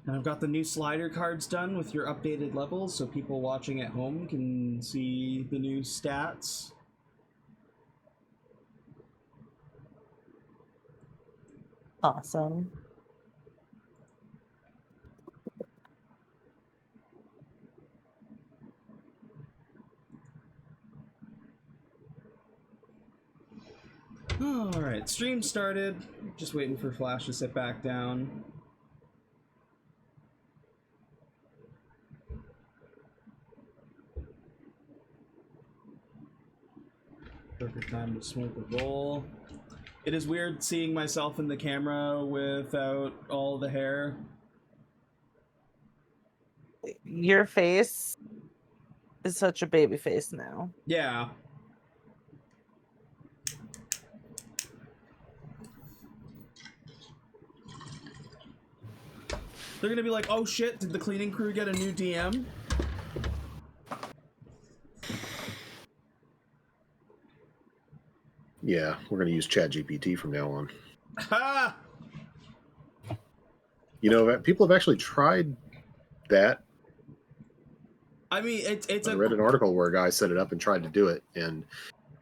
And I've got the new slider cards done with your updated levels, so people watching at home can see the new stats. Awesome. Alright, stream started. Just waiting for Flash to sit back down. Perfect time to smoke a bowl. It is weird seeing myself in the camera without all the hair. Your face is such a baby face now. Yeah. They're gonna be like, oh shit, did the cleaning crew get a new DM? Yeah, we're going to use ChatGPT from now on. Ha! You know, people have actually tried that. I mean, I read an article where a guy set it up and tried to do it and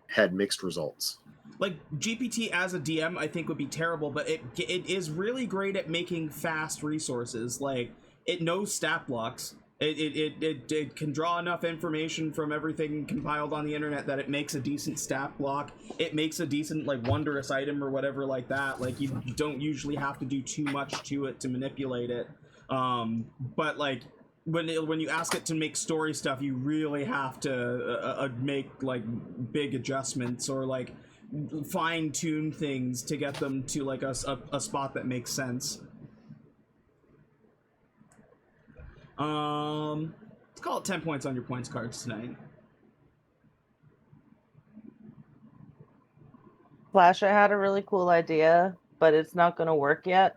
had mixed results. Like, GPT as a DM, I think would be terrible, but it is really great at making fast resources. Like, it knows stat blocks. It can draw enough information from everything compiled on the internet that it makes a decent stat block. It makes a decent, like, wondrous item or whatever like that. Like, you don't usually have to do too much to it to manipulate it. But, like, when you ask it to make story stuff, you really have to make, like, big adjustments or, like, fine-tune things to get them to, like, a spot that makes sense. Let's call it 10 points on your points cards tonight. Flash, I had a really cool idea, but it's not going to work yet.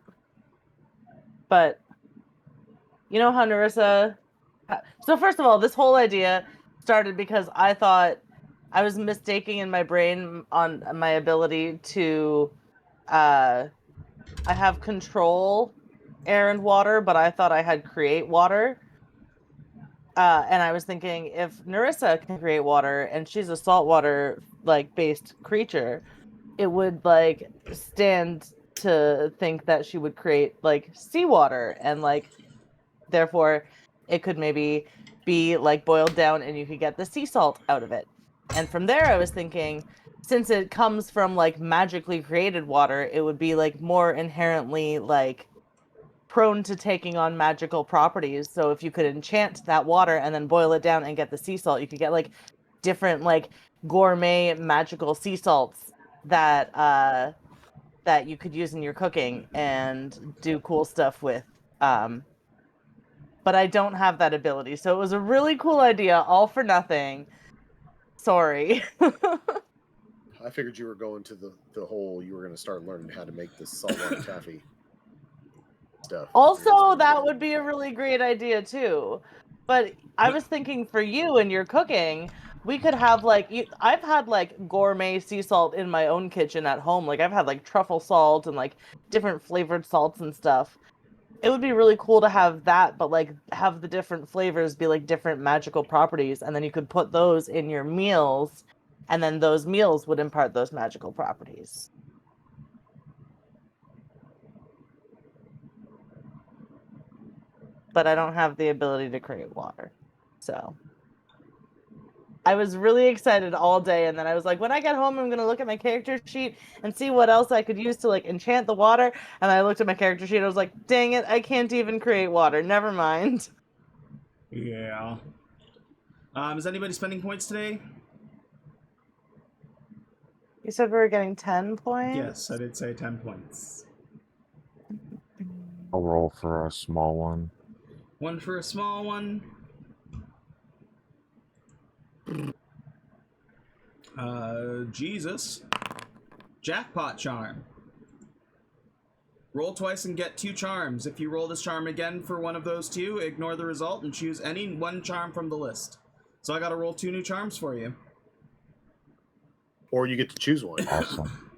But you know how Nerissa... So first of all, this whole idea started because I thought I was mistaking in my brain on my ability to... I have control air and water, but I thought I had create water. And I was thinking, if Nerissa can create water and she's a saltwater like based creature, it would like stand to think that she would create like seawater, and like therefore it could maybe be like boiled down and you could get the sea salt out of it. And from there I was thinking, since it comes from like magically created water, it would be like more inherently like prone to taking on magical properties. So if you could enchant that water and then boil it down and get the sea salt, you could get like different like gourmet magical sea salts that that you could use in your cooking and do cool stuff with. But I don't have that ability. So it was a really cool idea, all for nothing. Sorry. I figured you were going to the whole, you were going to start learning how to make this saltwater taffy stuff. Also, that would be a really great idea too. But I was thinking for you and your cooking, we could have like I've had like gourmet sea salt in my own kitchen at home. Like I've had like truffle salt and like different flavored salts and stuff. It would be really cool to have that, but like have the different flavors be like different magical properties, and then you could put those in your meals, and then those meals would impart those magical properties. But I don't have the ability to create water. So I was really excited all day, and then I was like, when I get home, I'm going to look at my character sheet and see what else I could use to like enchant the water. And I looked at my character sheet, I was like, dang it, I can't even create water. Never mind. Yeah. Is anybody spending points today? You said we were getting 10 points? Yes, I did say 10 points. I'll roll for a small one. One for a small one. Jesus. Jackpot charm. Roll twice and get 2 charms. If you roll this charm again for one of those 2, ignore the result and choose any one charm from the list. So I gotta roll 2 new charms for you. Or you get to choose one. Awesome.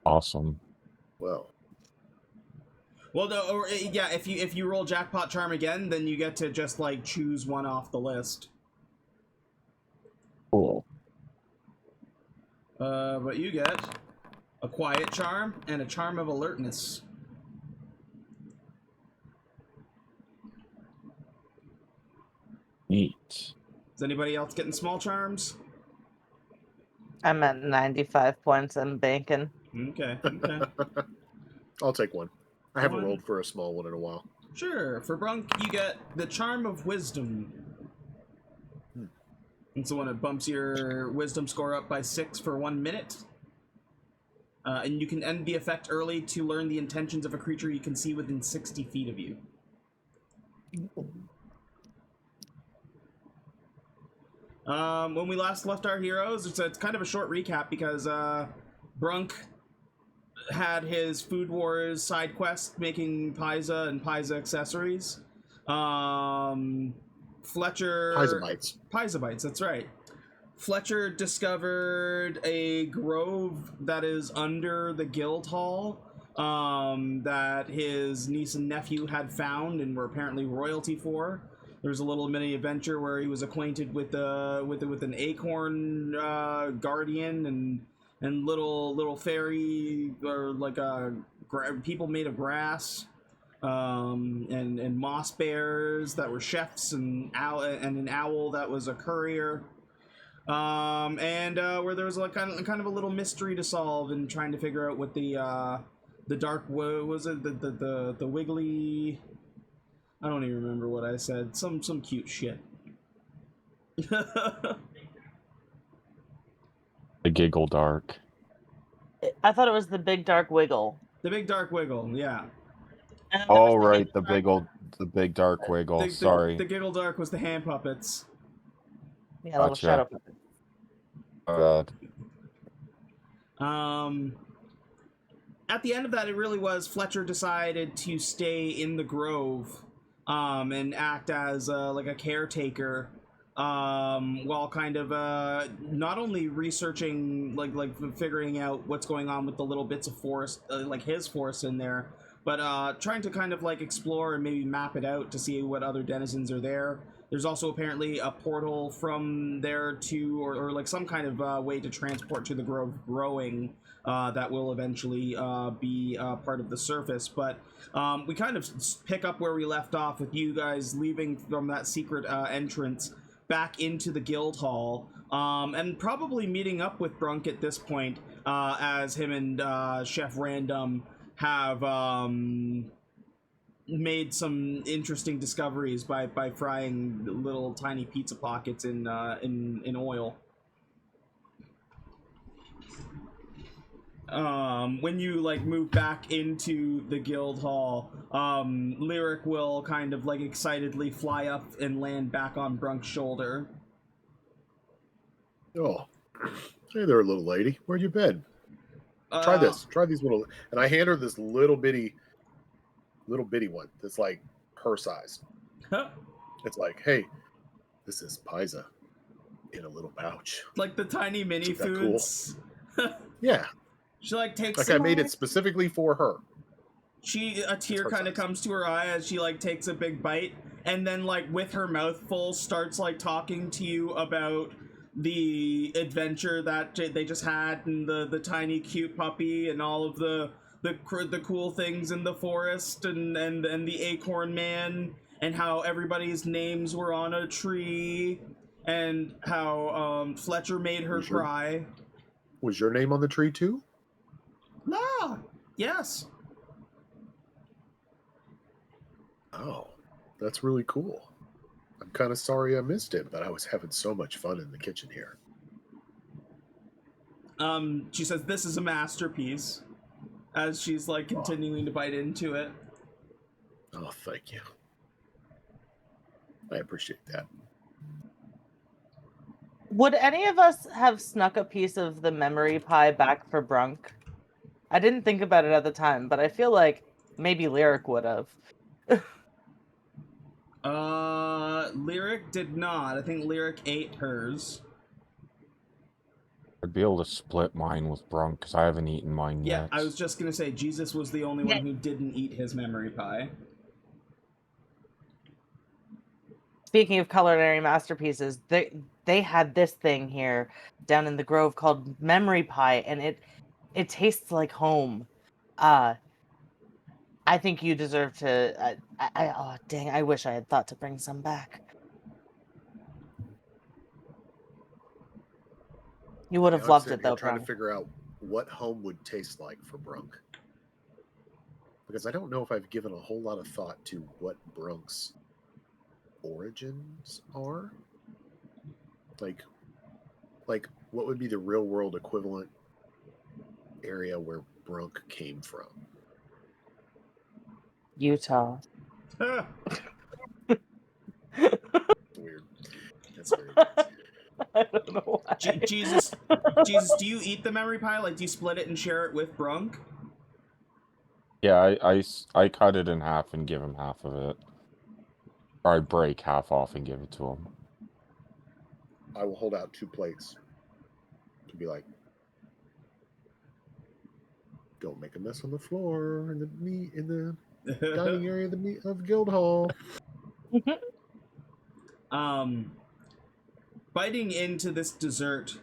Awesome. Well, Well, no, or yeah, if you roll jackpot charm again, then you get to just like choose one off the list. Cool. But you get a quiet charm and a charm of alertness. Neat. Is anybody else getting small charms? I'm at 95 points. I'm banking. Okay, okay. I'll take one. I haven't One. rolled for a small one in a while. Sure. For Brunk, you get the charm of wisdom. It's the one that bumps your wisdom score up by 6 for 1 minute. And you can end the effect early to learn the intentions of a creature you can see within 60 feet of you. When we last left our heroes, it's kind of a short recap because Brunk had his Food Wars side quest making Paiza and Paiza accessories. Fletcher... Paiza Bites, that's right. Fletcher discovered a grove that is under the guild hall that his niece and nephew had found and were apparently royalty for. There was a little mini adventure where he was acquainted with an acorn guardian and little fairy or like people made of grass and moss bears that were chefs and an owl that was a courier. Where there was like kind of a little mystery to solve and trying to figure out what the dark was it the wiggly. I don't even remember what I said. Some cute shit. The Giggle Dark. I thought it was the big dark wiggle. The big dark wiggle, yeah. And there was Oh, right, hand the big dark wiggle. The Sorry. The Giggle Dark was the hand puppets. Yeah, little Gotcha. shadow puppet. At the end of that, it really was Fletcher decided to stay in the grove and act as like a caretaker while kind of not only researching like figuring out what's going on with the little bits of forest like his forest in there, but trying to kind of like explore and maybe map it out to see what other denizens are there. There's also apparently a portal from there to or like some kind of way to transport to the grove growing that will eventually be part of the surface. But we kind of pick up where we left off with you guys leaving from that secret entrance back into the guild hall and probably meeting up with Brunk at this point as him and Chef Random have made some interesting discoveries by frying little tiny pizza pockets in oil. When you like move back into the guild hall, Lyric will kind of like excitedly fly up and land back on Brunk's shoulder. Oh, hey there, little lady. Where'd you been? Try this. Try these little. And I hand her this little bitty one that's like her size. It's like, hey, this is Paiza in a little pouch. Like the tiny mini Isn't that foods. Cool? Yeah. She like takes. Like I made it specifically for her. A tear kind of comes to her eye as she like takes a big bite, and then like with her mouth full starts like talking to you about the adventure that they just had and the tiny cute puppy and all of the cool things in the forest and the acorn man and how everybody's names were on a tree and how Fletcher made her cry. Was your name on the tree too? Ah, yes. Oh, that's really cool. I'm kind of sorry I missed it, but I was having so much fun in the kitchen here. She says this is a masterpiece as she's like continuing to bite into it. Oh, thank you. I appreciate that. Would any of us have snuck a piece of the memory pie back for Brunk? I didn't think about it at the time, but I feel like maybe Lyric would have. Lyric did not. I think Lyric ate hers. I'd be able to split mine with Brunk because I haven't eaten mine Yeah, yet. I was just gonna say Jesus was the only one who didn't eat his memory pie. Speaking of culinary masterpieces, they had this thing here down in the Grove called memory pie, and it tastes like home. I think you deserve to. Oh dang! I wish I had thought to bring some back. You would Now have I'm loved sitting it here though, trying to Brunk. figure out what home would taste like for Brunk. Because I don't know if I've given a whole lot of thought to what Brunk's origins are. Like what would be the real world equivalent area where Brunk came from? Utah. Weird. That's very weird. I don't know why. Jesus, do you eat the memory pie? Like, do you split it and share it with Brunk? Yeah, I cut it in half and give him half of it. Or I break half off and give it to him. I will hold out 2 plates to be like, don't make a mess on the floor in the dining area of Guildhall. Biting into this dessert,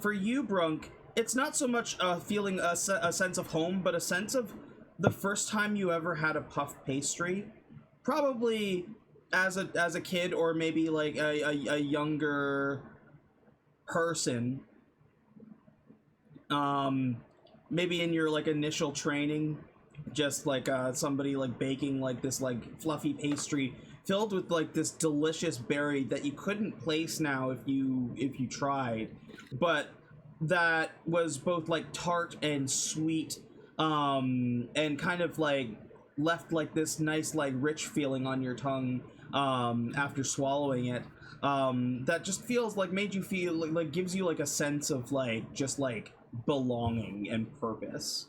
for you, Brunk, it's not so much feeling a sense of home, but a sense of the first time you ever had a puff pastry. Probably as a kid, or maybe like a younger person. Maybe in your like initial training, just like somebody like baking like this like fluffy pastry filled with like this delicious berry that you couldn't place now if you tried, but that was both like tart and sweet, and kind of like left like this nice like rich feeling on your tongue after swallowing it, that just feels like made you feel like gives you like a sense of like just like belonging and purpose.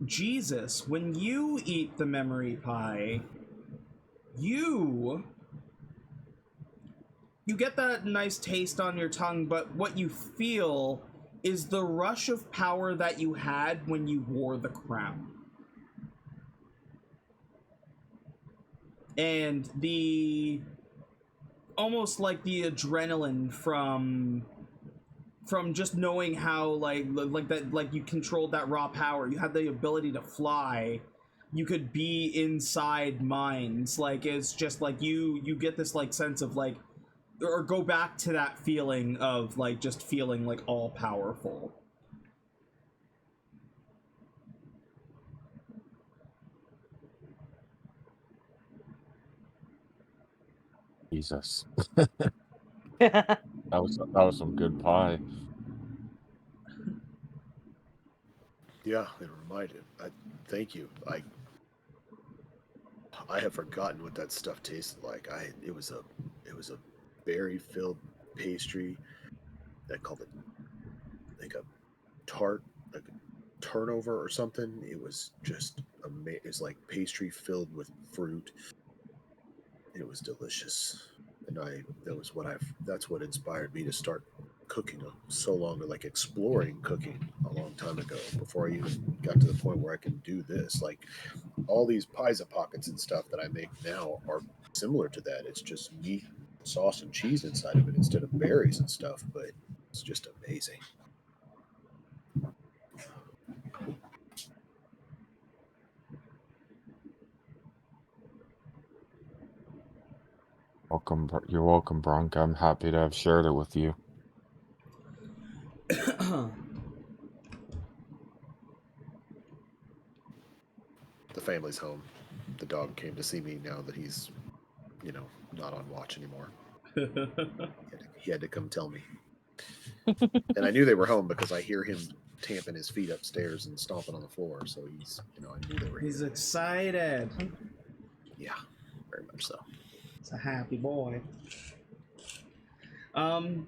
Jesus, when you eat the memory pie, you get that nice taste on your tongue, but what you feel is the rush of power that you had when you wore the crown. And the almost like the adrenaline from just knowing how like that, like you controlled that raw power, you had the ability to fly, you could be inside minds, like it's just like you get this like sense of like, or go back to that feeling of like just feeling like all powerful. Jesus. That was some good pie. Yeah, it reminded. Thank you. I have forgotten what that stuff tasted like. It was a berry filled pastry that called it like a tart, like a turnover or something. It was just it's like pastry filled with fruit. It was delicious, and that's what inspired me to start cooking so long, like exploring cooking a long time ago, before I even got to the point where I can do this. Like all these pies of pockets and stuff that I make now are similar to that. It's just meat, sauce, and cheese inside of it instead of berries and stuff, but it's just amazing. You're welcome, Brunk. I'm happy to have shared it with you. The family's home. The dog came to see me now that he's, not on watch anymore. He had to come tell me. And I knew they were home because I hear him tamping his feet upstairs and stomping on the floor. So he's, I knew they were He's here. excited. Yeah, very much so. It's a happy boy. And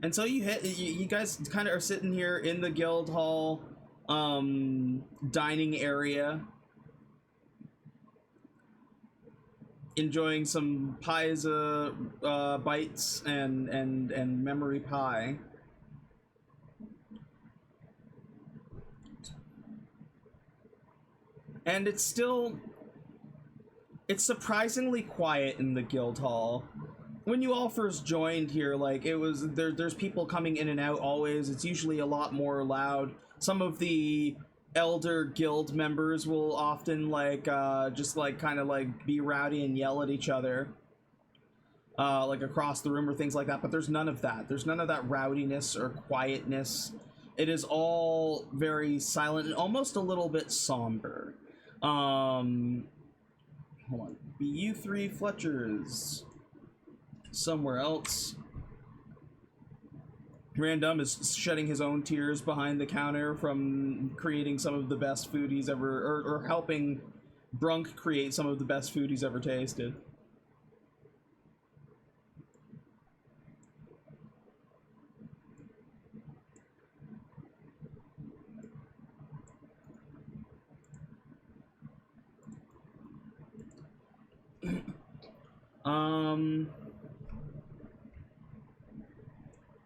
so you guys kind of are sitting here in the guild hall dining area, enjoying some Pisa bites and memory pie. And it's surprisingly quiet in the guild hall. When you all first joined here, like, it was there's people coming in and out always. It's usually a lot more loud. Some of the elder guild members will often just kind of be rowdy and yell at each other, like across the room or things like that. But there's none of that. There's none of that rowdiness or quietness. It is all very silent and almost a little bit somber. Hold on. You three Fletchers. Somewhere else. Random is shedding his own tears behind the counter from creating some of the best food he's ever, or helping Brunk create some of the best food he's ever tasted.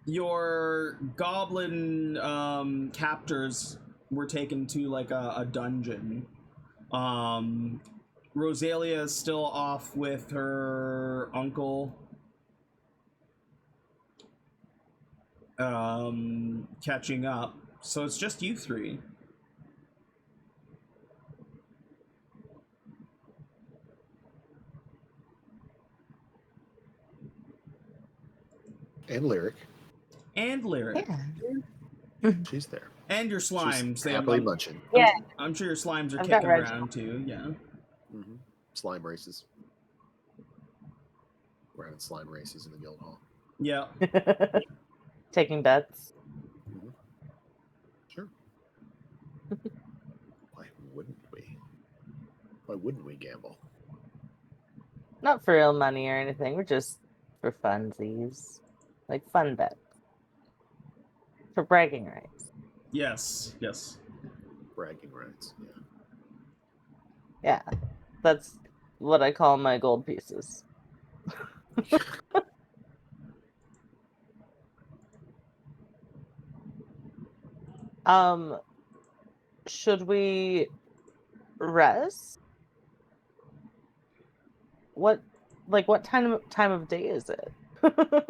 Your goblin captors were taken to like a dungeon. Rosalia is still off with her uncle, catching up. So it's just you three. And Lyric. And Lyric. Yeah. She's there. And your slimes. She's happily munching. Yeah. I'm sure your slimes are I've got kicking Reg. around too, yeah. Mm-hmm. Slime races. We're having slime races in the guild hall. Yeah. Taking bets. Mm-hmm. Sure. Why wouldn't we? Why wouldn't we gamble? Not for real money or anything. We're just for funsies. Like fun bets. For bragging rights. Yes, yes. Bragging rights, Yeah. That's what I call my gold pieces. Should we rest? What time of day is it?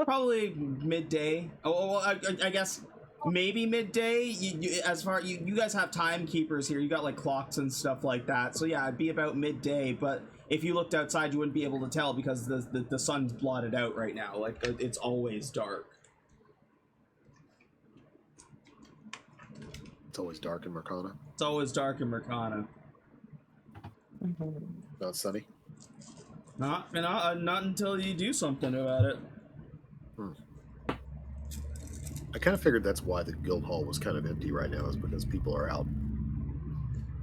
Probably midday. Oh, well, I guess maybe midday. You guys have timekeepers here. You got like clocks and stuff like that. So yeah, it'd be about midday. But if you looked outside, you wouldn't be able to tell because the sun's blotted out right now. Like it's always dark. It's always dark in Merkana. It's always dark in Merkana. Mm-hmm. Not sunny. Not until you do something about it. I kind of figured that's why the guild hall was kind of empty right now, is because people are out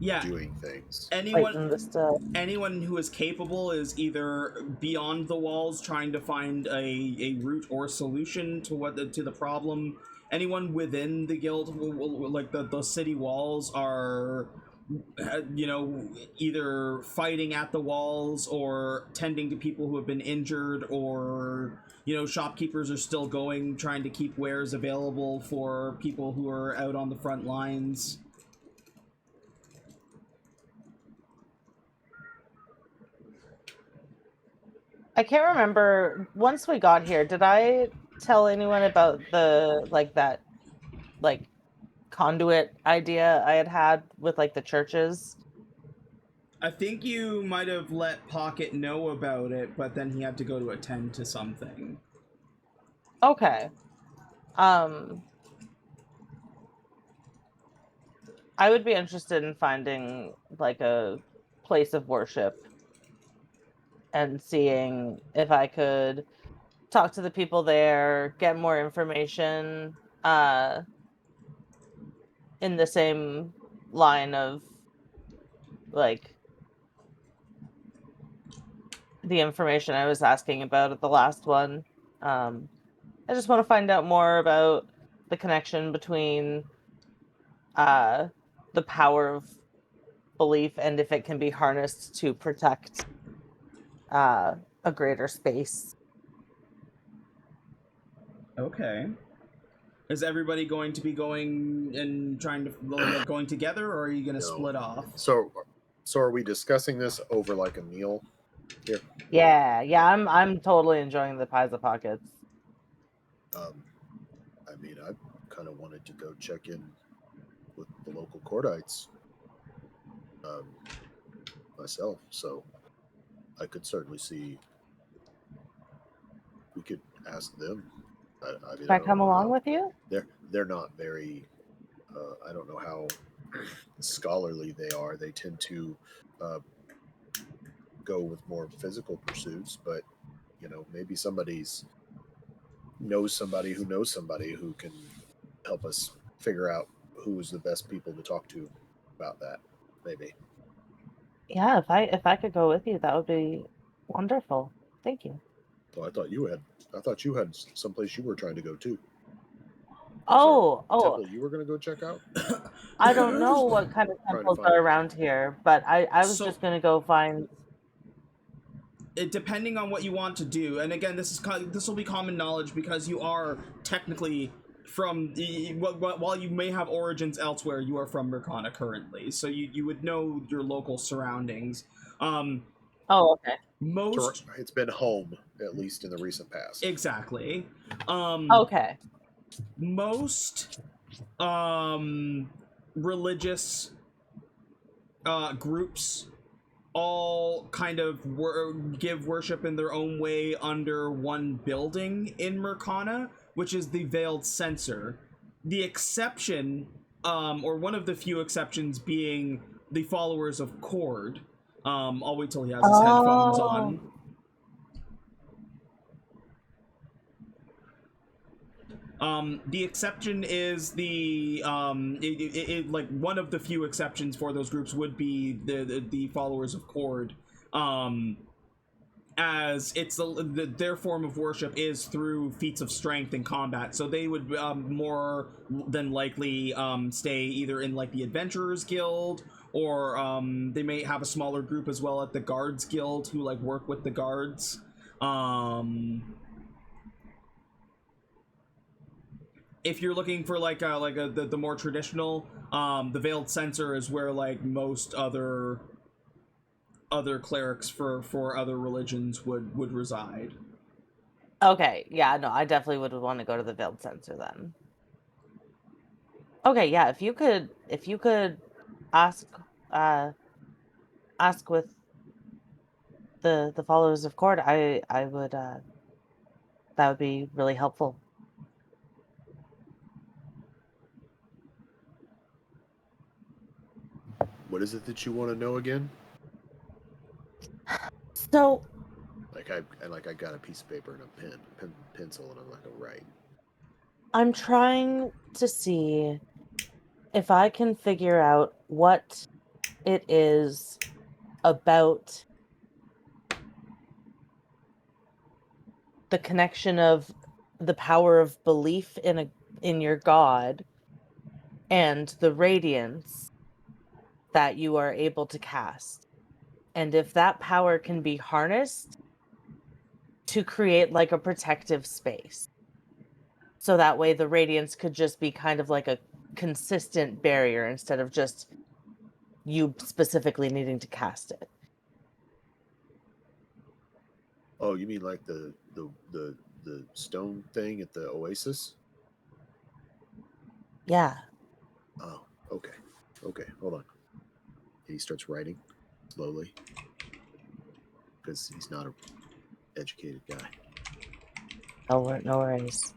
doing things. Anyone who is capable is either beyond the walls trying to find a route or solution to the problem. Anyone within the guild, like the city walls, are either fighting at the walls or tending to people who have been injured, or shopkeepers are still trying to keep wares available for people who are out on the front lines. I can't remember, once we got here, did I tell anyone about that conduit idea I had with the churches? I think you might have let Pocket know about it, but then he had to go to attend to something. Okay. I would be interested in finding a place of worship and seeing if I could talk to the people there, get more information in the same line of the information I was asking about at the last one. I just want to find out more about the connection between the power of belief and if it can be harnessed to protect a greater space. Okay. Is everybody going to be going and trying to like going together, or are you going to No. split off? So are we discussing this over like a meal here? Yeah, I'm totally enjoying the pies of pockets. I mean, I kind of wanted to go check in with the local Cordites myself, so I could certainly see we could ask them. I mean, Can I come along with you? They're not very. I don't know how scholarly they are. They tend to go with more physical pursuits, but maybe knows somebody who can help us figure out who's the best people to talk to about that. Maybe. Yeah, if I could go with you, that would be wonderful. Thank you. Well, I thought you had someplace you were trying to go to. Oh, Temple you were going to go check out? I don't know what kind of Trying to temples find are around here, but I was just gonna go find. Depending on what you want to do, and again, this will be common knowledge because you are technically from while you may have origins elsewhere, you are from Merkana currently, so you would know your local surroundings. Oh, okay. It's been home, at least in the recent past. Exactly. Okay. Most religious groups all kind of give worship in their own way under one building in Merkana, which is the Veiled Censor. The exception, or one of the few exceptions, being the followers of Cord. I'll wait till he has his headphones on. The exception is the like one of the few exceptions for those groups would be the followers of Cord, as it's their form of worship is through feats of strength and combat, so they would more than likely stay either in like the Adventurers Guild, or they may have a smaller group as well at the Guards Guild who like work with the guards. If you're looking for the more traditional, the Veiled Censor is where like most other clerics for other religions would reside. Okay, yeah, no, I definitely would want to go to the Veiled Censor then. Okay, yeah, if you could ask with the followers of Cord, I would that would be really helpful. What is it that you want to know again? So, I got a piece of paper and a pencil, and I'm not gonna write. I'm trying to see if I can figure out what it is about the connection of the power of belief in your god and the radiance that you are able to cast. And if that power can be harnessed to create like a protective space. So that way the radiance could just be kind of like a consistent barrier instead of just you specifically needing to cast it. Oh, you mean like the stone thing at the Oasis? Yeah. Oh, okay. Okay, hold on. And he starts writing slowly because he's not an educated guy. No worries.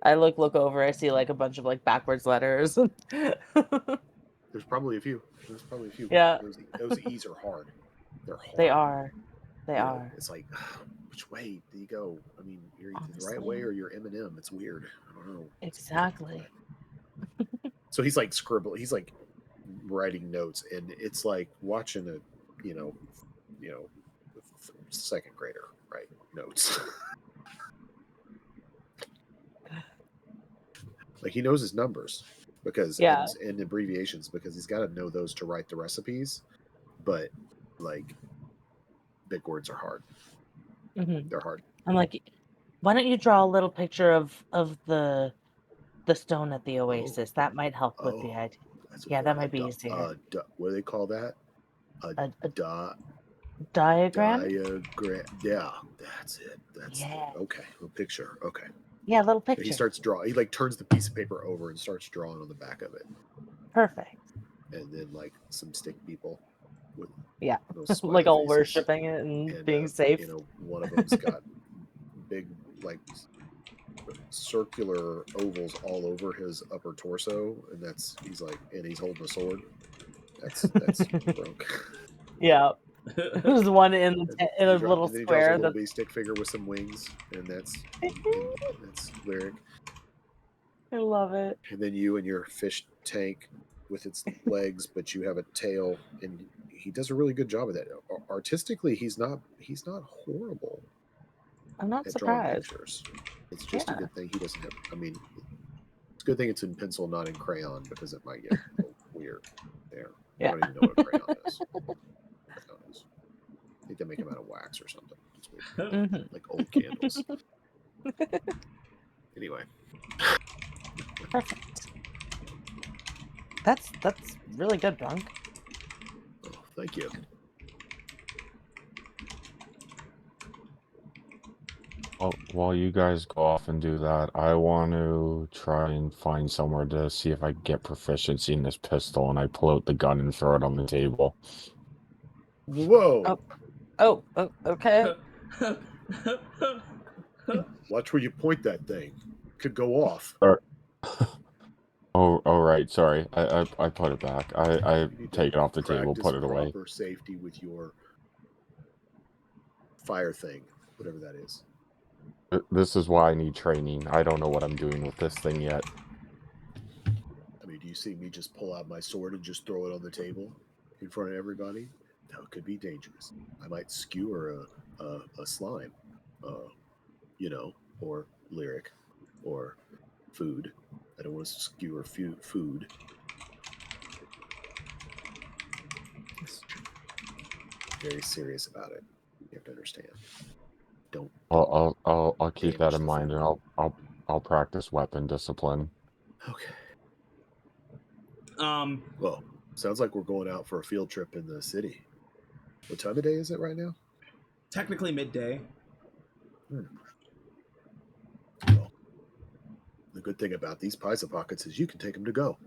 I look over. I see like a bunch of like backwards letters. There's probably a few. Yeah. Those E's are hard. They're hard. They are. They are. It's like, which way do you go? I mean, you're either Honestly. the right way or you're Eminem. It's weird. I don't know. Exactly. So he's like he's like writing notes, and it's like watching a second grader write notes. Like he knows his numbers because and abbreviations because he's got to know those to write the recipes, but like big words are hard. Mhm. They're hard. I'm like, why don't you draw a little picture of the stone at the oasis? That might help with the idea. Yeah, that might be easier. What do they call that? A Diagram. diagram? Yeah, that's it. Yeah. Okay. A picture. Okay. Yeah, a little He picture. starts drawing. He like turns the piece of paper over and starts drawing on the back of it. Perfect. And then like some stick people with Yeah. those Like smiley all faces. worshipping it and being safe. You know, one of them's got big like circular ovals all over his upper torso, and he's holding a sword. That's Brunk. Yeah. There's one in a little and then he draws a square little that bitty stick figure with some wings, and that's Lyric. I love it. And then you and your fish tank with its legs, but you have a tail, and he does a really good job of that. Artistically, he's not horrible. I'm not at drawing surprised. pictures. It's just a good thing he doesn't have. I mean, it's a good thing it's in pencil, not in crayon, because it might get a little weird there. Yeah. I don't even know what a crayon is. I think they make them out of wax or something. It's weird. Mhm. Like old candles. Anyway. Perfect. That's really good, Brunk. Oh, thank you. Well, while you guys go off and do that, I want to try and find somewhere to see if I can get proficiency in this pistol, and I pull out the gun and throw it on the table. Whoa! Oh, okay. Watch where you point that thing. It could go off. Oh, right. Sorry, I put it back. I take it off the table, put it away. Proper safety with your fire thing, whatever that is. This is why I need training. I don't know what I'm doing with this thing yet. I mean, do you see me just pull out my sword and just throw it on the table in front of everybody? That could be dangerous. I might skewer a slime, you know, or Lyric, or food. I don't want to skewer food. Very serious about it. You have to understand. Don't. I'll keep that in mind, food. and I'll practice weapon discipline. Okay. Um. Well, sounds like we're going out for a field trip in the city. What time of day is it right now? Technically midday. Well, the good thing about these Pisa Pockets is you can take them to go.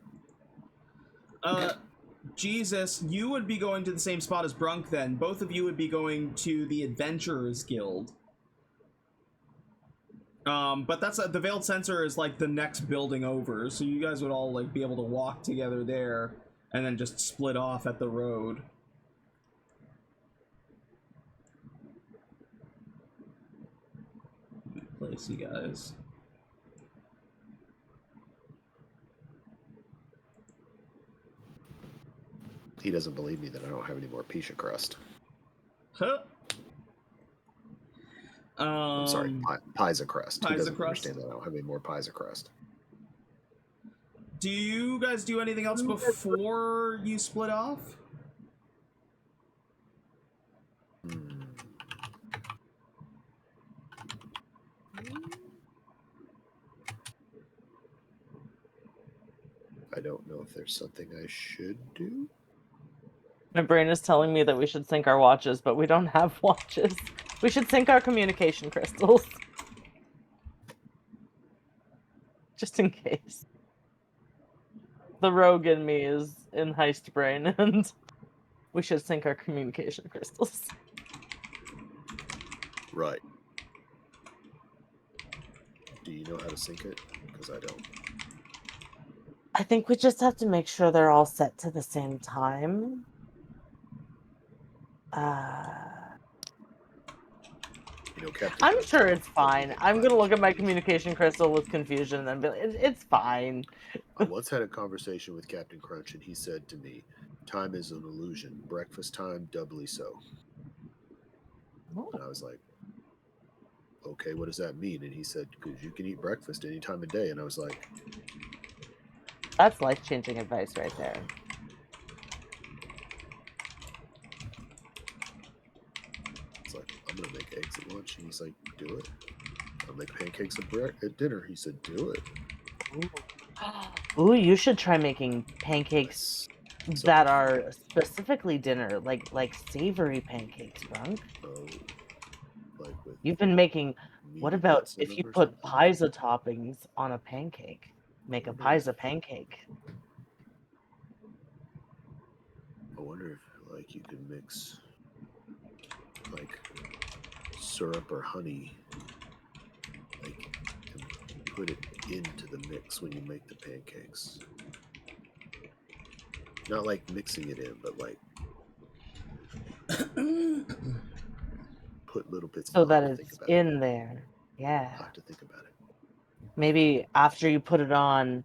Jesus, you would be going to the same spot as Brunk then. Both of you would be going to the Adventurers Guild. But that's the Veiled Censor is like the next building over, so you guys would all like be able to walk together there and then just split off at the road. Place you guys. He doesn't believe me that I don't have any more Pisha crust. Huh. I'm sorry, Pisa crust. He doesn't crust. understand that I don't have any more Pisa crust. Do you guys do anything else before you split off? I don't know if there's something I should do. My brain is telling me that we should sync our watches, but we don't have watches. We should sync our communication crystals. Just in case. The rogue in me is in heist brain, and we should sync our communication crystals. Right. Do you know how to sync it? Because I don't. I think we just have to make sure they're all set to the same time. You know, Captain I'm sure it's fine. I'm gonna look at my communication crystal with confusion and then be like, it's fine. I once had a conversation with Captain Crunch, and he said to me, "Time is an illusion. Breakfast time, doubly so." Oh. And I was like, "Okay, what does that mean?" And he said, "Because you can eat breakfast any time of day." And I was like, That's life-changing advice right there. I'm gonna make eggs at lunch. And he's like, do it. I'll make pancakes at dinner. He said, do it. Ooh, you should try making pancakes So that much are specifically dinner, like savory pancakes, Brunk. Oh, like with You've been making. What meaty about bits in if them you or put something? pizza toppings on a pancake? Make a wonder pizza pancake. I wonder if like you could mix like syrup or honey, like and put it into the mix when you make the pancakes. Not like mixing it in, but like put little bits. So I'll have that to think it's about it. in there. Yeah. I'll have to think about it. Maybe after you put it on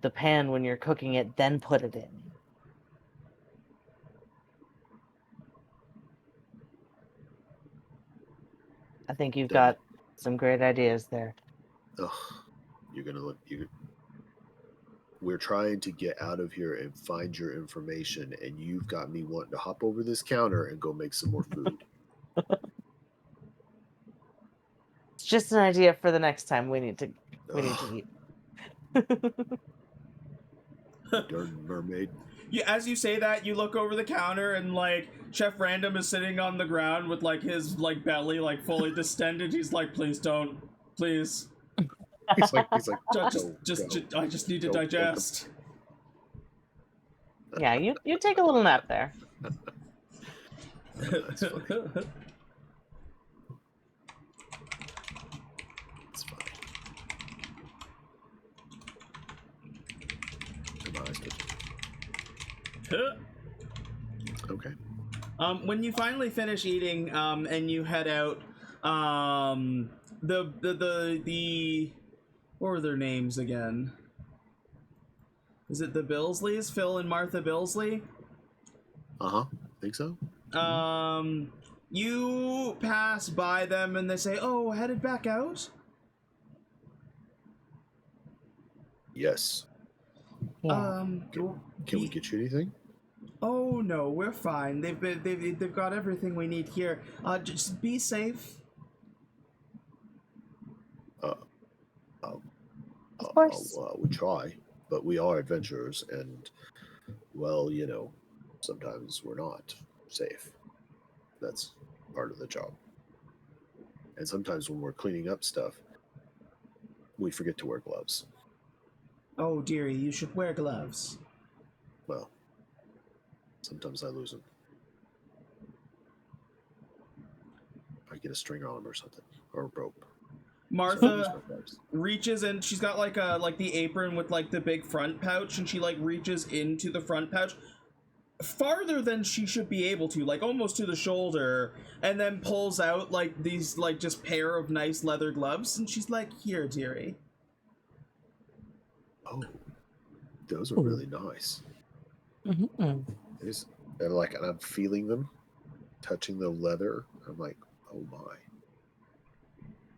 the pan when you're cooking it, then put it in. I think you've Damn it. got some great ideas there. Ugh, you're gonna look. We're trying to get out of here and find your information, and you've got me wanting to hop over this counter and go make some more food. It's just an idea for the next time we need to Ugh, eat. darn mermaid. As you say that, you look over the counter and like Chef Random is sitting on the ground with like his like belly like fully distended. He's like, please don't, please. He's like, I go. just need to Go, digest. Yeah, you take a little nap there. That's funny. It's fine. Come on, okay. When you finally finish eating, and you head out, the what were their names again? Is it the Billsleys? Phil and Martha Billsley? Think so. You pass by them and they say, "Oh, headed back out?" Yes. Yeah. Can we get you anything? Oh no, we're fine. They've got everything we need here. Just be safe. Of course. We try, but we are adventurers, and well, sometimes we're not safe. That's part of the job. And sometimes when we're cleaning up stuff, we forget to wear gloves. Oh dearie, you should wear gloves. Well, sometimes I lose them. I get a string on them or something, or a rope. Martha reaches and she's got like the apron with like the big front pouch, and she like reaches into the front pouch farther than she should be able to, like almost to the shoulder, and then pulls out like these like just pair of nice leather gloves, and she's like, "Here, dearie." Oh, those are really nice. Mm-hmm. And I'm feeling them, touching the leather. I'm like, oh my,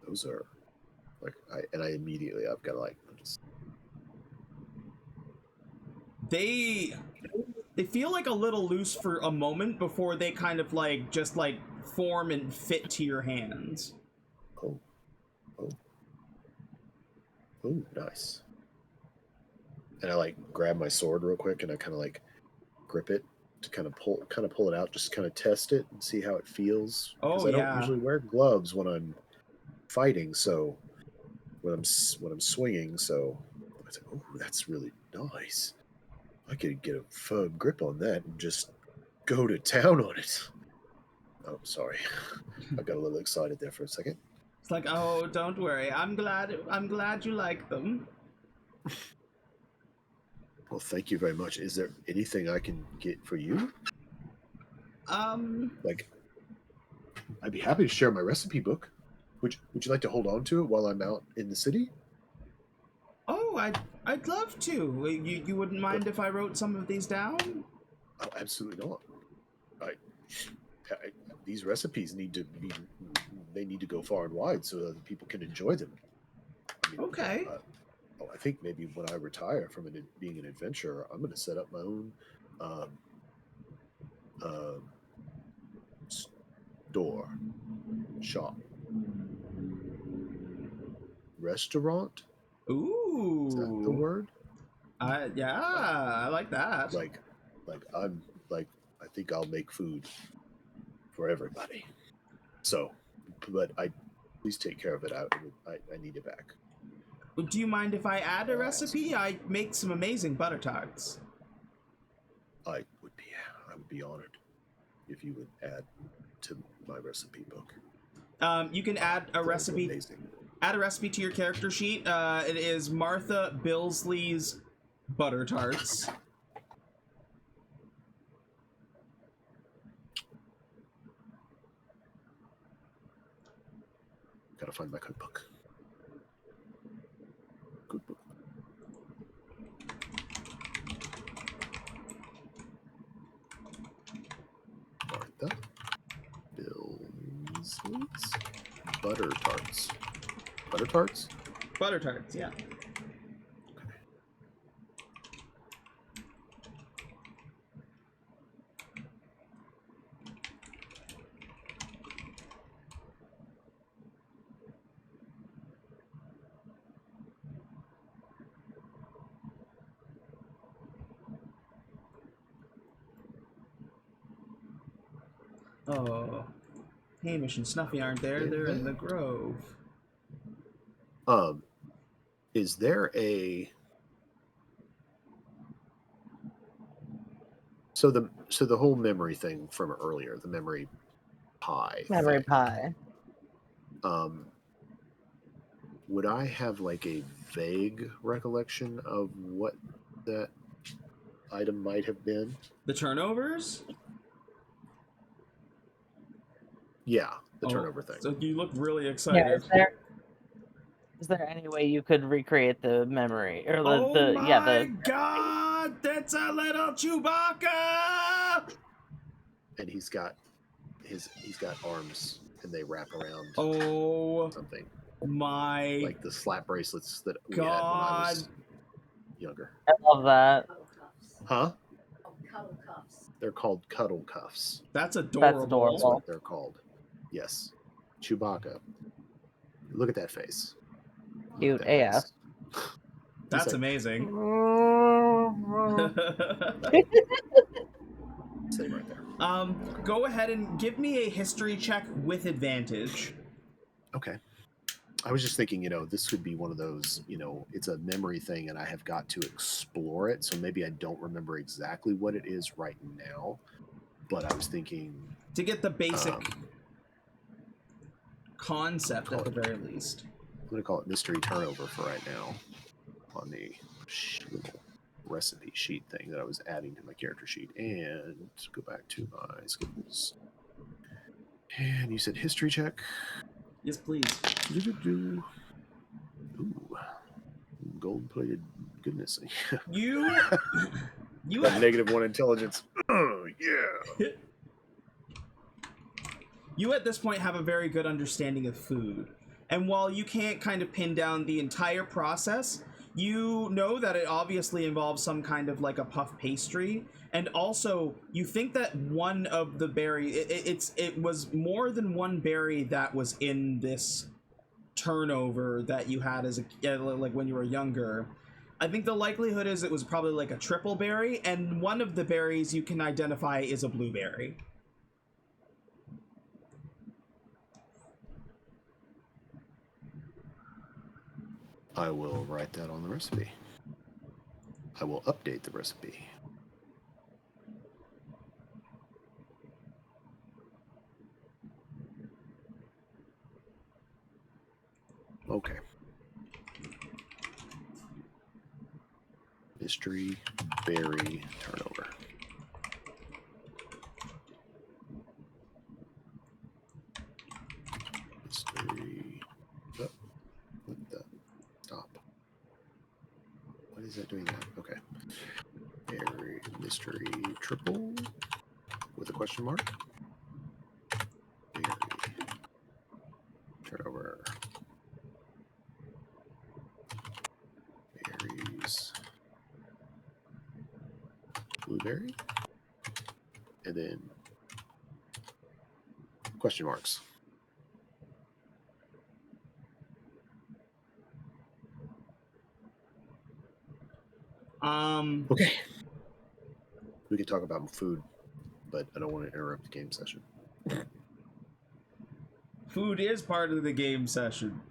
those are like I've got to like just. They feel like a little loose for a moment before they kind of like just like form and fit to your hands. Oh, nice. And I like grab my sword real quick and I kind of like grip it to kind of pull it out, just kind of test it and see how it feels. Because I don't usually wear gloves when I'm fighting, so when I'm swinging, so I was like, oh, that's really nice. I could get a firm grip on that and just go to town on it. Oh, sorry. I got a little excited there for a second. It's like, oh, don't worry. I'm glad you like them. Well, thank you very much. Is there anything I can get for you? Like, I'd be happy to share my recipe book. Would you like to hold on to it while I'm out in the city? Oh, I'd love to. You wouldn't mind if I wrote some of these down? Oh, absolutely not. These recipes need to go far and wide so that people can enjoy them. Okay. I think maybe when I retire from being an adventurer, I'm going to set up my own store shop. Restaurant? Ooh. Is that the word? Yeah, I like that. Like I'm like, I think I'll make food for everybody. So, but please take care of it. I need it back. Do you mind if I add a recipe? I make some amazing butter tarts. I would be honored if you would add to my recipe book. You can add a recipe. Amazing. Add a recipe to your character sheet. It is Martha Billsley's butter tarts. Gotta find my cookbook. Cookbook. Martha Billsley's butter tarts. Butter tarts? Butter tarts, yeah. Oh, Hamish and Snuffy aren't there. They're in the grove. Is there a so the whole memory thing from earlier, the memory pie. Memory thing, pie. Would I have like a vague recollection of what that item might have been? The turnovers? Yeah, the turnover thing. So you look really excited. Yeah, is there any way you could recreate the memory or God, that's a little Chewbacca! And he's got arms and they wrap around something. My like the slap bracelets that we had when I was younger. I love that. Huh? Cuddle cuffs. They're called cuddle cuffs. That's adorable. That's adorable. That's what they're called. Yes. Chewbacca. Look at that face. Cute AF. That's like, amazing. Same right there. Go ahead and give me a history check with advantage. Okay. I was just thinking, this could be one of those, it's a memory thing and I have got to explore it. So maybe I don't remember exactly what it is right now, but I was thinking to get the basic concept at the very least. I'm going to call it mystery turnover for right now on the little recipe sheet thing that I was adding to my character sheet. And go back to my skills. And you said history check. Yes, please. Ooh, gold-plated goodness. You got -1 intelligence. Oh yeah. You at this point have a very good understanding of food, and while you can't kind of pin down the entire process, you know that it obviously involves some kind of like a puff pastry, and also you think that one of the berries, it was more than one berry that was in this turnover that you had as like when you were younger. I think the likelihood is it was probably like a triple berry, and one of the berries you can identify is a blueberry. I will write that on the recipe. I will update the recipe. Okay. Mystery berry turnover. Mystery. Oh, what the? Stop. What is that doing that? Okay. Berry mystery triple with a question mark. Berry turnover. Berries. Blueberry. And then question marks. Okay. We could talk about food, but I don't want to interrupt the game session. Food is part of the game session.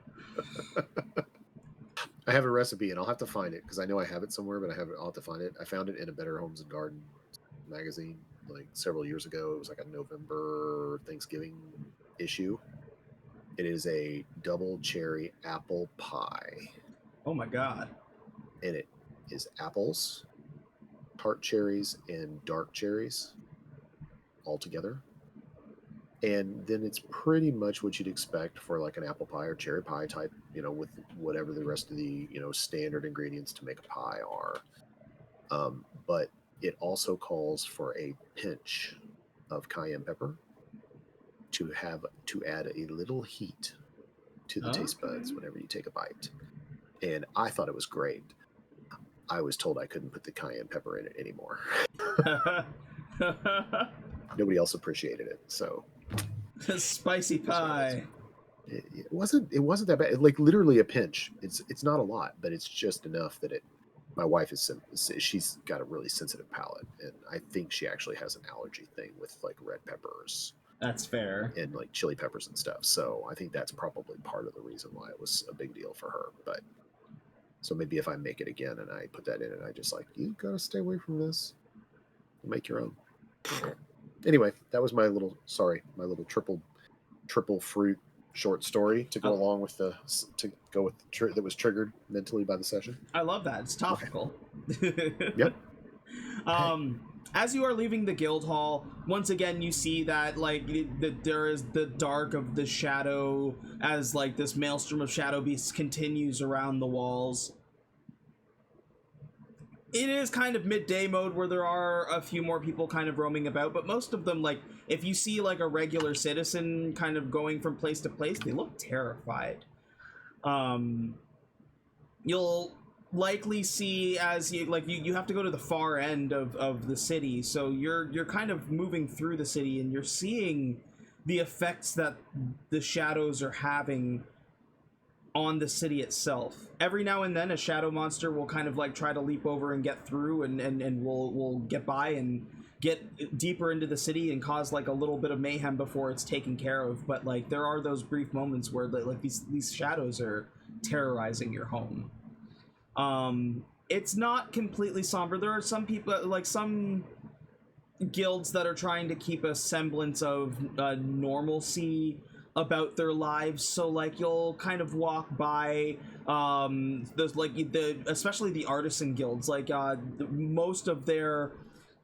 I have a recipe, and I'll have to find it because I know I have it somewhere, but I'll have to find it. I found it in a Better Homes and Garden magazine like several years ago. It was like a November Thanksgiving issue. It is a double cherry apple pie. Oh my god. And it is apples, tart cherries, and dark cherries all together. And then it's pretty much what you'd expect for like an apple pie or cherry pie type, with whatever the rest of the, standard ingredients to make a pie are. But it also calls for a pinch of cayenne pepper to add a little heat to the taste buds whenever you take a bite. And I thought it was great. I was told I couldn't put the cayenne pepper in it anymore. Nobody else appreciated it, so. Spicy pie. It wasn't that bad. Like literally a pinch. It's not a lot, but it's just enough that my wife she's got a really sensitive palate, and I think she actually has an allergy thing with like red peppers. That's fair. And like chili peppers and stuff. So I think that's probably part of the reason why it was a big deal for her. But so maybe if I make it again and I put that in and I just like, you gotta stay away from this. Make your own. Anyway, that was my little triple fruit short story to go along with that was triggered mentally by the session. I love that. It's topical. Okay. Yep. As you are leaving the guild hall, once again you see that like there is the dark of the shadow as like this maelstrom of shadow beasts continues around the walls. It is kind of midday mode where there are a few more people kind of roaming about, but most of them, like, if you see like a regular citizen kind of going from place to place, they look terrified. You'll likely see as you have to go to the far end of the city, so you're kind of moving through the city and you're seeing the effects that the shadows are having on the city itself. Every now and then a shadow monster will kind of like try to leap over and get through and will get by and get deeper into the city and cause like a little bit of mayhem before it's taken care of. But like there are those brief moments where like these shadows are terrorizing your home. It's not completely somber. There are some people, like some guilds, that are trying to keep a semblance of normalcy about their lives, so like you'll kind of walk by there's like especially the artisan guilds, like most of their,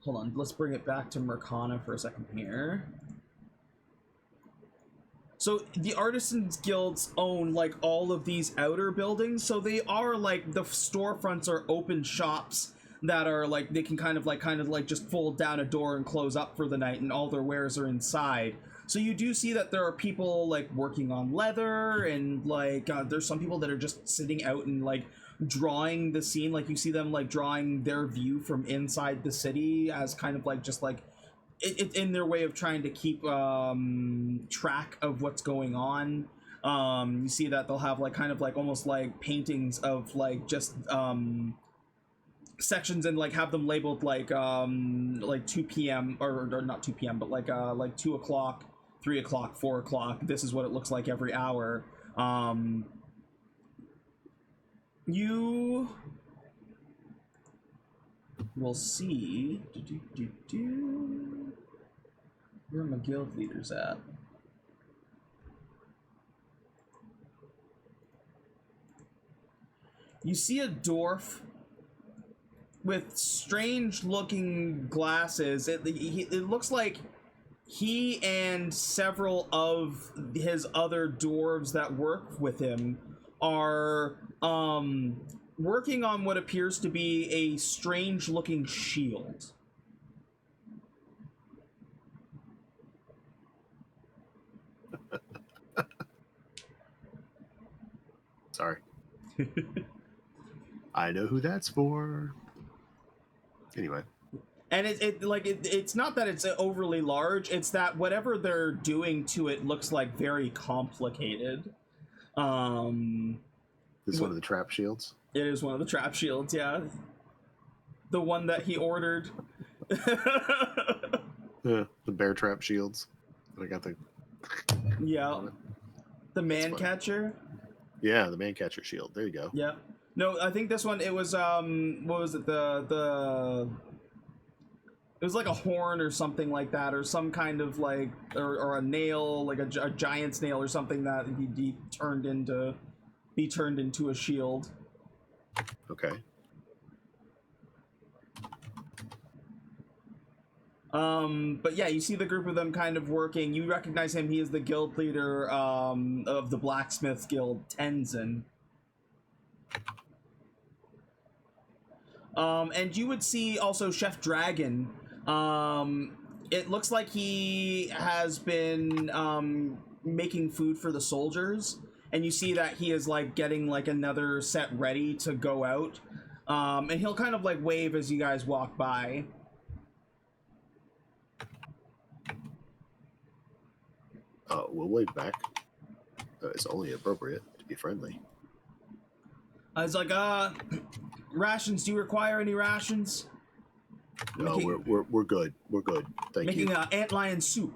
hold on, let's bring it back to Merkana for a second here. So the artisans guilds own like all of these outer buildings, so they are like the storefronts are open shops that are like they can kind of like just fold down a door and close up for the night, and all their wares are inside. So you do see that there are people like working on leather, and like there's some people that are just sitting out and like drawing the scene. Like you see them like drawing their view from inside the city as kind of like just like it in their way of trying to keep track of what's going on. You see that they'll have like kind of like almost like paintings of like just sections and like have them labeled like 2 p.m. or not 2 p.m. but like 2 o'clock, 3 o'clock, 4 o'clock. This is what it looks like every hour. You will see. Where are my guild leaders at? You see a dwarf with strange looking glasses. It looks like he and several of his other dwarves that work with him are working on what appears to be a strange looking shield. Sorry. I know who that's for. Anyway. And it's not that it's overly large, it's that whatever they're doing to it looks like very complicated. This is one of the trap shields? It is one of the trap shields, yeah. The one that he ordered. Yeah, the bear trap shields. I got the. Yeah. The man catcher. Yeah, the man catcher shield. There you go. Yeah. No, I think this one it was what was it the it was like a horn or something like that, or some kind of like or a nail, like a giant's nail or something that he turned into a shield. Okay. But yeah, you see the group of them kind of working. You recognize him. He is the guild leader of the Blacksmith Guild, Tenzin. And you would see also Chef Dragon. It looks like he has been making food for the soldiers, and you see that he is like getting like another set ready to go out. And he'll kind of like wave as you guys walk by. We'll wave back. It's only appropriate to be friendly. I was like, rations. Do you require any rations? No, we're good. We're good. Thank you. Making an antlion soup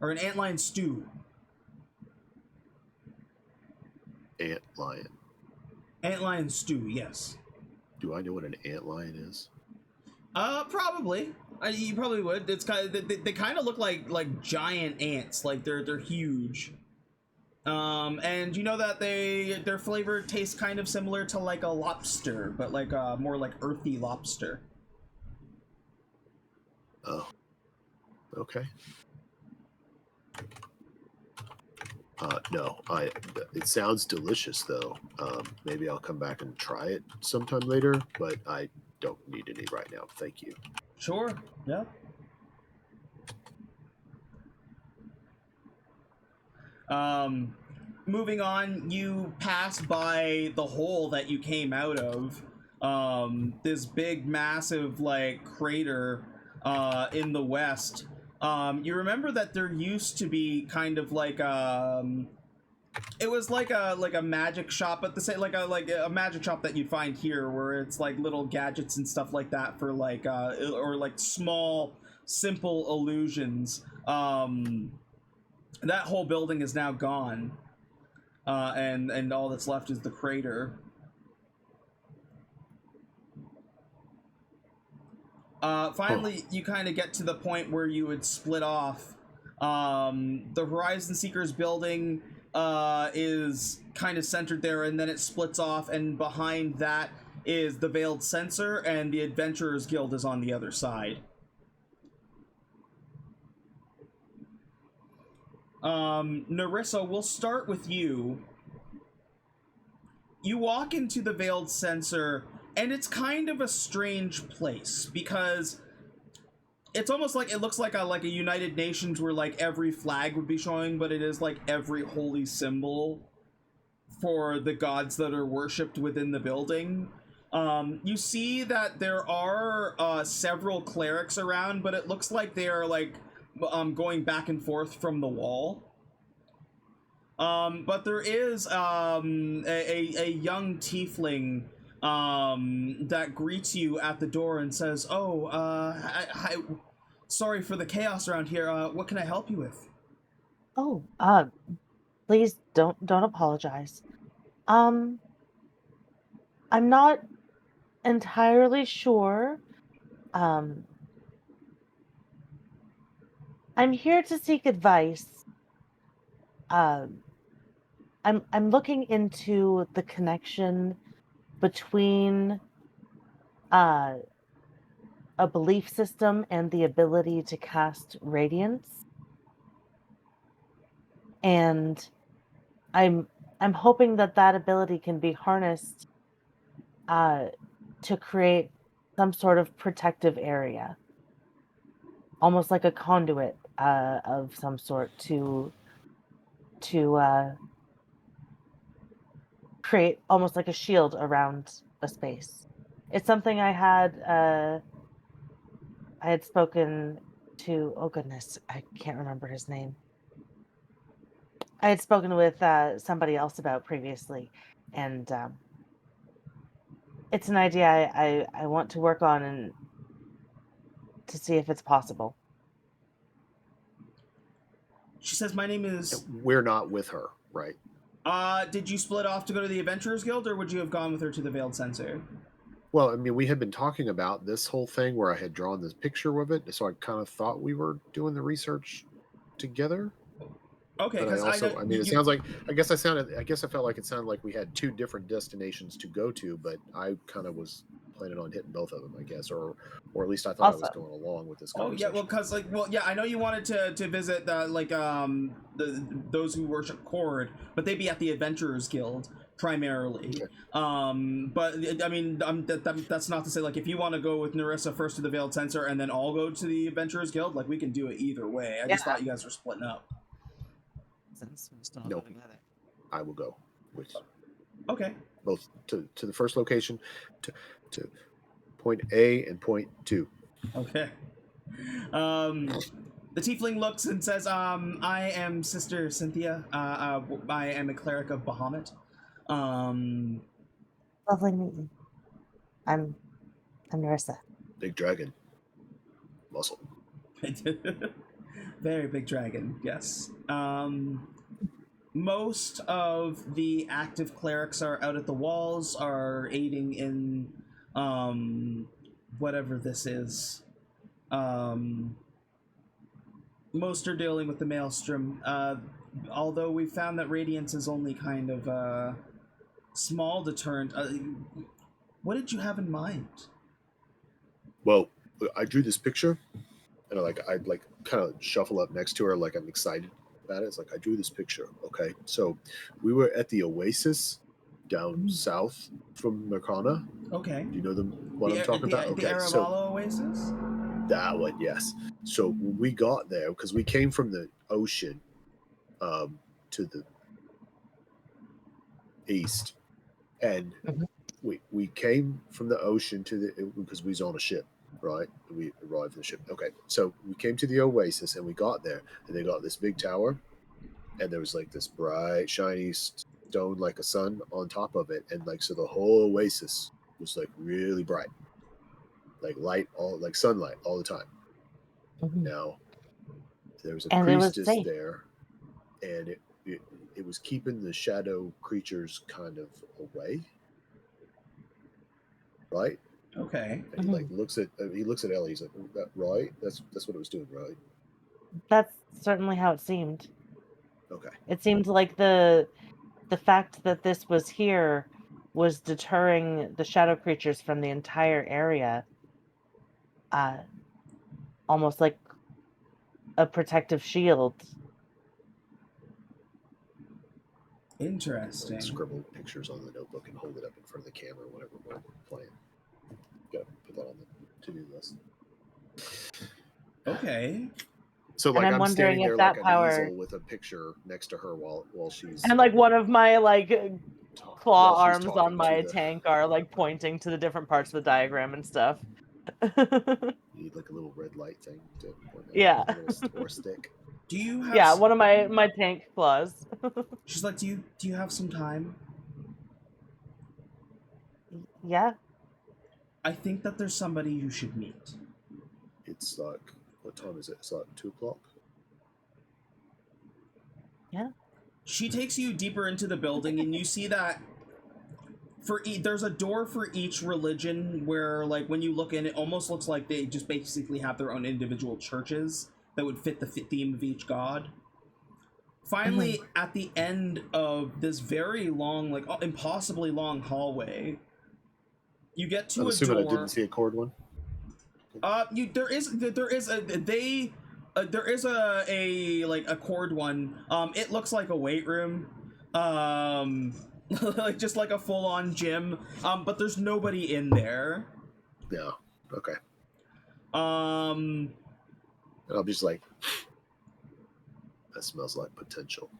or an antlion stew. Antlion. Antlion stew, yes. Do I know what an antlion is? Probably. You probably would. It's kind of they kind of look like giant ants. Like they're huge. And you know that their flavor tastes kind of similar to like a lobster, but like more like earthy lobster. Oh. Okay. No, it sounds delicious though. Maybe I'll come back and try it sometime later, but I don't need any right now. Thank you. Sure. Yeah. Moving on, you pass by the hole that you came out of. This big, massive, like, crater in the west. You remember that there used to be kind of like it was like a magic shop at the same like a magic shop that you'd find here, where it's like little gadgets and stuff like that for like or like small simple illusions. That whole building is now gone, and all that's left is the crater. Finally, you kind of get to the point where you would split off. The Horizon Seekers building is kind of centered there, and then it splits off, and behind that is the Veiled Censor, and the Adventurers Guild is on the other side. Nerissa, we'll start with you. You walk into the Veiled Censor, and it's kind of a strange place, because it's almost like it looks like a United Nations where like every flag would be showing, but it is like every holy symbol for the gods that are worshipped within the building. You see that there are several clerics around, but it looks like they are like going back and forth from the wall. But there is a young tiefling that greets you at the door and says, "Oh, hi, sorry for the chaos around here. What can I help you with?" Oh, please don't apologize. I'm not entirely sure. I'm here to seek advice. I'm looking into the connection between a belief system and the ability to cast radiance. And I'm hoping that ability can be harnessed to create some sort of protective area, almost like a conduit of some sort to create almost like a shield around a space. It's something I had spoken to. Oh goodness, I can't remember his name. I had spoken with somebody else about previously, and It's an idea I want to work on and to see if it's possible. She says, "My name is." We're not with her, right? Did you split off to go to the Adventurers Guild, or would you have gone with her to the Veiled Censor? Well, I mean, we had been talking about this whole thing where I had drawn this picture of it, so I kind of thought we were doing the research together. Okay, But because I mean, it sounds like I guess I felt like it sounded like we had two different destinations to go to, but I kind of was planning on hitting both of them, I guess, or at least I thought I was going along with this conversation. Oh yeah, well, I know you wanted to visit those who worship Cord, but they'd be at the Adventurers Guild primarily. Okay. But I mean, that's not to say like if you want to go with Nerissa first to the Veiled Censor and then I'll go to the Adventurers Guild, like we can do it either way. I just thought you guys were splitting up. No, I will go with. Okay. Both to the first location, to point A and point 2. Okay. The tiefling looks and says, I am Sister Cynthia. I am a cleric of Bahamut. Lovely to meet you. I'm Nerissa. Big dragon. Muscle. Very big dragon, yes. Most of the active clerics are out at the walls, are aiding in whatever this is. Most are dealing with the maelstrom. Although we found that Radiance is only kind of a small deterrent. What did you have in mind? Well, I drew this picture, and I kind of shuffle up next to her like I'm excited about it. It's like I drew this picture. Okay, so we were at the Oasis down south from Merkana. Okay. Do you know what I'm talking about? The Okay, Aravallo Oasis? That one, yes. So when we got there, because we came from the ocean to the east, and we came from the ocean because we was on a ship, right? We arrived in the ship. Okay, so we came to the Oasis, and we got there, and they got this big tower, and there was like this bright, shiny stone like a sun on top of it, and like so the whole Oasis was like really bright, like sunlight all the time. Now there was a priestess there, and it was keeping the shadow creatures kind of away, right? Okay. And he looks at Ellie. He's like, "That right? That's what it was doing, right?" That's certainly how it seemed. Okay. It seemed like the fact that this was here was deterring the shadow creatures from the entire area. Almost like a protective shield. Interesting. Scribble pictures on the notebook and hold it up in front of the camera whenever we're playing. Gotta put that on the to-do list. Okay. So like I'm standing there like an easel with a picture next to her while she's and like one of my claw arms on my tank are like pointing to the different parts of the diagram and stuff. You need like a little red light thing to point out, or stick. Do you have one of my tank claws. She's like, do you have some time? Yeah. I think that there's somebody you should meet. It's like, what time is it? It's like 2:00. Yeah. She takes you deeper into the building, and you see that there's a door for each religion where, like, when you look in, it almost looks like they just basically have their own individual churches that would fit the theme of each god. Finally, at the end of this very long, like, impossibly long hallway, you get to I'm a assuming door. I didn't see a cord one. There is a cord one. It looks like a weight room. Like just like a full-on gym. But there's nobody in there. Yeah. Okay. And I'll be just like, that smells like potential.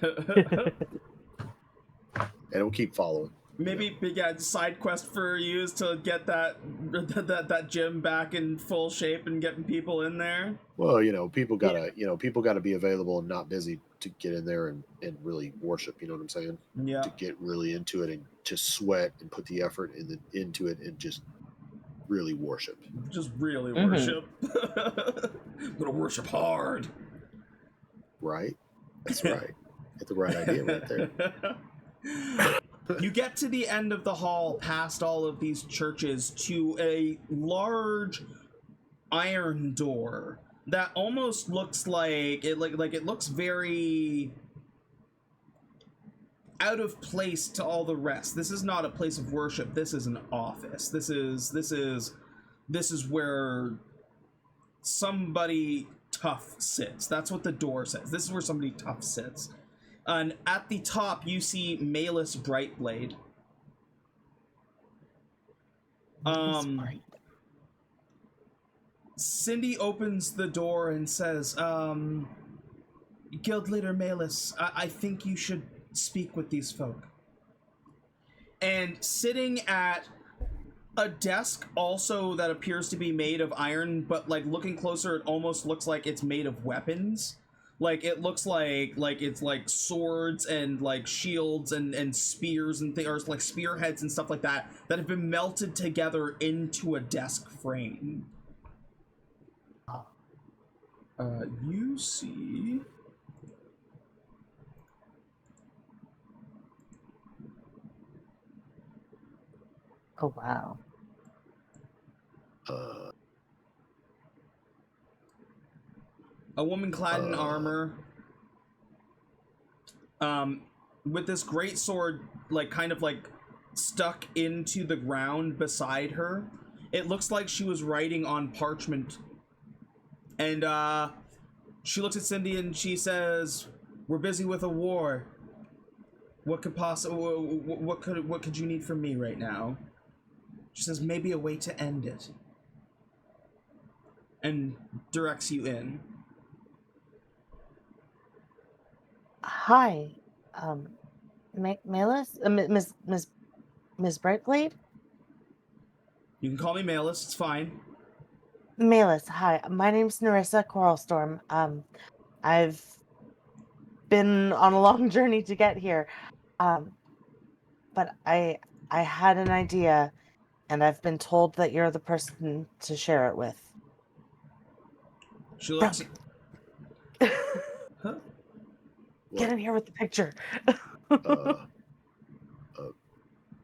And it'll keep following. Maybe side quest for you is to get that gym back in full shape and getting people in there. Well, people gotta be available and not busy to get in there and really worship. You know what I'm saying? Yeah. To get really into it and to sweat and put the effort into it and just really worship. Just really worship. I'm gonna worship hard. Right? That's right. Get the right idea right there. You get to the end of the hall, past all of these churches, to a large iron door that almost looks like it looks very out of place to all the rest. This is not a place of worship. This is an office. This is where somebody tough sits. That's what the door says. This is where somebody tough sits. And at the top, you see Malus Brightblade. Cindy opens the door and says, Guild Leader Malus, I think you should speak with these folk. And sitting at a desk also that appears to be made of iron, but like looking closer, it almost looks like it's made of weapons. Like it looks like it's like swords and like shields and spears and things, or like spearheads and stuff like that have been melted together into a desk frame. You see. Oh wow. A woman clad in armor, with this great sword, like kind of like stuck into the ground beside her. It looks like she was writing on parchment. And she looks at Cindy and she says, "We're busy with a war. What could what could you need from me right now?" She says, "Maybe a way to end it." And directs you in. Hi, Malus, Miss Brightblade. You can call me Malus, it's fine. Malus, hi. My name's Nerissa Coralstorm. I've been on a long journey to get here. But I had an idea, and I've been told that you're the person to share it with. She looks. Huh? Get in here with the picture.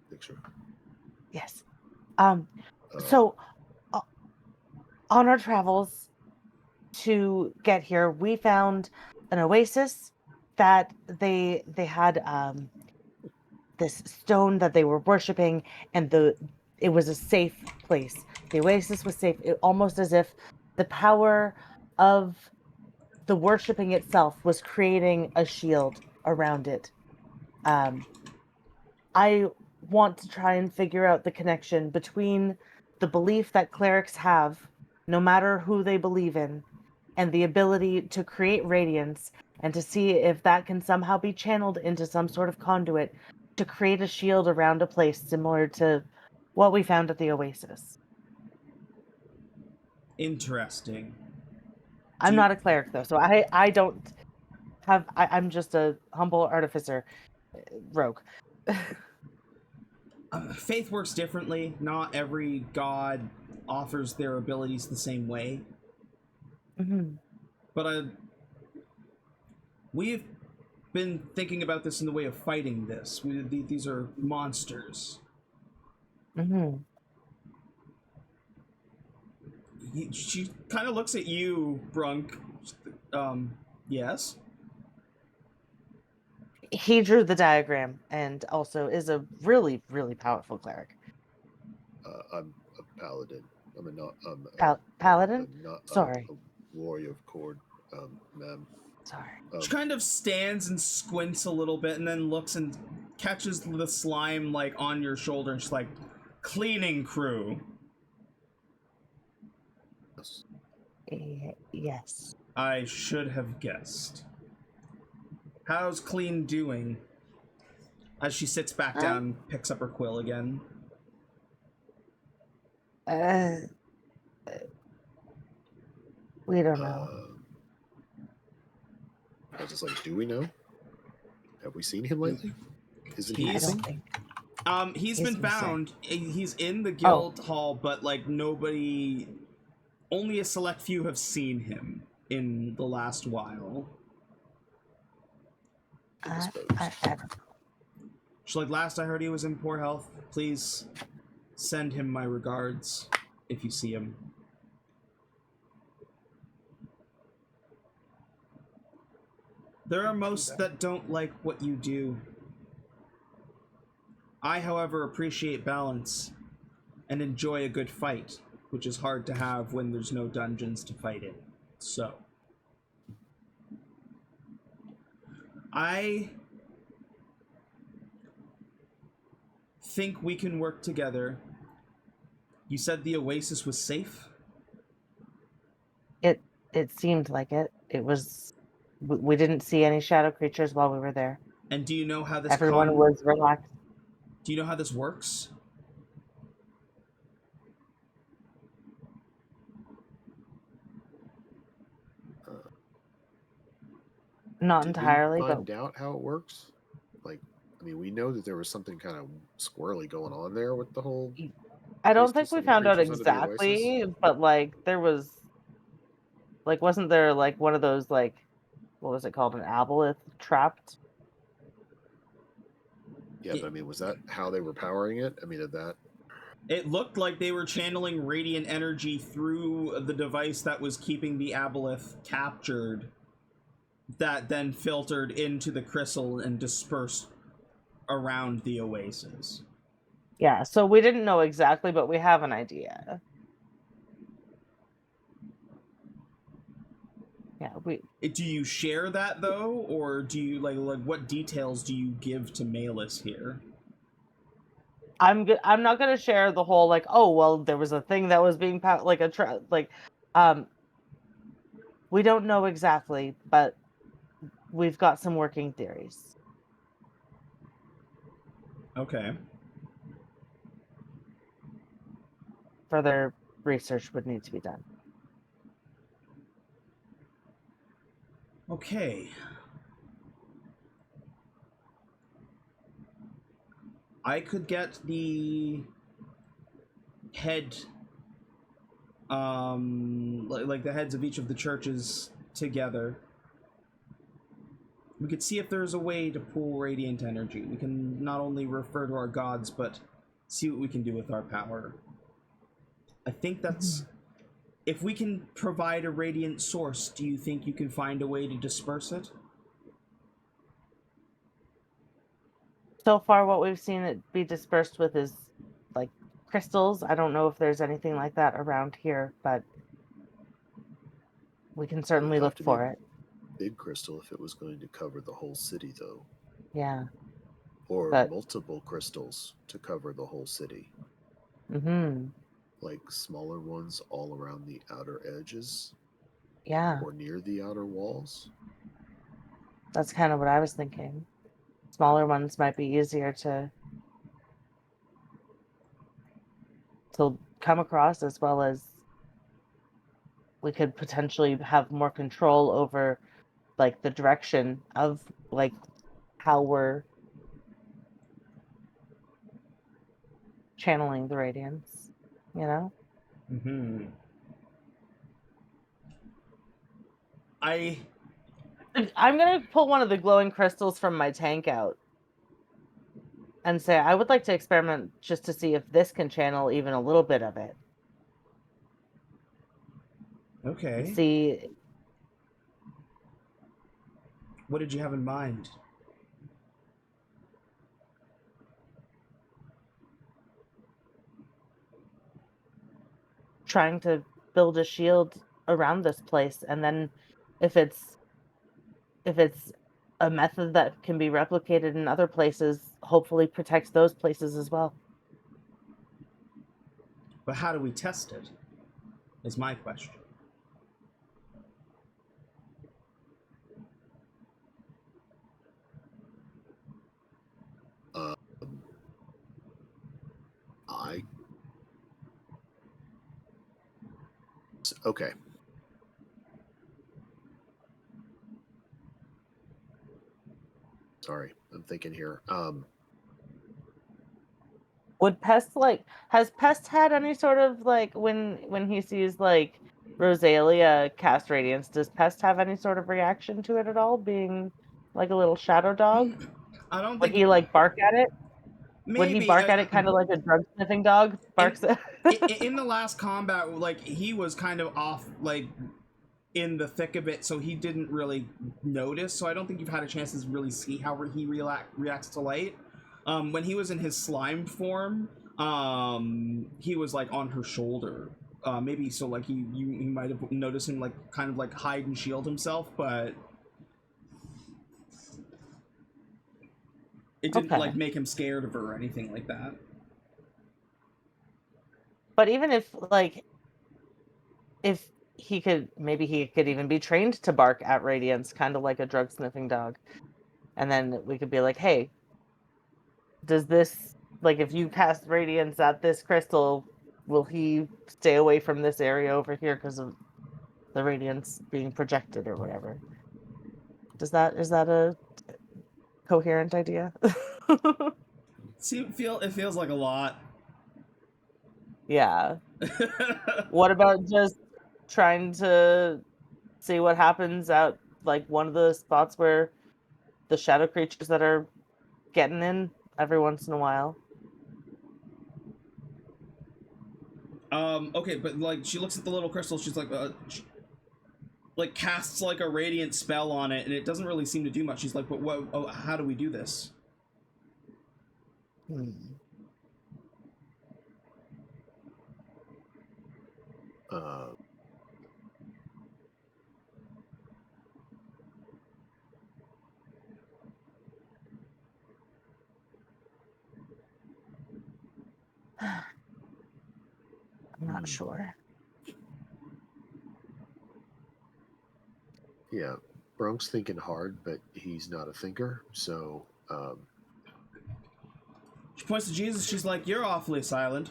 Picture. Yes. So, on our travels to get here, we found an oasis that they had this stone that they were worshiping, and it was a safe place. The oasis was safe, almost as if the power of the worshiping itself was creating a shield around it. I want to try and figure out the connection between the belief that clerics have, no matter who they believe in, and the ability to create radiance, and to see if that can somehow be channeled into some sort of conduit to create a shield around a place similar to what we found at the oasis. Interesting. I'm not a cleric, though, so I don't have... I'm just a humble artificer rogue. Faith works differently. Not every god offers their abilities the same way. Mm-hmm. But we've been thinking about this in the way of fighting this. These are monsters. Mm-hmm. She kind of looks at you, Brunk. Yes? He drew the diagram and also is a really, really powerful cleric. I'm a paladin. Paladin? Not Sorry. a warrior of Cord, ma'am. Sorry. She kind of stands and squints a little bit and then looks and catches the slime like on your shoulder and she's like, "Cleaning crew." Yes. I should have guessed. How's Clean doing? As she sits back down and picks up her quill again. We don't know. I was just like, do we know? Have we seen him lately? Isn't he I missing? don't think. He's He's been found. He's in the Oh. guild hall, but like nobody, only a select few have seen him in the last while. I don't. She's like, last I heard he was in poor health. Please send him my regards if you see him. There are most that don't like what you do. I, however, appreciate balance and enjoy a good fight, which is hard to have when there's no dungeons to fight in. So, I think we can work together. You said the oasis was safe? It seemed like it. It was. We didn't see any shadow creatures while we were there. And do you know how this Everyone was relaxed. Do you know how this works? Not Did entirely, we but find out how it works? Like, I mean, we know that there was something kind of squirrely going on there with the whole. I don't think priestess we and found out creatures under the oasis? exactly. But like, there was, like, wasn't there like one of those like, what was it called, an aboleth trapped? Yeah, but I mean, was that how they were powering it? I mean, did that? It looked like they were channeling radiant energy through the device that was keeping the aboleth captured, that then filtered into the crystal and dispersed around the oasis. Yeah, so we didn't know exactly, but we have an idea. Yeah, Do you share that though, or do you like what details do you give to Malus here? I'm not gonna share the whole like, oh well, there was a thing that was being like we don't know exactly, but we've got some working theories. Okay. Further research would need to be done. Okay. I could get the head, like the heads of each of the churches together. We could see if there's a way to pool radiant energy. We can not only refer to our gods, but see what we can do with our power. I think that's... If we can provide a radiant source, do you think you can find a way to disperse it? So far, what we've seen it be dispersed with is like crystals. I don't know if there's anything like that around here, but we can certainly look for it. Big crystal if it was going to cover the whole city, though. Yeah. Or But multiple crystals to cover the whole city. Like smaller ones all around the outer edges. Yeah. Or near the outer walls. That's kind of what I was thinking. Smaller ones might be easier to come across, as well as we could potentially have more control over like the direction of like how we're channeling the radiance, you know? I'm gonna pull one of the glowing crystals from my tank out and say I would like to experiment just to see if this can channel even a little bit of it. Okay. See, what did you have in mind? trying to build a shield around this place, and then if it's a method that can be replicated in other places, hopefully protects those places as well. But how do we test it? Is my question. Okay. sorry. I'm thinking here. Would Pest has Pest had any sort of when he sees Rosalia cast radiance, does Pest have any sort of reaction to it at all, being like a little shadow dog? I don't Would think he bark at it? Would he maybe bark at it kind of like a drug sniffing dog barks at in the last combat, he was kind of off in the thick of it, so he didn't really notice. So I don't think you've had a chance to really see how he reacts to light. When he was in his slime form, he was on her shoulder. Maybe so you might have noticed him kind of hide and shield himself, but it didn't make him scared of her or anything like that. But even if he could, maybe he could even be trained to bark at radiance, kind of like a drug sniffing dog. And then we could be like, hey, does this, if you cast radiance at this crystal, will he stay away from this area over here because of the radiance being projected or whatever? Is that a coherent idea? It feels like a lot. Yeah. What about just trying to see what happens at one of the spots where the shadow creatures that are getting in every once in a while? Okay, but she looks at the little crystal, she's casts a radiant spell on it, and it doesn't really seem to do much. She's like, but what, how do we do this? I'm not sure. Yeah, Brunk's thinking hard, but he's not a thinker, so... She points to Jesus, she's like, you're awfully silent.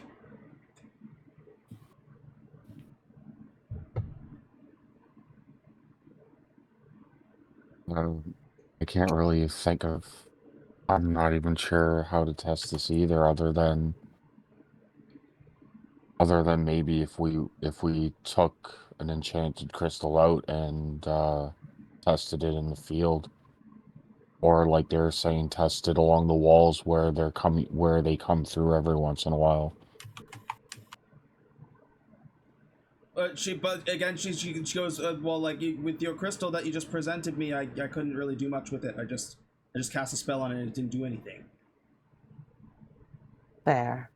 I can't really think of... I'm not even sure how to test this either, other than maybe if we took an enchanted crystal out and tested it in the field, or like they're saying, tested along the walls where they come through every once in a while. But again, she goes, well, with your crystal that you just presented me, I couldn't really do much with it. I just cast a spell on it and it didn't do anything. Fair.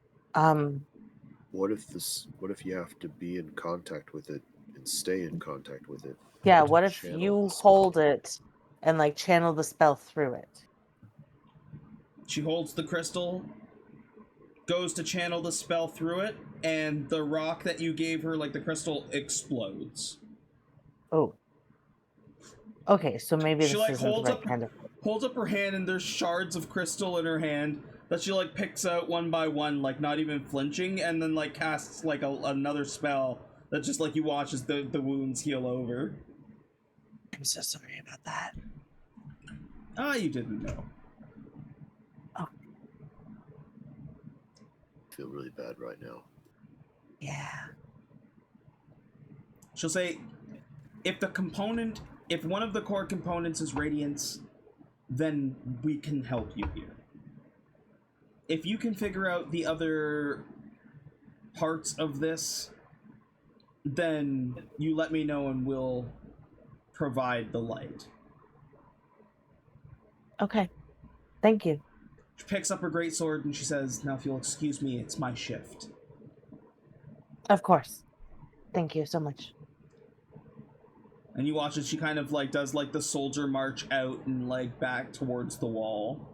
What if you have to be in contact with it and stay in contact with it? Yeah, what if you hold it and channel the spell through it? She holds the crystal, goes to channel the spell through it, and the rock that you gave her, the crystal, explodes. Oh. Okay, so maybe she this isn't the right kind of... holds up her hand, and there's shards of crystal in her hand that she picks out one by one, not even flinching, and then casts another spell that just you watch as the wounds heal over. I'm so sorry about that. You didn't know. Oh. I feel really bad right now. Yeah. She'll say, if one of the core components is radiance, then we can help you here. If you can figure out the other parts of this, then you let me know and we'll provide the light. Okay. Thank you. She picks up her greatsword and she says, now if you'll excuse me, it's my shift. Of course. Thank you so much. And you watch as she kind of does the soldier march out and back towards the wall.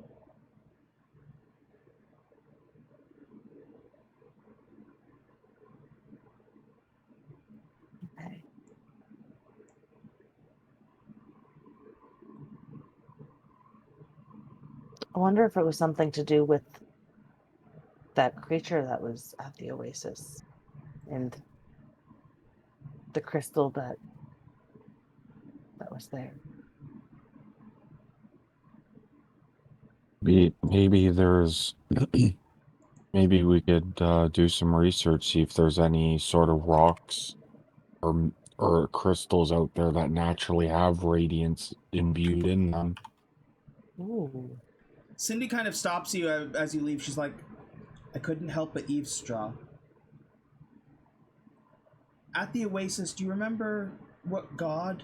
Okay. I wonder if it was something to do with that creature that was at the oasis and the crystal that was there. Maybe there's maybe we could do some research, see if there's any sort of rocks or crystals out there that naturally have radiance imbued in them. Ooh. Cindy kind of stops you as you leave. She's like, I couldn't help but eavesdrop. At the Oasis, do you remember what god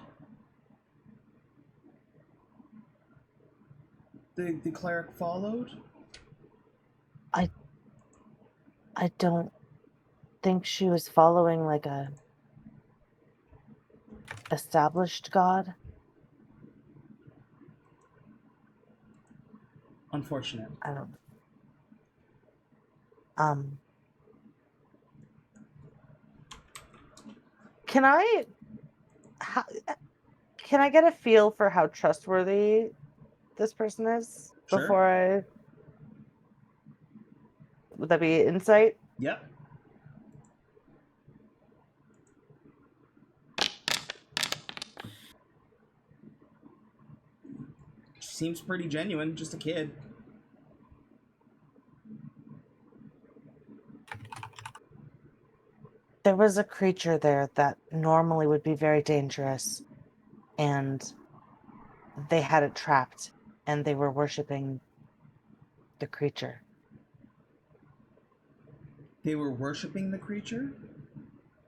the cleric followed? I don't think she was following like a established god. Unfortunate. I don't. Can I get a feel for how trustworthy this person is Sure. before I? Would that be insight? Yep. Seems pretty genuine, just a kid. There was a creature there that normally would be very dangerous, and they had it trapped, and they were worshiping the creature. They were worshiping the creature?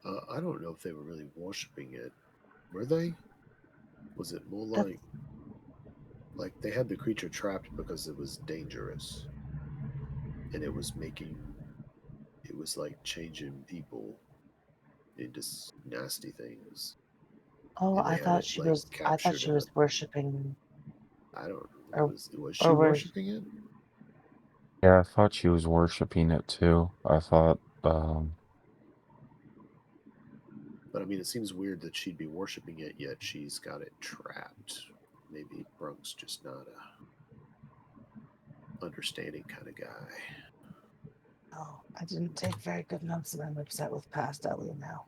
I don't know if they were really worshiping it. Were they? Was it more like they had the creature trapped because it was dangerous, and it was like changing people into nasty things. Oh, And they I had thought it she like was. I thought captured she in a. was worshiping, I don't. or Was she or was. worshiping it? Yeah, I thought she was worshiping it too. I thought, But I mean, it seems weird that she'd be worshiping it, yet she's got it trapped. Maybe Brunk's just not a understanding kind of guy. Oh, I didn't take very good notes, and I'm upset with past Ellie now.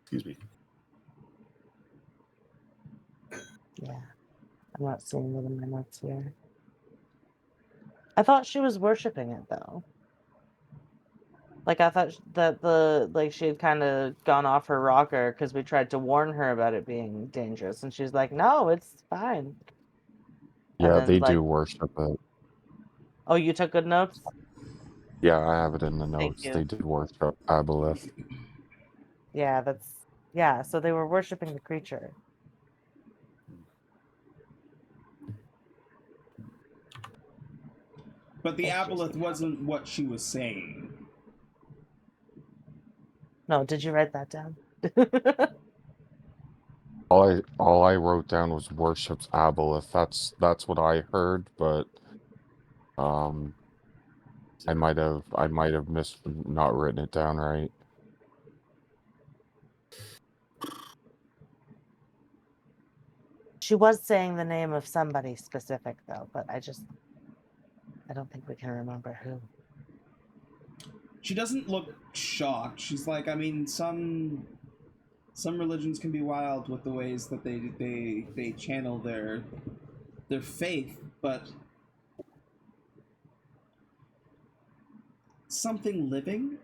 Excuse me. Yeah, I'm not seeing it in my notes here. I thought she was worshiping it though. Like I thought that she had kind of gone off her rocker because we tried to warn her about it being dangerous, and she's like, "No, it's fine." And yeah, then they do worship it. oh, you took good notes. Yeah, I have it in the Thank notes. you. They did worship Aboleth. Yeah. So they were worshiping the creature. But the aboleth Interesting. wasn't what she was saying. No, did you write that down? All I wrote down was worships Aboleth. That's what I heard, but I might have not written it down right. She was saying the name of somebody specific though, but I don't think we can remember who. She doesn't look shocked. She's like, I mean, some religions can be wild with the ways that they channel their faith, but something living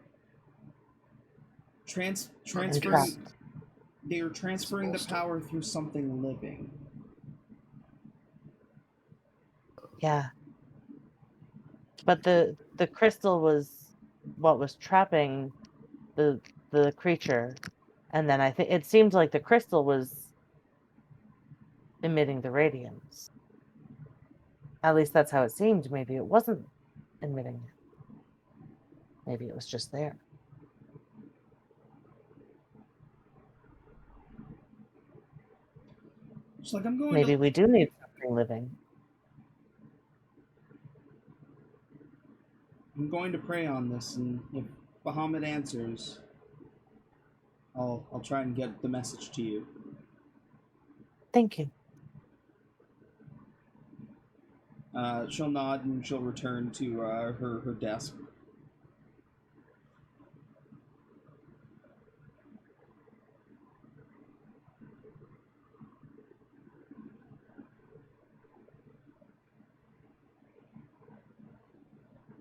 transferring they are transferring the power through something living. Yeah. But the crystal was what was trapping the creature, and then I think it seemed like the crystal was emitting the radiance. At least that's how it seemed. Maybe it wasn't emitting it. Maybe it was just there. She's like, Maybe we do need something living. I'm going to pray on this, and if Bahamut answers, I'll try and get the message to you. Thank you. She'll nod and she'll return to her desk.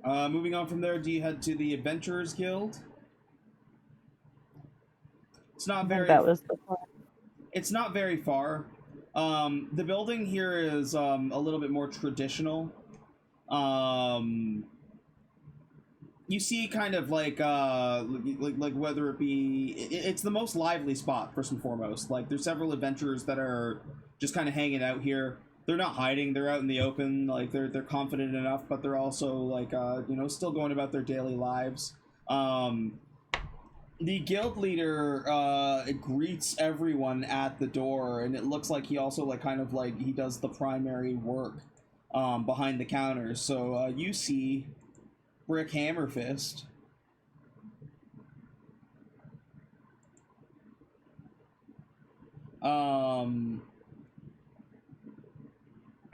Moving on from there, do you head to the Adventurers Guild? It's not very. That was the plan. It's not very far. The building here is a little bit more traditional. You see, kind of like whether it be, it's the most lively spot first and foremost. Like, there's several adventurers that are just kind of hanging out here. They're not hiding. They're out in the open. Like, they're confident enough, but they're also like still going about their daily lives. The guild leader greets everyone at the door, and it looks like he also he does the primary work behind the counter. So you see Brick Hammerfist.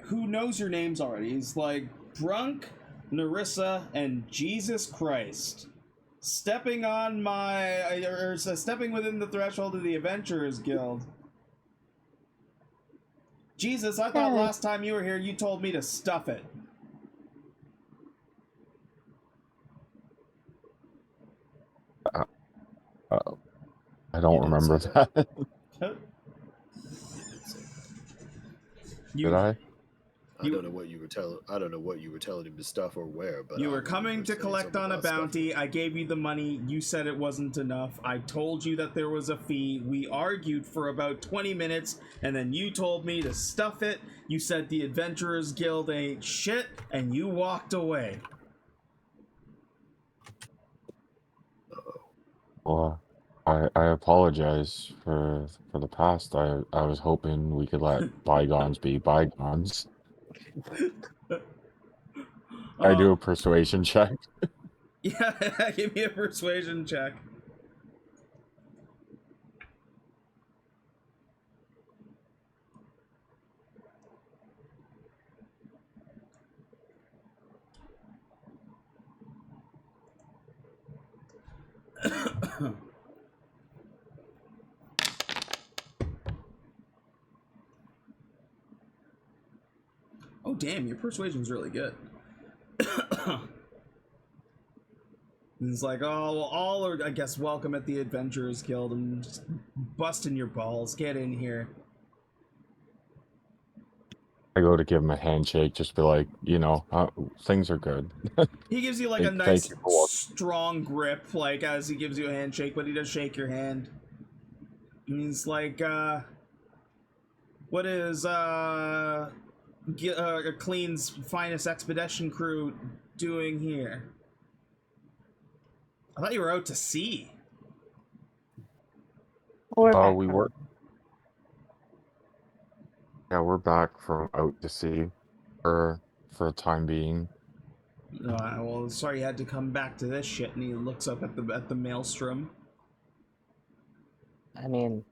Who knows your names already? He's like, Brunk, Nerissa, and Jesus Christ. Stepping within the threshold of the Adventurers Guild. Jesus, I thought last time you were here you told me to stuff it. I don't remember that. Did I? I don't know what you were telling. I don't know what you were telling him to stuff or where. But you were coming to collect on a bounty. I gave you the money. You said it wasn't enough. I told you that there was a fee. We argued for about 20 minutes, and then you told me to stuff it. You said the Adventurers Guild ain't shit, and you walked away. Well, I apologize for the past. I was hoping we could let bygones be bygones. I do a persuasion check. Yeah, give me a persuasion check. Oh, damn, your persuasion's really good. He's like, oh, well, all are, I guess, welcome at the Adventurers Guild. I'm just busting your balls. Get in here. I go to give him a handshake, just be like, things are good. He gives you, like, a nice, strong grip, like, as he gives you a handshake, but he does shake your hand. And he's like, what is, Clean's finest expedition crew doing here? I thought you were out to sea. We were. Yeah, we're back from out to sea for the time being. Well, sorry you had to come back to this shit. And he looks up at the maelstrom. I mean,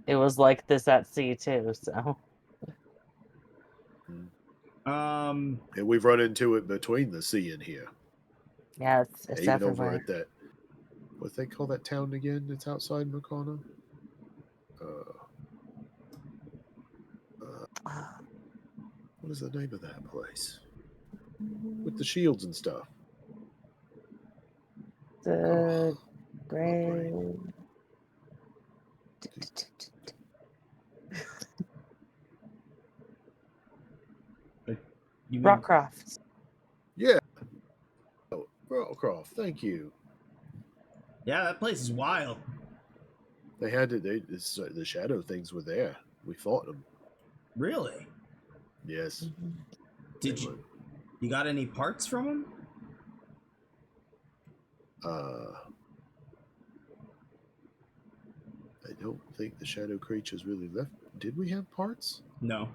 it was like this at sea too, so. And we've run into it between the sea and here. Yeah, it's even everywhere. over at that, what they call that town again? It's outside Merkana. What is the name of that place? With the shields and stuff. The Gray. Rockcroft. Yeah. Oh, Rockcroft. Thank you. Yeah, that place is wild. They had to. The shadow things were there. We fought them. Really? Yes. Did you? You got any parts from them? I don't think the shadow creatures really left. Did we have parts? No.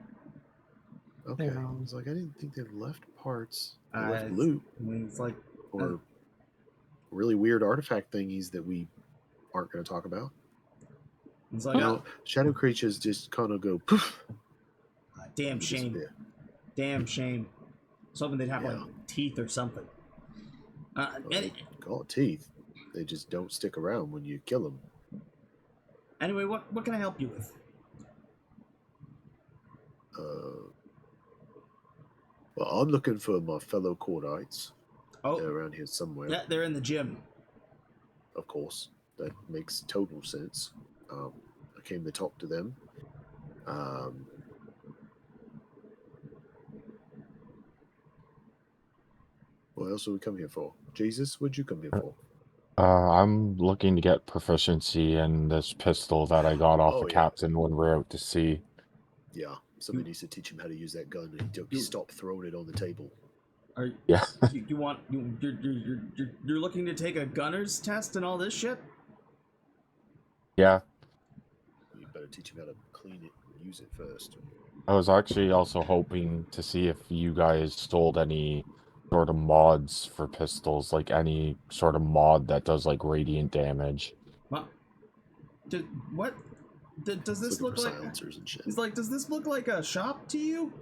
Okay. I was like, I didn't think they left parts. They left loot. It's like, or really weird artifact thingies that we aren't going to talk about. It's like, shadow creatures just kind of go poof. Damn shame. Damn shame. was hoping they'd have like teeth or something. They call it teeth. They just don't stick around when you kill them. Anyway, what can I help you with? Well, I'm looking for my fellow Cordites. Oh, they're around here somewhere. Yeah, they're in the gym. Of course, that makes total sense. I came to talk to them. What else did we come here for? Jesus, what'd you come here for? I'm looking to get proficiency in this pistol that I got off Captain when we were out to sea. Yeah, somebody needs to teach him how to use that gun, and he stop throwing it on the table. You're looking to take a gunner's test and all this shit? Yeah. You better teach him how to clean it and use it first. I was actually also hoping to see if you guys sold any sort of mods for pistols, like any sort of mod that does like radiant damage. What? Does this look like silencers and shit? He's like, does this look like a shop to you?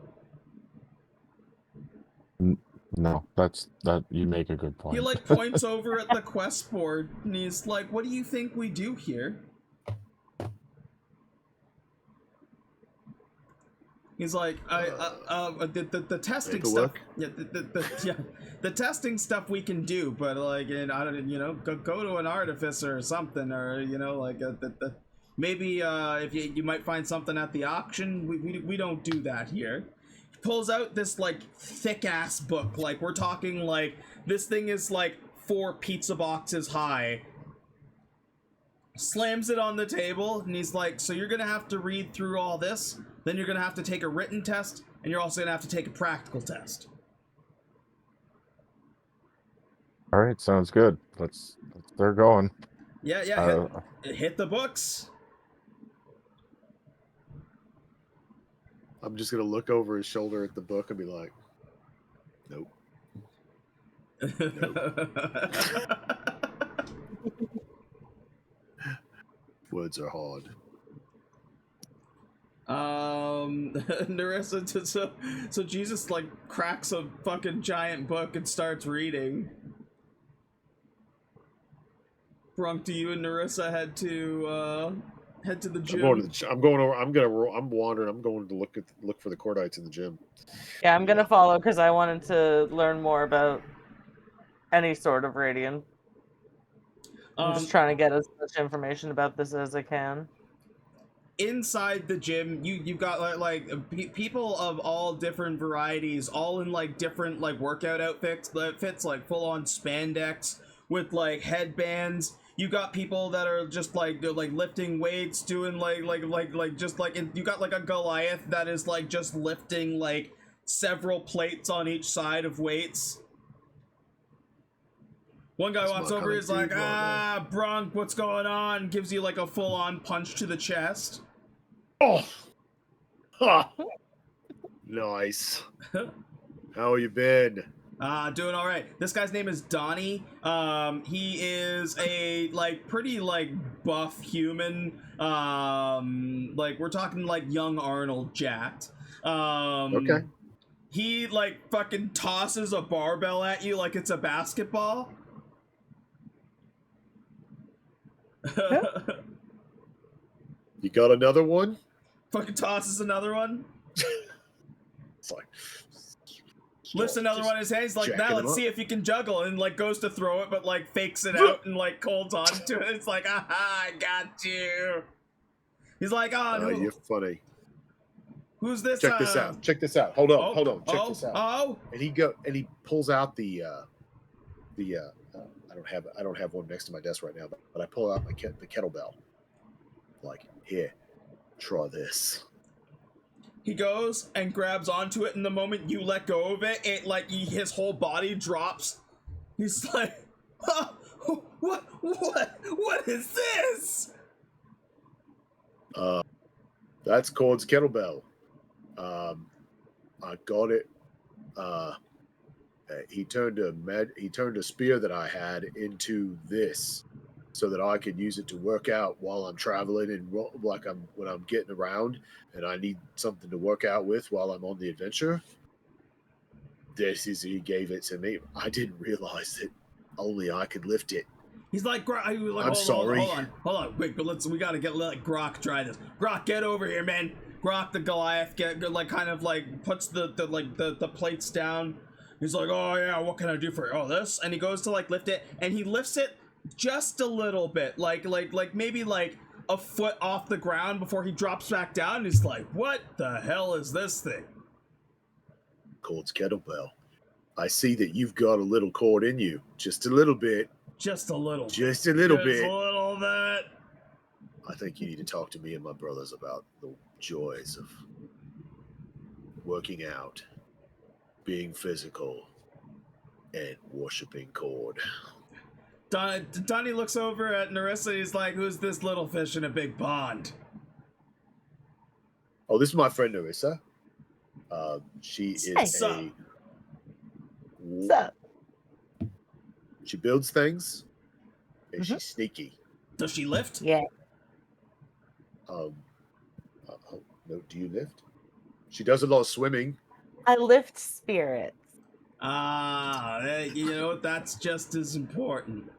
No, you make a good point. He like points over at the quest board and he's like, what do you think we do here? He's like, the testing stuff. Yeah, the testing stuff we can do, but like, and I don't, go to an artificer or something, or like maybe if you might find something at the auction. We don't do that here. He pulls out this like thick ass book, like we're talking like this thing is like 4 pizza boxes high. Slams it on the table, and he's like, so you're gonna have to read through all this. Then you're going to have to take a written test, and you're also going to have to take a practical test. All right, sounds good. Let's they're going. Yeah, hit the books. I'm just going to look over his shoulder at the book and be like, nope. Words are hard. Nerissa, so Jesus like cracks a fucking giant book and starts reading. Brunk, do you and Nerissa head to the gym? I'm wandering. I'm going to look for the Cordites in the gym. Yeah, I'm gonna follow because I wanted to learn more about any sort of radiant. I'm just trying to get as much information about this as I can. Inside the gym, you've got like people of all different varieties, all in like different like workout outfits, like full on spandex with like headbands. You got people that are just like lifting weights, doing you got like a Goliath that is like just lifting like several plates on each side of weights. One guy walks over, he's like, Brunk, what's going on? Gives you like a full on punch to the chest. Oh, ha! Nice. How you been? Doing all right. This guy's name is Donnie. He is a like pretty like buff human. Like we're talking like young Arnold jacked. Okay. He like fucking tosses a barbell at you like it's a basketball. You got another one? Fucking tosses another one. It's like lifts another one in his hand. He's like, now let's see if you can juggle, and like goes to throw it, but like fakes it out and like holds on to it. It's like, aha, I got you. He's like, no. You're funny. Who's this? Check this out. Check this out. Hold on. Check this out. Oh. And he pulls out the I don't have one next to my desk right now, but I pull out the kettlebell. Like, here, try this. He goes and grabs onto it, and the moment you let go of it, his whole body drops. He's like, what is this? That's Cord's kettlebell. I got it. He turned a spear that I had into this, so that I could use it to work out while I'm traveling and when I'm getting around, and I need something to work out with while I'm on the adventure. this is he gave it to me. I didn't realize that only I could lift it. He's like, I'm sorry. Hold on. Wait, but we gotta let Grok try this. Grok, get over here, man. Grok the Goliath puts the plates down. He's like, oh yeah, what can I do for you? Oh, this, and he goes to lift it, and he lifts it just a little bit, maybe a foot off the ground before he drops back down. And he's like, what the hell is this thing? Cord's kettlebell. I see that you've got a little cord in you, just a little bit. Just a little. Just a little bit. Just a little bit. I think you need to talk to me and my brothers about the joys of working out, being physical, and worshiping cord. Donnie looks over at Nerissa. He's like, who's this little fish in a big pond? Oh, this is my friend Nerissa. She is What's up? She builds things, and she's sneaky. Does she lift? Yeah. No, do you lift? She does a lot of swimming. I lift spirits. You know, that's just as important.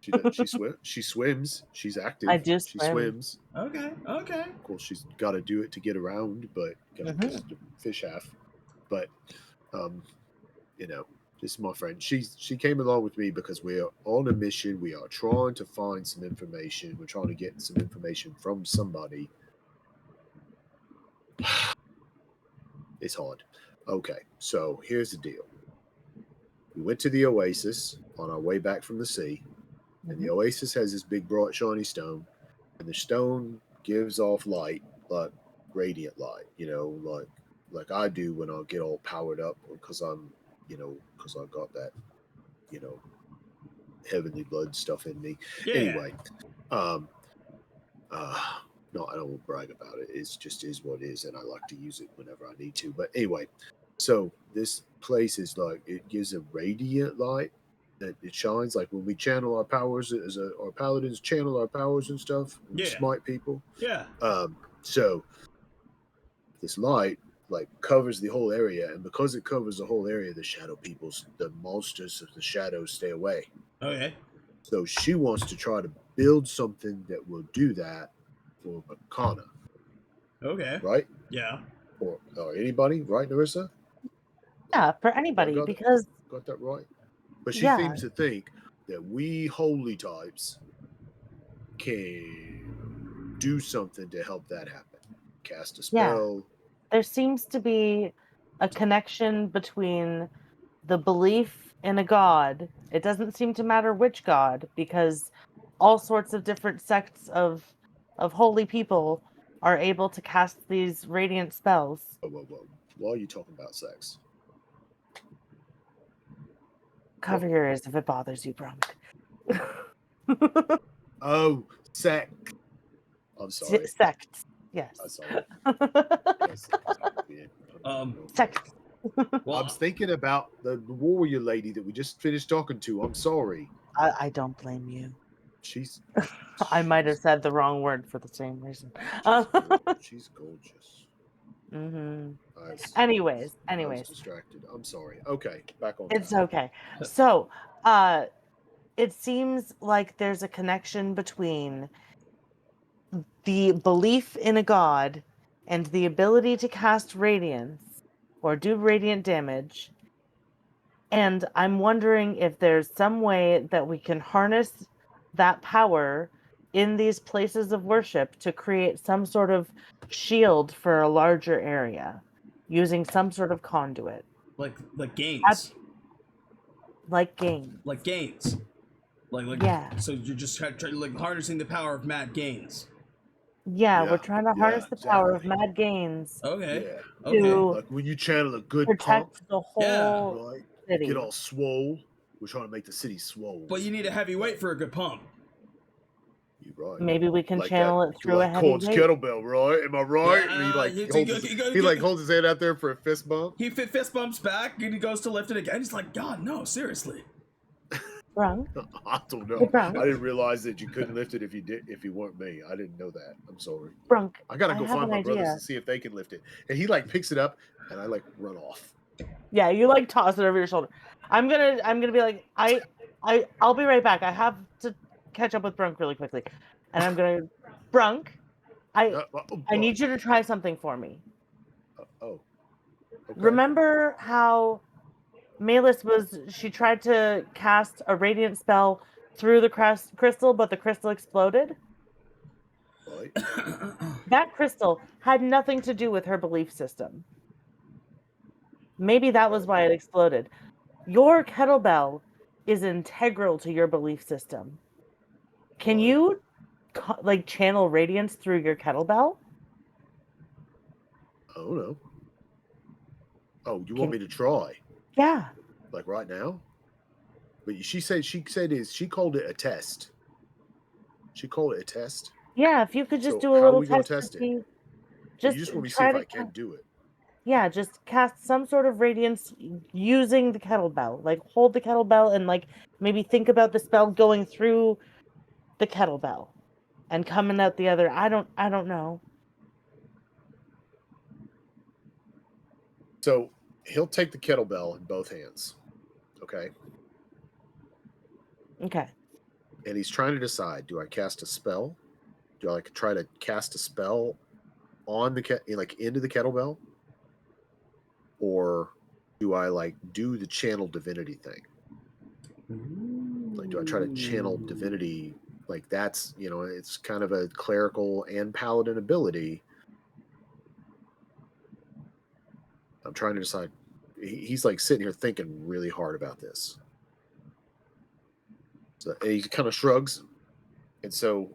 She swims. She's active. I do She swim. swims. Okay. Of course, she's got to do it to get around, but got to fish half. But, you know, this is my friend. She came along with me because we are on a mission. We are trying to find some information. We're trying to get some information from somebody. It's hard. Okay, so here's the deal. We went to the oasis on our way back from the sea, and the oasis has this big, bright, shiny stone, and the stone gives off light, like radiant light, you know, like I do when I get all powered up because because I got that, heavenly blood stuff in me. Yeah. Anyway, no, I don't brag about it. It's just is what it is, and I like to use it whenever I need to. But anyway, so this place is it gives a radiant light that it shines. Like when we channel our powers, our paladins channel our powers and stuff. Yeah. Smart people. Yeah. So this light covers the whole area, and because it covers the whole area, the monsters of the shadows stay away. Okay. So she wants to try to build something that will do that for Merkana. Okay. Right? Yeah. Or anybody, right, Nerissa? Yeah, for anybody, because got that right. But she Yeah. seems to think that we holy types can do something to help that happen. Cast a spell. there seems to be a connection between the belief in a god. It doesn't seem to matter which god, because all sorts of different sects of holy people are able to cast these radiant spells. Whoa. Why are you talking about sex? Cover your ears if it bothers you, Brunk. Oh, sex. I'm sorry. Sects. Yes. I'm sorry. Sects. Well, I'm thinking about the warrior lady that we just finished talking to. I'm sorry. I don't blame you. She's I might have said the wrong word for the same reason. she's gorgeous. Mm-hmm. I Anyways. was distracted. I'm sorry. Okay, back on. It's track. okay. So, it seems like there's a connection between the belief in a god and the ability to cast radiance or do radiant damage. And I'm wondering if there's some way that we can harness that power in these places of worship to create some sort of shield for a larger area using some sort of conduit. like gains. Like games. Like gains. Like Yeah. So you're just harnessing the power of Mad Gains. Yeah, we're trying to harness the power of exactly. Mad Gains Okay. Yeah. Okay. to Like when you channel a good pump, protect the whole right? city. Get all swole. We're trying to make the city swole. But you need a heavy weight for a good pump. You're right. Maybe we can Like channel that, it through a like heavy Cord's weight. kettlebell, right? Am I right? Yeah, And he you holds his hand out there for a fist bump. He fist bumps back and he goes to lift it again. He's like, God, no, seriously. Brunk, I don't know. Hey, Brunk. I didn't realize that you couldn't lift it if you weren't me. I didn't know that. I'm sorry. Brunk, I gotta I go have find an my brothers idea. and see if they can lift it. And he picks it up, and I run off. Yeah, you like toss it over your shoulder. I'm gonna be like, I'll be right back. I have to catch up with Brunk really quickly. And I'm gonna Brunk, I need you to try something for me. Okay. Remember how she tried to cast a radiant spell through the crystal, but the crystal exploded? Right. That crystal had nothing to do with her belief system. Maybe that was why it exploded. Your kettlebell is integral to your belief system. Can you like channel radiance through your kettlebell? Oh no. Oh, you want me to try? Yeah. Like right now? But she called it a test. She called it a test. Yeah, if you could just So do a how are little we going test to to test it? see. You just want me to see try if to I can do it. Yeah, just cast some sort of radiance using the kettlebell. Like hold the kettlebell and like maybe think about the spell going through the kettlebell and coming out the other. I don't know. So he'll take the kettlebell in both hands. Okay. Okay. And he's trying to decide, do I cast a spell? Do I like try to cast a spell on the into the kettlebell? Or do I like do the channel divinity thing? Like, do I try to channel divinity? Like, that's, it's kind of a clerical and paladin ability. I'm trying to decide. He's like sitting here thinking really hard about this. So and he kind of shrugs, and so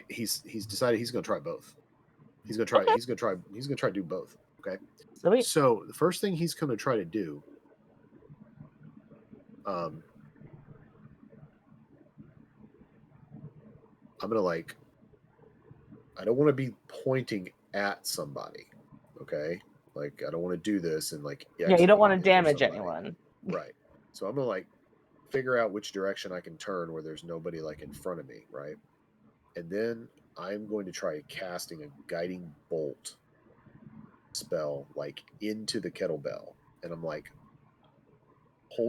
he's decided he's going to try both. He's going to try. Okay. He's going to try to do both. Okay. Sweet. So the first thing he's going to try to do, I'm going to like. I don't want to be pointing at somebody. Okay. Like, I don't want to do this and like. Yeah, you don't want to damage anyone. Right. So I'm going to like figure out which direction I can turn where there's nobody like in front of me. Right. And then I'm going to try casting a guiding bolt spell like into the kettlebell. And I'm like,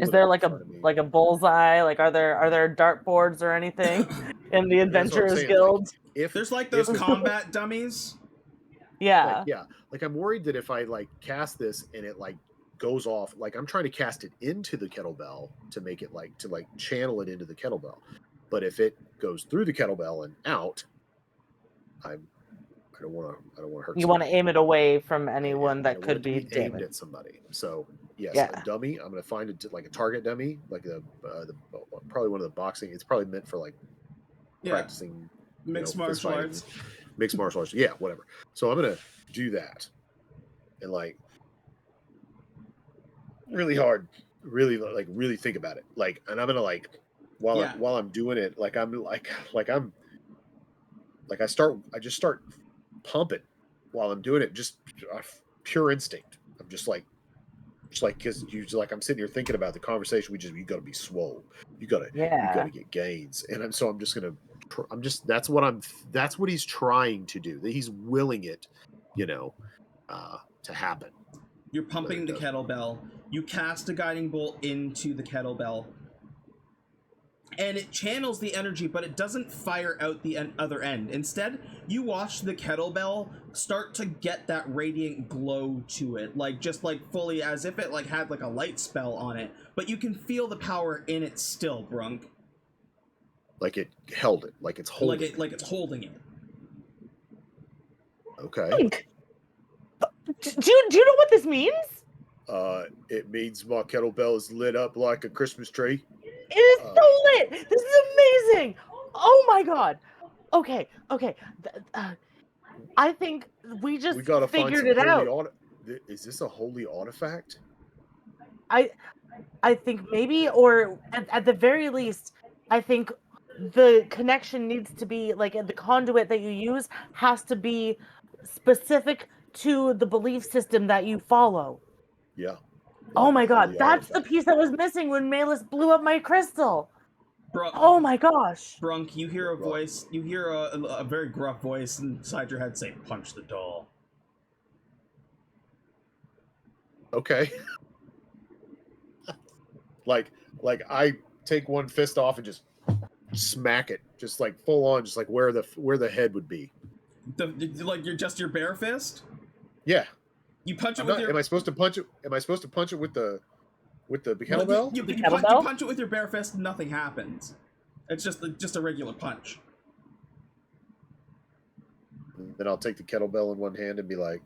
is there like a bullseye? Like are there dartboards or anything in the Adventurers Guild? Like, if there's like those combat dummies. Yeah. Like I'm worried that if I like cast this and it like goes off, like I'm trying to cast it into the kettlebell to make it like to like channel it into the kettlebell. But if it goes through the kettlebell and out, I don't want to hurt. You want to aim it away from anyone that could be aimed at somebody. So yes, a dummy. I'm going to find a target dummy, like the probably one of the boxing. It's probably meant for like practicing mixed martial arts. Mixed martial arts. Yeah, whatever. So I'm going to do that and like really hard, really think about it. Like, and I'm going to like while I'm doing it, like I just start pumping while I'm doing it, just pure instinct. I'm just like because I'm sitting here thinking about the conversation. You got to be swole. You got to get gains, and that's what he's trying to do. That he's willing it, to happen. You're pumping the kettlebell. You cast a guiding bolt into the kettlebell. And it channels the energy, but it doesn't fire out the other end. Instead, you watch the kettlebell start to get that radiant glow to it, like just like fully as if it like had like a light spell on it. But you can feel the power in it still, Brunk. Like it held it, like it's holding it. Like it's holding it. Okay. Do you know what this means? It means my kettlebell is lit up like a Christmas tree. It is so lit. This is amazing. Oh my god. Okay. I think we gotta figured it out. Is this a holy artifact? I think maybe, or at the very least, I think the connection needs to be like the conduit that you use has to be specific to the belief system that you follow. Yeah. Oh my god, that's the piece that was missing when Malus blew up my crystal. Oh my gosh. Brunk, you hear a voice, you hear a very gruff voice inside your head say, "Punch the doll." Okay. like I take one fist off and just smack it, just like full on, just like where the head would be. Like your bare fist? Yeah. You punch it with your. Am I supposed to punch it? Am I supposed to punch it with the kettlebell? You punch it with your bare fist, and nothing happens. It's just a regular punch. Then I'll take the kettlebell in one hand and be like,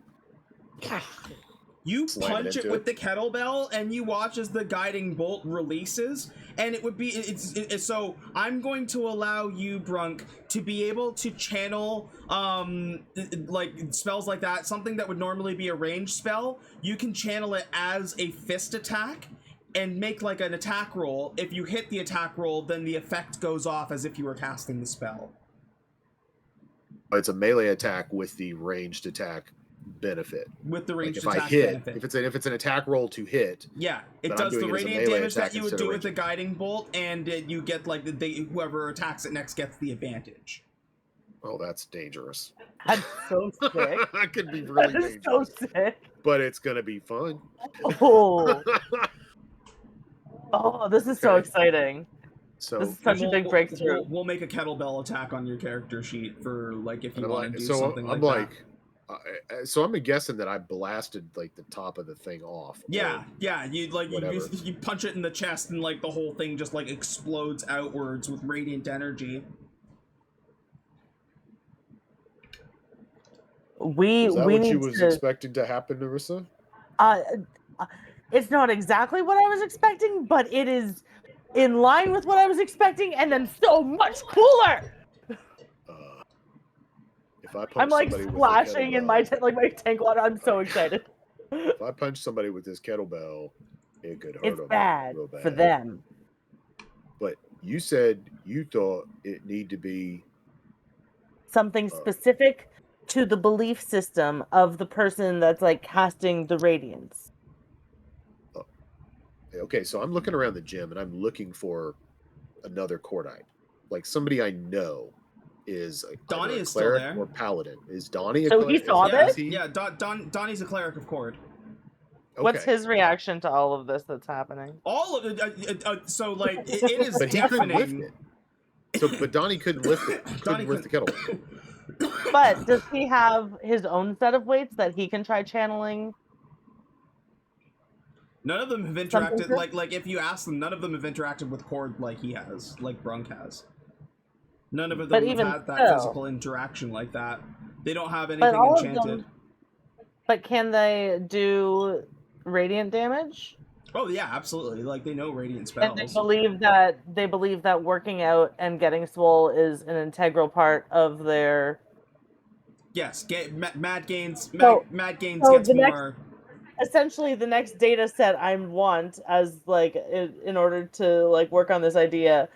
you punch it with the kettlebell, and you watch as the guiding bolt releases, and it would be it's so I'm going to allow you, Brunk, to be able to channel like spells like that, something that would normally be a ranged spell. You can channel it as a fist attack and make like an attack roll. If you hit the attack roll, then the effect goes off as if you were casting the spell. It's a melee attack with the ranged attack benefit. With the ranged like attack benefit. If it's an attack roll to hit, yeah, it does the radiant damage that you would do with the guiding bolt, and you get like whoever attacks it next gets the advantage. Oh, that's dangerous. That's so sick. That could be really dangerous. So sick. But it's gonna be fun. Oh, this is so exciting. So this is such a big breakthrough. We'll make a kettlebell attack on your character sheet for like if you want to do something like that. So I'm guessing that I blasted like the top of the thing off. Yeah, you punch it in the chest and like the whole thing just like explodes outwards with radiant energy. Is that what you was expecting to happen, Nerissa? It's not exactly what I was expecting, but it is in line with what I was expecting, and then so much cooler. If I punch I'm like somebody splashing in my my tank water. I'm so excited. If I punch somebody with this kettlebell, it could hurt them. It's bad real bad for them. But you said you thought it need to be something specific to the belief system of the person that's like casting the radiance. Okay, so I'm looking around the gym and I'm looking for another Cordite, like somebody I know is Donnie is still there or paladin. Is Donnie? So he saw this? Yeah, Donnie's a cleric of Cord. Okay. What's his reaction to all of this that's happening? All of it. So like it is but he couldn't lift deafening. it. So, but Donnie couldn't lift it. Couldn't lift the kettle. But does he have his own set of weights that he can try channeling? None of them have interacted like if you ask them, none of them have interacted with Cord like he has, like Brunk has. None of them have had that physical interaction like that. They don't have anything enchanted. But can they do radiant damage? Oh yeah, absolutely. Like they know radiant spells. And they believe that working out and getting swole is an integral part of their. Yes, Mad Gains gets more. Essentially, the next data set I want as like in order to like work on this idea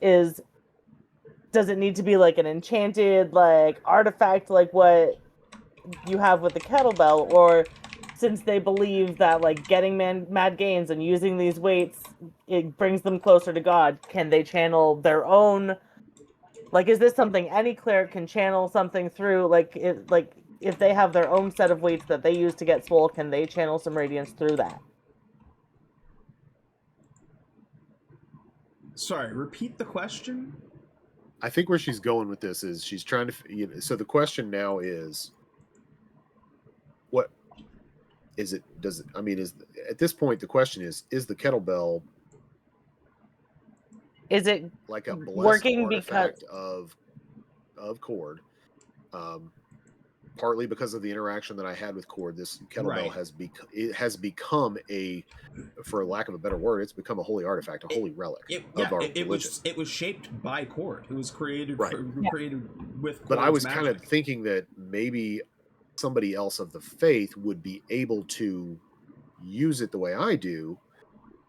is, does it need to be like an enchanted like artifact like what you have with the kettlebell, or since they believe that like getting mad gains and using these weights it brings them closer to God, can they channel their own? Like, is this something any cleric can channel something through? Like if they have their own set of weights that they use to get swole, can they channel some radiance through that? Sorry, repeat the question. I think where she's going with this is she's trying to. So the question now is, what is it? Does it? I mean, is at this point the question is the kettlebell? Is it like a blessed working artifact of Cord? Partly because of the interaction that I had with Cord, this kettlebell has become a, for lack of a better word, it's become a holy artifact, a holy relic of our religion. It was shaped by Cord. It was created created with Cord's But I was magic. kind of thinking that maybe somebody else of the faith would be able to use it the way I do,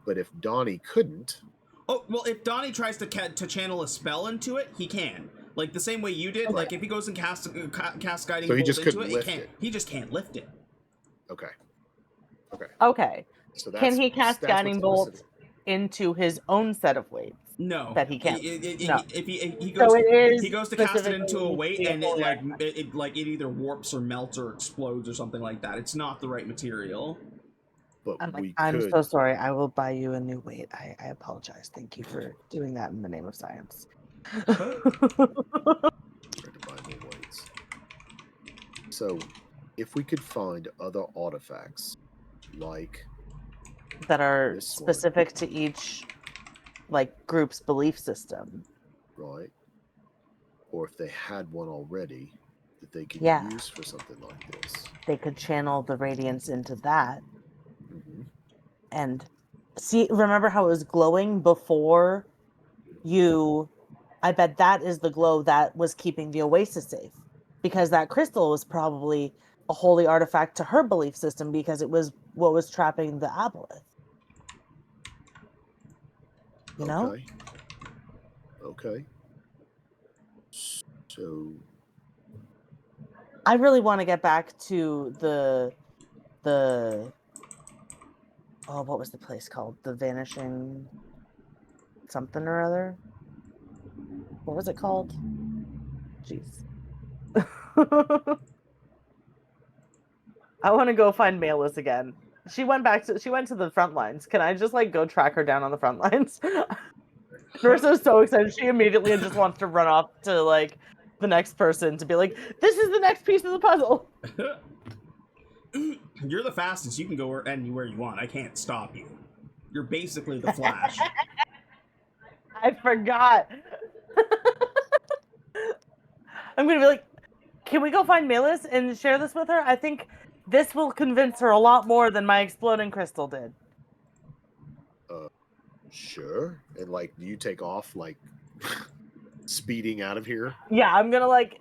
but if Donnie couldn't. Oh, well, if Donnie tries to channel a spell into it, he can. Like the same way you did. Okay. Like if he goes and casts guiding bolt into it, he just can't lift it. Okay. So can he cast guiding bolt into his own set of weights? No, that he can't. No. If he goes to cast it into a weight and it either warps or melts or explodes or something like that. It's not the right material. but I'm like, we I'm could. so sorry. I will buy you a new weight. I apologize. Thank you for doing that in the name of science. Try to buy more weights. So, if we could find other artifacts, like that are this specific to each like group's belief system. one, right? Or if they had one already that they could Yeah. use for something like this. They could channel the radiance into that Mm-hmm. and see. Remember how it was glowing before you? I bet that is the glow that was keeping the oasis safe, because that crystal was probably a holy artifact to her belief system because it was what was trapping the aboleth. You know? Okay. So I really want to get back to the oh, what was the place called? The Vanishing something or other. What was it called? Jeez. I want to go find Malus again. She went to the front lines. Can I just like go track her down on the front lines? Nerissa's so excited. She immediately just wants to run off to like the next person to be like, this is the next piece of the puzzle. You're the fastest. You can go anywhere you want. I can't stop you. You're basically the Flash. I forgot. I'm gonna be like, can we go find Malus and share this with her? I think this will convince her a lot more than my exploding crystal did. Sure. And like, do you take off like speeding out of here? Yeah, I'm gonna like.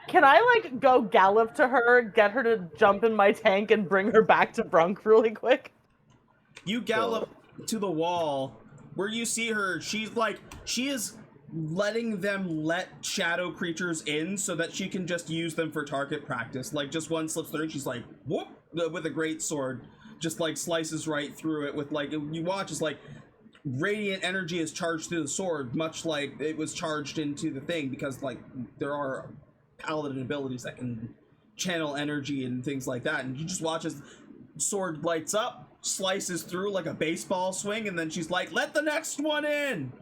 Can I like go gallop to her, get her to jump in my tank, and bring her back to Brunk really quick? You gallop to the wall where you see her. She is letting them let shadow creatures in so that she can just use them for target practice. Like, just one slips through and she's like, whoop, with a great sword, just like slices right through it with like, you watch as like radiant energy is charged through the sword, much like it was charged into the thing, because like there are paladin abilities that can channel energy and things like that, and you just watch as sword lights up, slices through like a baseball swing, and then she's like, let the next one in.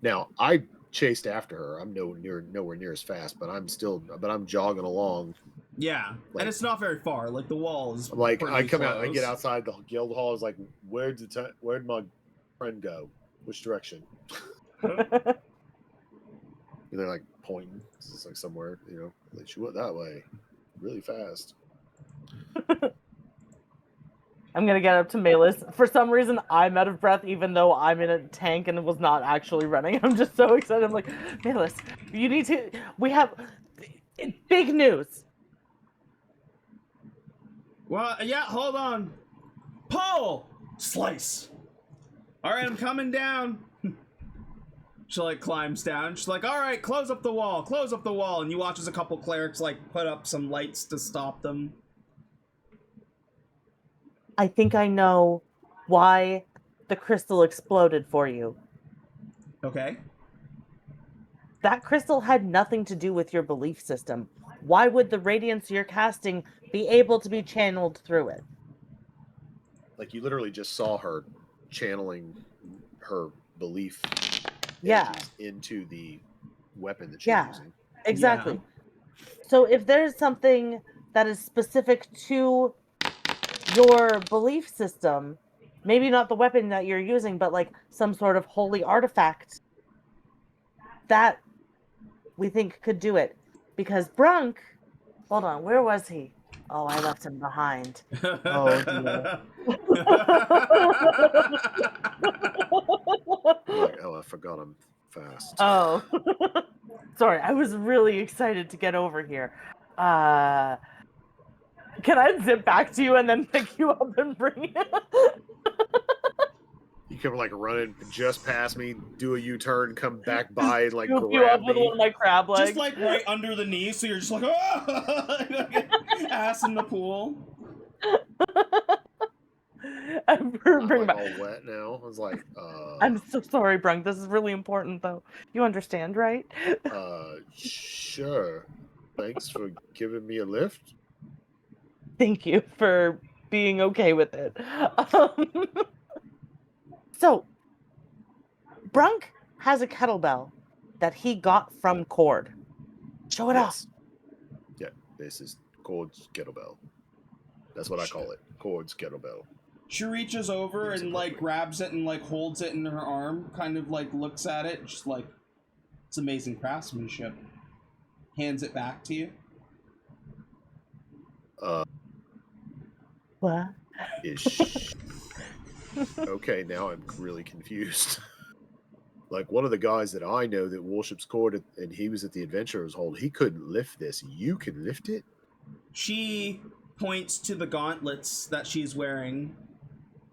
Now I chased after her. I'm nowhere near as fast, but I'm jogging along. Yeah, like, and it's not very far. Like the wall is like I come close. out, I get outside the guild hall. Is like, where'd my friend go? Which direction? And they're like pointing. It's like somewhere, like she went that way, really fast. I'm gonna get up to Malus. For some reason, I'm out of breath, even though I'm in a tank and was not actually running. I'm just so excited. I'm like, Malus, you need to. We have big news. Well, yeah, hold on. Pull! Slice! Alright, I'm coming down. She like climbs down. She's like, alright, close up the wall, close up the wall. And you watch as a couple clerics like put up some lights to stop them. I think I know why the crystal exploded for you. Okay. That crystal had nothing to do with your belief system. Why would the radiance you're casting be able to be channeled through it? Like, you literally just saw her channeling her belief into the weapon that she's using. Exactly. Yeah. So if there's something that is specific to your belief system, maybe not the weapon that you're using, but like some sort of holy artifact that we think could do it. Because Brunk, hold on, where was he? Oh, I left him behind. Oh dear. Like, I forgot I'm fast. Oh. Sorry, I was really excited to get over here. Can I zip back to you and then pick you up and bring you? You come like running just past me, do a U-turn, come back by and like Scoop you up grab with me. one of my crab legs. Just like right under the knee, so you're just like, oh! Ass in the pool. I'm bring like back. all wet now. I was like, I'm so sorry, Brunk. This is really important, though. You understand, right? Sure. Thanks for giving me a lift. Thank you for being okay with it. So, Brunk has a kettlebell that he got from Cord. Show it off. Yeah, this is Cord's kettlebell. That's what I call it. Cord's kettlebell. She reaches over and like grabs it and like holds it in her arm, kind of like looks at it, just like, it's amazing craftsmanship. Hands it back to you. What? Okay, now I'm really confused. Like, one of the guys that I know that worships Cord, and he was at the Adventurers Hold, he couldn't lift this. You can lift it? She points to the gauntlets that she's wearing,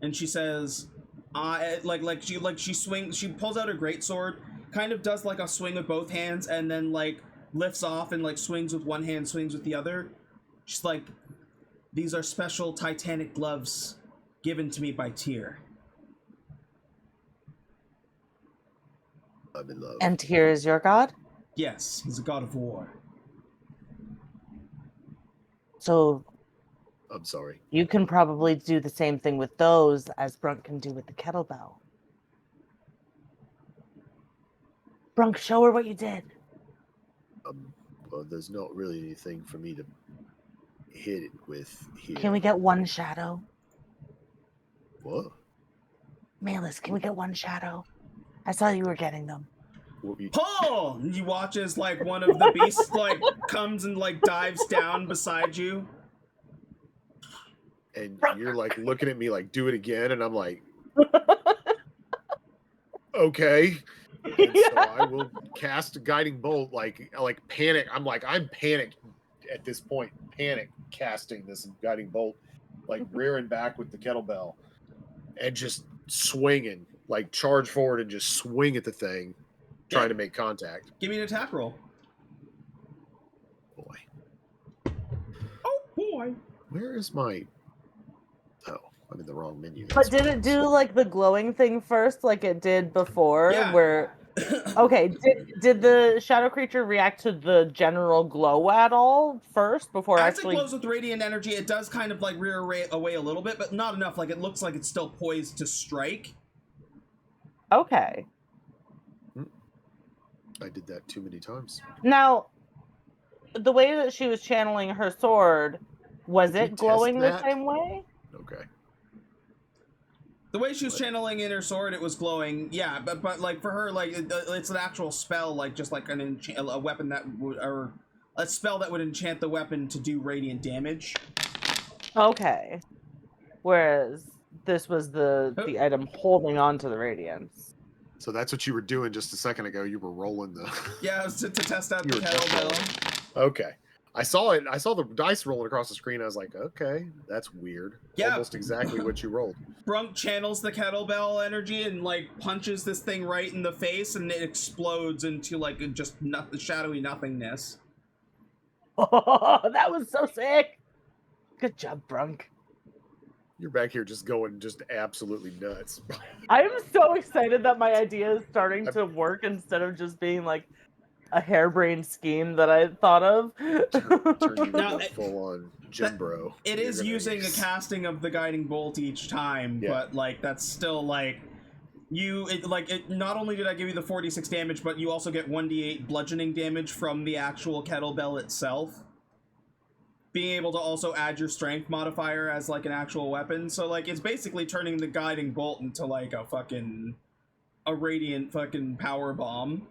and she says, she swings, she pulls out her greatsword, kind of does like a swing with both hands, and then like lifts off and like swings with one hand, swings with the other. She's like, these are special titanic gloves given to me by Tyr. I'm in love. And Tyr is your god? Yes, he's a god of war. So I'm sorry. you can probably do the same thing with those as Brunk can do with the kettlebell. Brunk, show her what you did. Well, there's not really anything for me to hit it with here. Can we get one shadow? What? Malus, can we get one shadow? I saw you were getting them. Pull! And you watch as like one of the beasts like comes and like dives down beside you. And you're like looking at me like, do it again, and I'm like, okay. And so I will cast a guiding bolt, like panic. I'm panicked at this point, panic casting this guiding bolt, like rearing back with the kettlebell, and just swinging, like charge forward and just swing at the thing, trying to make contact. Give me an attack roll. Boy. Oh boy. Where is my... Oh, I'm in the wrong menu. But did it do like the glowing thing first, like it did before? Yeah. Where, okay, did the shadow creature react to the general glow at all first before As actually? it glows with radiant energy, it does kind of like rear away a little bit, but not enough. Like it looks like it's still poised to strike. Okay. I did that too many times. Now, the way that she was channeling her sword, was Did you it glowing test the that? same way? Okay. The way she was channeling in her sword, it was glowing. Yeah, but like for her, like it's an actual spell, like just like a weapon that would, or a spell that would enchant the weapon to do radiant damage. Okay. Whereas this was the item holding on to the radiance. So that's what you were doing just a second ago. You were rolling the... Yeah, it was to test out You the were test kettlebell. Okay. I saw it. I saw the dice rolling across the screen. I was like, okay, that's weird. Yeah. Almost exactly what you rolled. Brunk channels the kettlebell energy and like punches this thing right in the face, and it explodes into like just shadowy nothingness. Oh, that was so sick! Good job, Brunk. You're back here just going just absolutely nuts. I am so excited that my idea is starting to work instead of just being like a harebrained scheme that I thought of. Turn you Now, into full-on gym bro. It is using a casting of the guiding bolt each time, but like that's still like not only did I give you the 46 damage, but you also get 1d8 bludgeoning damage from the actual kettlebell itself. Being able to also add your strength modifier as like an actual weapon, so like it's basically turning the guiding bolt into like a radiant fucking power bomb.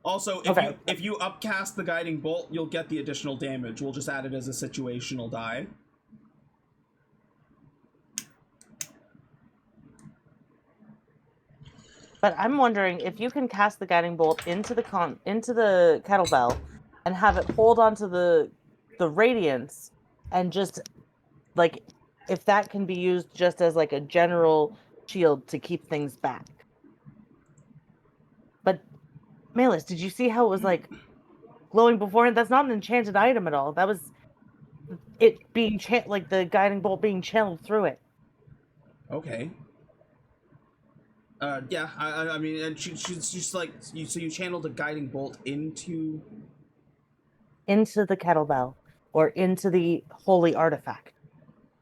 Also, if you upcast the guiding bolt, you'll get the additional damage. We'll just add it as a situational die. But I'm wondering if you can cast the guiding bolt into the kettlebell and have it hold onto the radiance, and just like if that can be used just as like a general shield to keep things back. But Malus, did you see how it was like glowing beforehand? That's not an enchanted item at all. That was it being like the guiding bolt being channeled through it. Okay. Yeah, I mean, and she's just like, so you channeled a guiding bolt into the kettlebell. or into the holy artifact.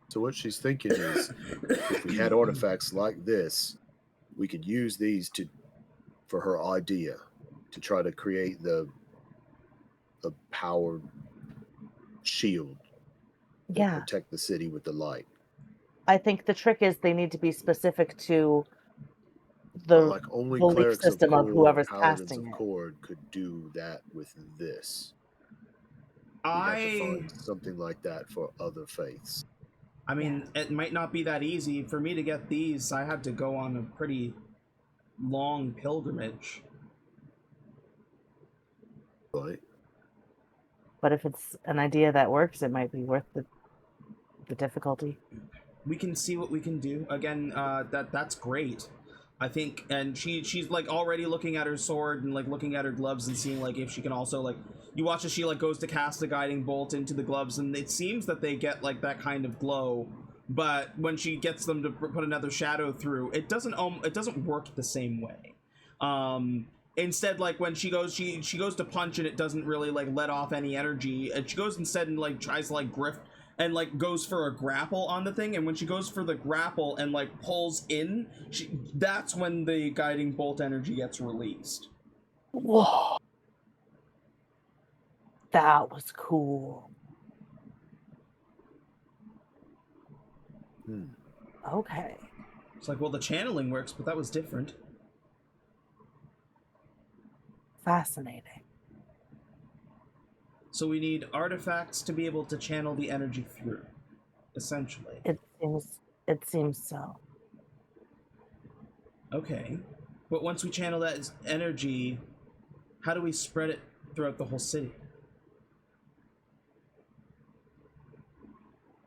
So what she's thinking is, if we had artifacts like this, we could use these for her idea to try to create the powered shield that Yeah. protect the city with the light. I think the trick is they need to be specific to But the like only belief clerics of system of Cord, whoever's paladins casting of it. Cord could do that with this. We have to find something like that for other faiths. I mean, it might not be that easy. For me to get these, I had to go on a pretty long pilgrimage. Right. But if it's an idea that works, it might be worth the difficulty. We can see what we can do. Again, that's great. I think, and she's like already looking at her sword and like looking at her gloves and seeing like if she can also like, you watch as she like goes to cast the guiding bolt into the gloves, and it seems that they get like that kind of glow, but when she gets them to put another shadow through, it doesn't work the same way. Instead, like when she goes to punch and it doesn't really like let off any energy, and she goes instead and like tries to like grift and like goes for a grapple on the thing, and when she goes for the grapple and like pulls in, that's when the guiding bolt energy gets released. Whoa. That was cool. Okay. It's like, well, the channeling works, but that was different. Fascinating. So we need artifacts to be able to channel the energy through, essentially. It seems so. Okay. But once we channel that energy, how do we spread it throughout the whole city?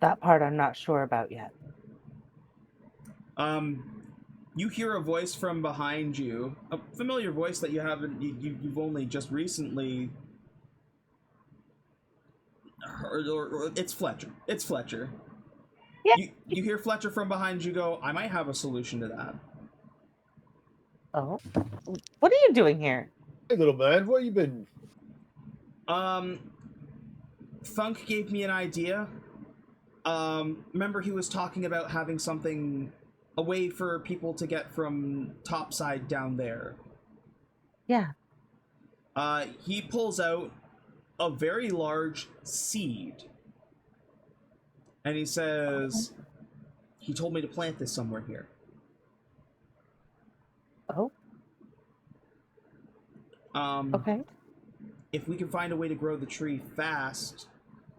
That part I'm not sure about yet. You hear a voice from behind you, a familiar voice that you've only just recently heard, or it's Fletcher. It's Fletcher. Yeah. You hear Fletcher from behind you go, I might have a solution to that. Oh. What are you doing here? Hey, little man, where you been? Thunk gave me an idea. Remember he was talking about having something, a way for people to get from topside down there. Yeah. He pulls out a very large seed. And he says, he told me to plant this somewhere here. Oh. Okay. If we can find a way to grow the tree fast,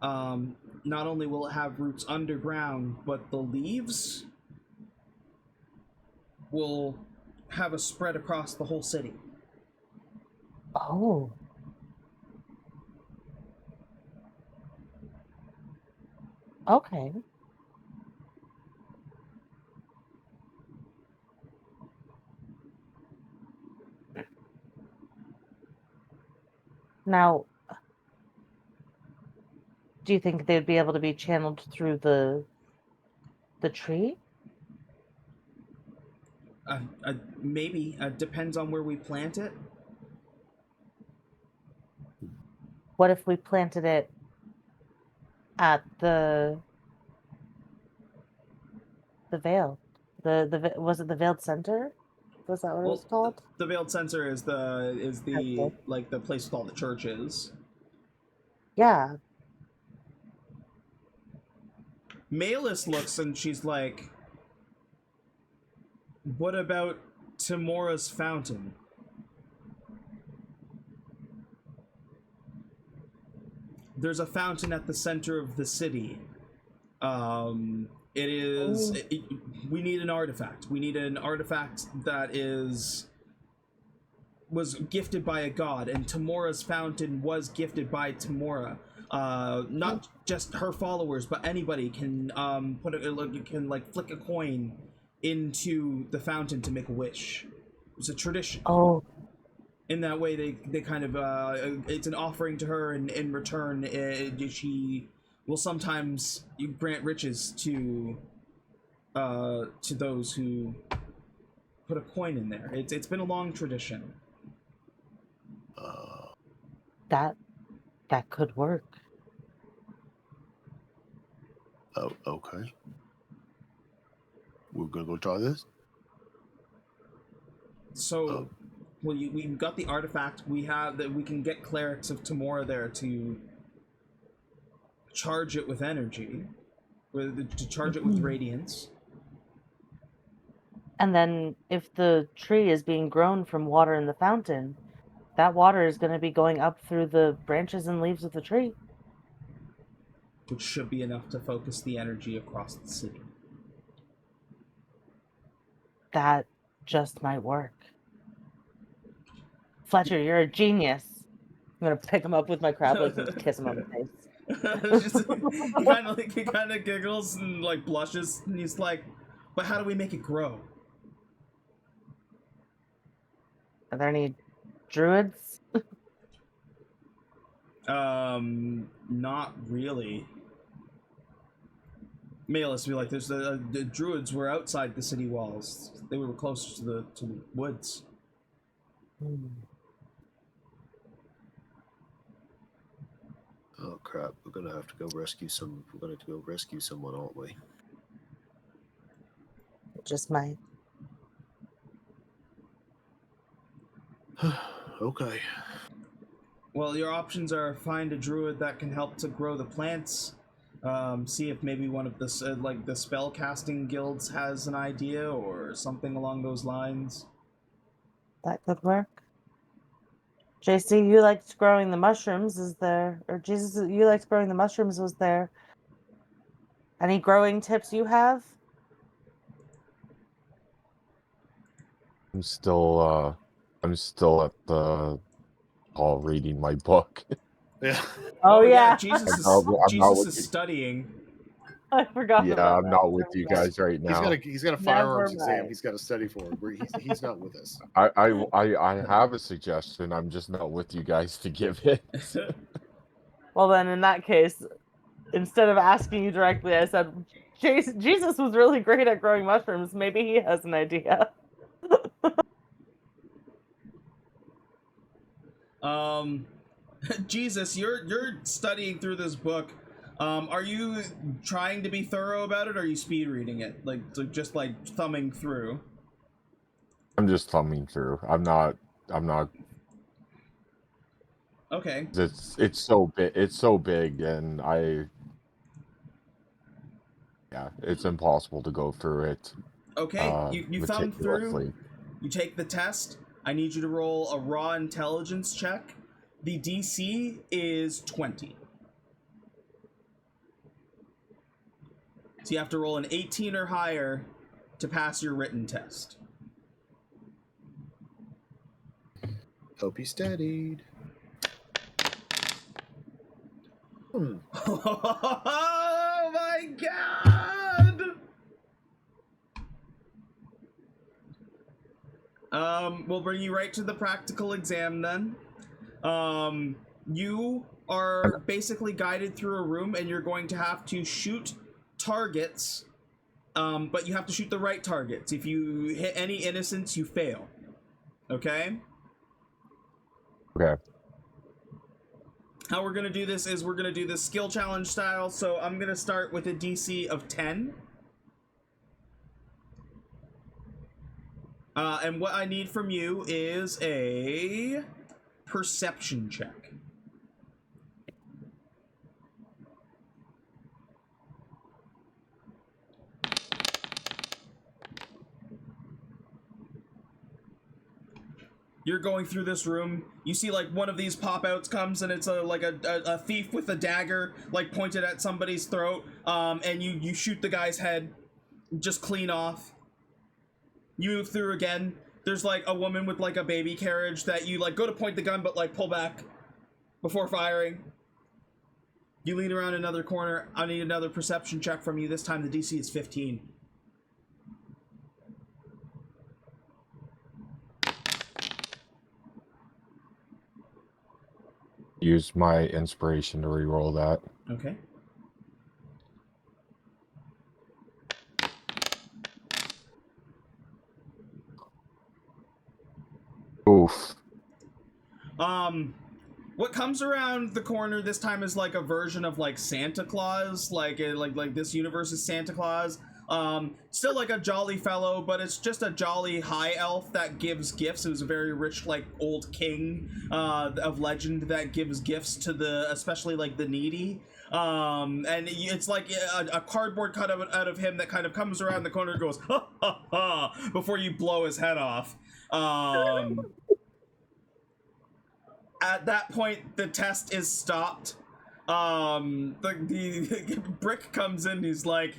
not only will it have roots underground, but the leaves will have a spread across the whole city. Oh. Okay. Now, do you think they'd be able to be channeled through the tree? Maybe. Depends on where we plant it. What if we planted it at the veil? Was it the veiled center? Was that what it was called? The veiled center is the Okay. like the place with all the churches. Yeah. Malus looks and she's like, what about Timora's fountain? There's a fountain at the center of the city. It is... we need an artifact. We need an artifact that was gifted by a god, and Timora's fountain was gifted by Timora. Not just her followers, but anybody can flick a coin into the fountain to make a wish. It's a tradition. Oh. In that way, they kind of it's an offering to her, and in return, she will sometimes grant riches to those who put a coin in there. It's been a long tradition. That could work. Oh, okay. We're gonna go try this. So, well, we've got the artifact. We have that. We can get clerics of Tamora there to charge it with energy, to charge it with radiance. And then if the tree is being grown from water in the fountain, that water is going to be going up through the branches and leaves of the tree. Which should be enough to focus the energy across the city. That just might work. Fletcher, you're a genius. I'm going to pick him up with my crab legs and kiss him on the face. He kind of giggles and like blushes, and he's like, "But how do we make it grow?" Are there any druids? Not really. Malus be like, "There's the druids were outside the city walls. They were closer to the woods." Oh crap! We're gonna have to go rescue some. We're gonna have to go rescue someone, aren't we? Just might. Okay. Well, your options are find a druid that can help to grow the plants. See if maybe one of the like the spell casting guilds has an idea or something along those lines. That could work. JC, you liked growing the mushrooms. Is there, or Jesus, you liked growing the mushrooms. Was there any growing tips you have? I'm still at the hall reading my book. Yeah. Oh yeah, Jesus is studying. I forgot. Yeah, about I'm that. not with you guys right now. He's got a firearms exam. He's got to study for. He's not with us. I have a suggestion. I'm just not with you guys to give it. Well, then in that case, instead of asking you directly, I said, Jesus was really great at growing mushrooms. Maybe he has an idea. Jesus, you're studying through this book. Are you trying to be thorough about it, or are you speed reading it, like just like thumbing through? I'm just thumbing through. I'm not. Okay. It's so big. It's so big, and it's impossible to go through it. Okay, you thumb through. Meticulously. You take the test. I need you to roll a raw intelligence check. The DC is 20. So you have to roll an 18 or higher to pass your written test. Hope he studied. Oh my god! We'll bring you right to the practical exam then. You are basically guided through a room, and you're going to have to shoot targets, but you have to shoot the right targets. If you hit any innocents, you fail. Okay? Okay. How we're gonna do this is we're gonna do this skill challenge style, so I'm gonna start with a DC of 10. And what I need from you is a perception check. You're going through this room. You see like one of these pop-outs comes, and it's a thief with a dagger like pointed at somebody's throat. And you shoot the guy's head, just clean off. You move through again. There's like a woman with like a baby carriage that you like go to point the gun, but like pull back before firing. You lean around another corner. I need another perception check from you. This time the DC is 15. Use my inspiration to reroll that. Okay. Oof. What comes around the corner this time is like a version of like Santa Claus, like this universe's Santa Claus. Still like a jolly fellow, but it's just a jolly high elf that gives gifts. It was a very rich, like, old king of legend that gives gifts to especially like the needy. And it's like a cardboard cut out of him that kind of comes around the corner and goes ha ha ha before you blow his head off. At that point, the test is stopped. The Brick comes in. He's like,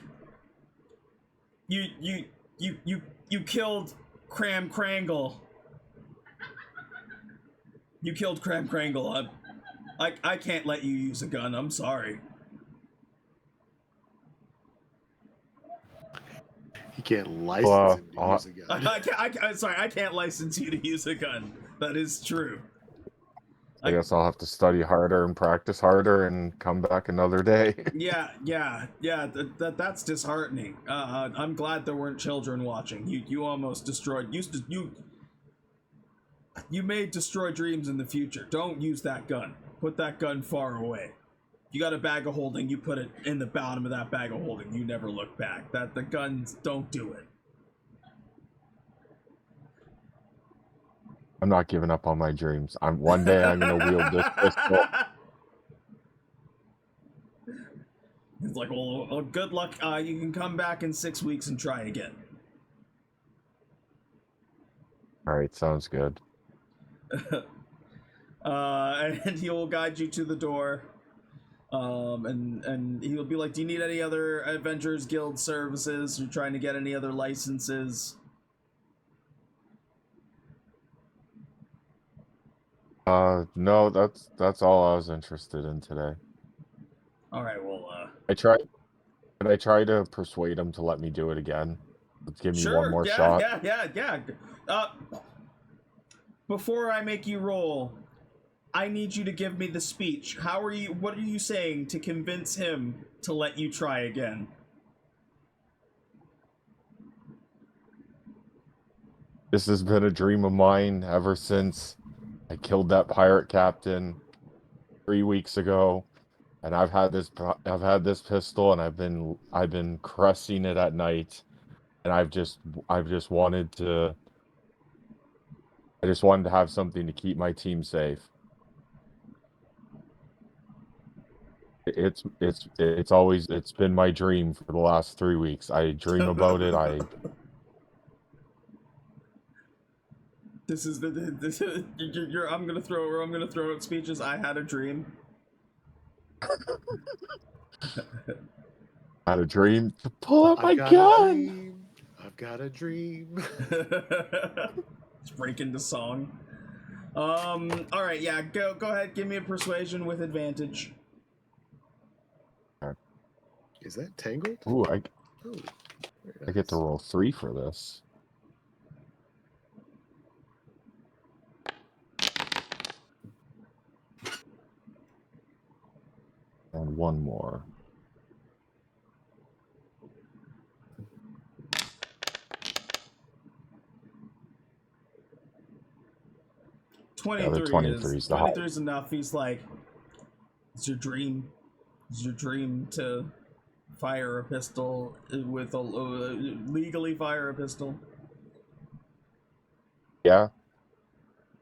You killed Cram Crangle. You killed Cram Crangle. I can't let you use a gun. I'm sorry. He can't license him to use a gun. I can't license you to use a gun. That is true. I guess I'll have to study harder and practice harder and come back another day. Yeah. That's disheartening. I'm glad there weren't children watching. You almost destroyed. You may destroy dreams in the future. Don't use that gun. Put that gun far away. You got a bag of holding. You put it in the bottom of that bag of holding. You never look back. The guns don't do it. I'm not giving up on my dreams. One day I'm gonna wield this pistol. It's like, well, good luck. You can come back in 6 weeks and try again. All right, sounds good. And he will guide you to the door. And he'll be like, do you need any other Avengers Guild services? You're trying to get any other licenses? No, that's all I was interested in today. All right, well, I try to persuade him to let me do it again. Let's give me one more shot. Yeah. Before I make you roll, I need you to give me the speech. What are you saying to convince him to let you try again? This has been a dream of mine ever since I killed that pirate captain 3 weeks ago, and I've had this pistol, and I've been caressing it at night, and I just wanted to have something to keep my team safe. It's been my dream for the last 3 weeks. I dream about it. I'm gonna throw out speeches. I had a dream. Had a dream to pull out my gun. I've got a dream. Let's break into song. All right, yeah. Go ahead. Give me a persuasion with advantage. Is that Tangled? Ooh, I get to roll 3 for this. And one more. Yeah, 23 is enough. He's like, it's your dream. It's your dream to fire a pistol with legally fire a pistol. Yeah.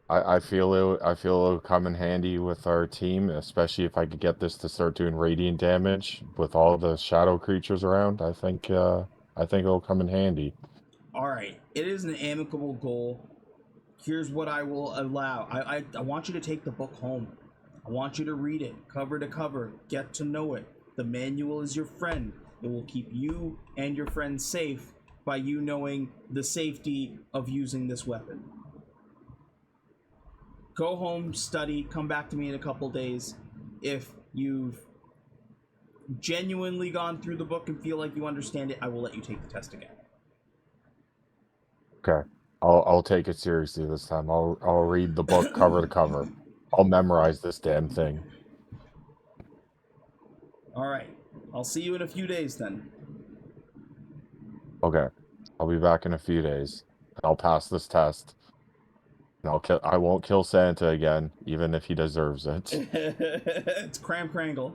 I feel it'll come in handy with our team, especially if I could get this to start doing radiant damage with all the shadow creatures around. I think it'll come in handy. All right, it is an amicable goal. Here's what I will allow. I want you to take the book home. I want you to read it cover to cover, get to know it. The manual is your friend. It will keep you and your friends safe by you knowing the safety of using this weapon. Go home, study, come back to me in a couple days. If you've genuinely gone through the book and feel like you understand it, I will let you take the test again. Okay. I'll take it seriously this time. I'll read the book cover to cover. I'll memorize this damn thing. All right. I'll see you in a few days then. Okay. I'll be back in a few days. I'll pass this test. I won't kill Santa again, even if he deserves it. It's Cram Crangle.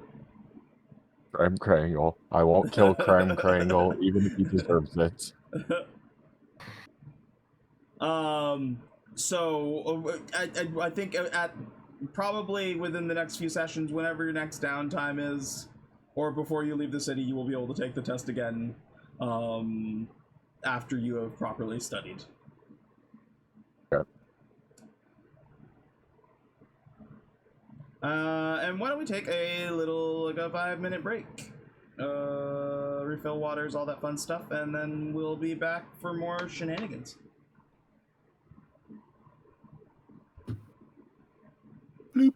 Cram Crangle. I won't kill Cram Crangle, even if he deserves it. So I think at probably within the next few sessions, whenever your next downtime is, or before you leave the city, you will be able to take the test again. After you have properly studied. Okay. And why don't we take a little, like a 5-minute break? Refill waters, all that fun stuff, and then we'll be back for more shenanigans. Bloop.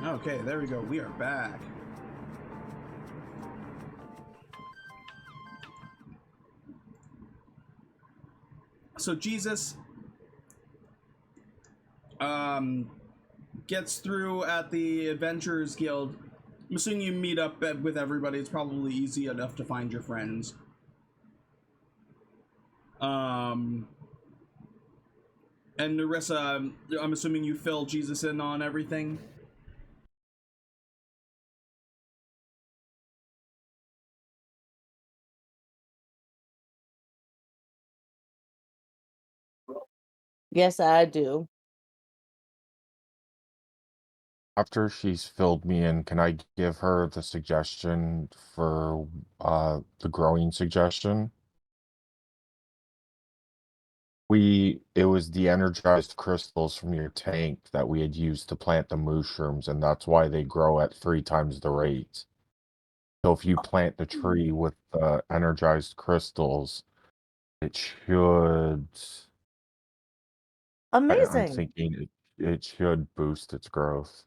Okay, there we go. We are back. So Jesus gets through at the Adventurers Guild. I'm assuming you meet up with everybody. It's probably easy enough to find your friends. And Nerissa, I'm assuming you fill Jesus in on everything. Yes, I do. After she's filled me in, can I give her the suggestion for the growing suggestion? It was the energized crystals from your tank that we had used to plant the mushrooms, and that's why they grow at 3 times the rate. So if you plant the tree with the energized crystals, it should. I'm Amazing. thinking it should boost its growth.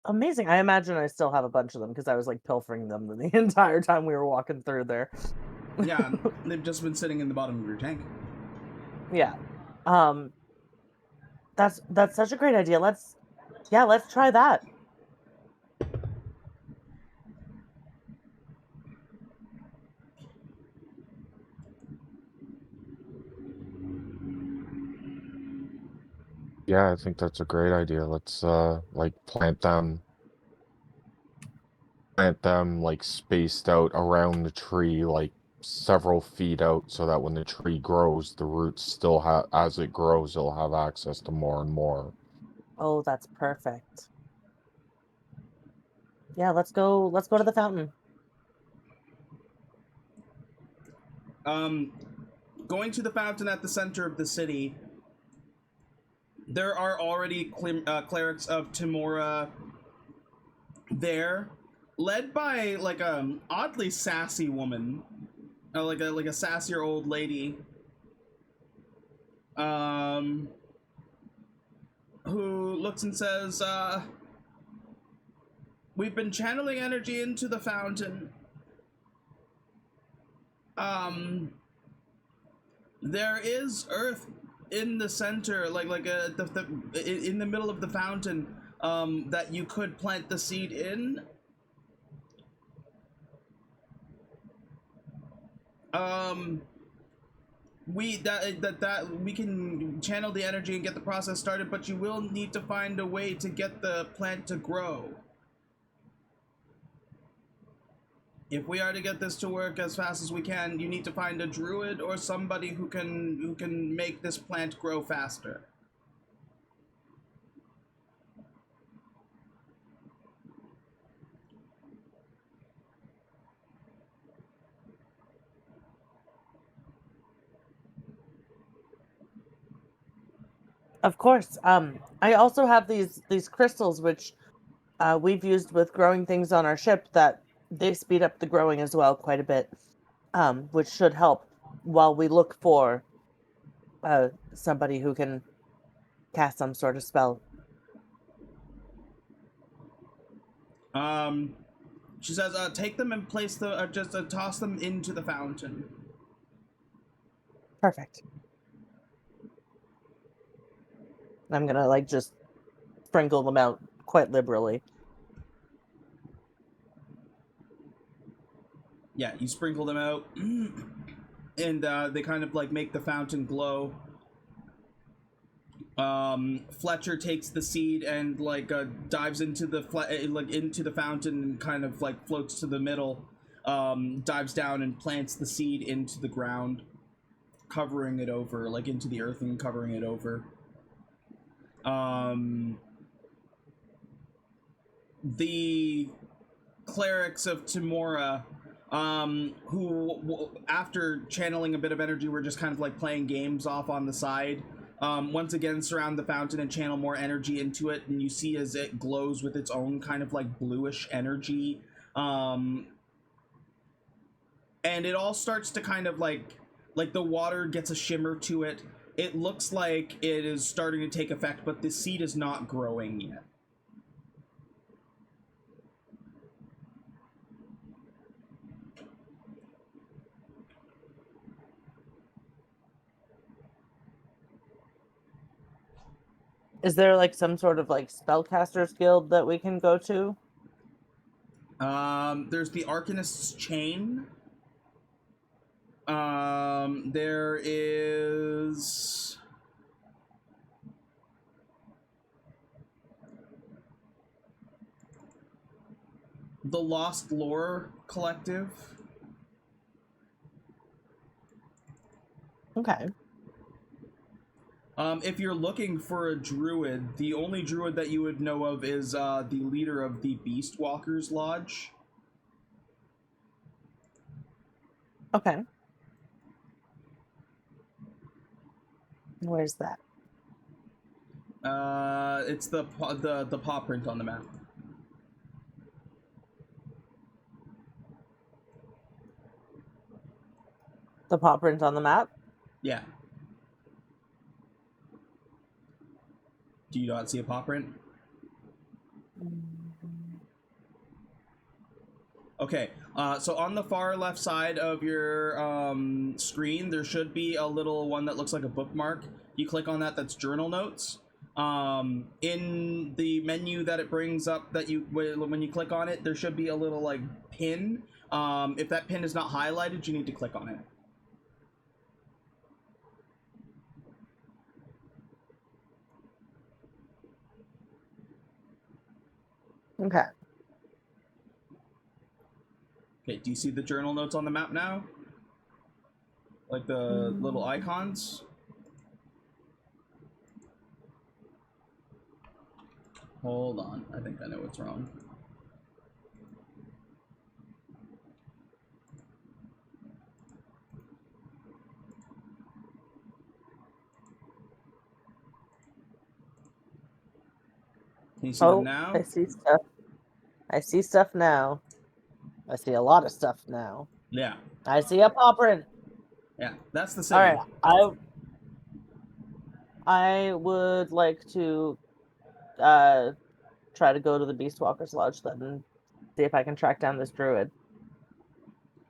Amazing. I imagine I still have a bunch of them because I was like pilfering them the entire time we were walking through there. Yeah, they've just been sitting in the bottom of your tank. Yeah. That's such a great idea. Let's try that. Yeah, I think that's a great idea. Let's like plant them like spaced out around the tree, like several feet out, so that when the tree grows, the roots still have, as it grows, it'll have access to more and more. Oh, that's perfect. Yeah, let's go to the fountain. Going to the fountain at the center of the city, there are already clerics of Timora there, led by like a oddly sassy woman, like a sassier old lady, who looks and says, "We've been channeling energy into the fountain. There is earth in the center, in the middle of the fountain, that you could plant the seed in. We can channel the energy and get the process started, but you will need to find a way to get the plant to grow. If we are to get this to work as fast as we can, you need to find a druid or somebody who can make this plant grow faster." Of course. I also have these crystals which we've used with growing things on our ship that they speed up the growing as well quite a bit, which should help while we look for somebody who can cast some sort of spell. She says, "Take them and place the just toss them into the fountain." Perfect. I'm gonna like just sprinkle them out quite liberally. Yeah, you sprinkle them out, and they kind of like make the fountain glow. Fletcher takes the seed and like dives into the into the fountain and kind of like floats to the middle, dives down and plants the seed into the ground, covering it over, like into the earth and covering it over. The clerics of Timora, who after channeling a bit of energy were just kind of like playing games off on the side, once again surround the fountain and channel more energy into it, and you see as it glows with its own kind of like bluish energy, and it all starts to kind of like the water gets a shimmer to it. It looks like it is starting to take effect, but the seed is not growing yet. Is there like some sort of like spellcasters guild that we can go to? There's the Arcanist's Chain. There is the Lost Lore Collective. Okay. If you're looking for a druid, the only druid that you would know of is the leader of the Beast Walkers Lodge. Okay. Where's that? It's the paw print on the map. The paw print on the map? Yeah. Do you not see a paw print? Okay, so on the far left side of your screen, there should be a little one that looks like a bookmark. You click on that, that's journal notes. In the menu that it brings up, that when you click on it, there should be a little like pin. If that pin is not highlighted, you need to click on it. Okay. Okay, do you see the journal notes on the map now? Like the little icons? Hold on, I think I know what's wrong. Can you see them now? I see stuff. I see stuff now. I see a lot of stuff now. Yeah. I see a paw print. Yeah, that's the city. All right, I would like to try to go to the Beast Walkers Lodge then and see if I can track down this druid.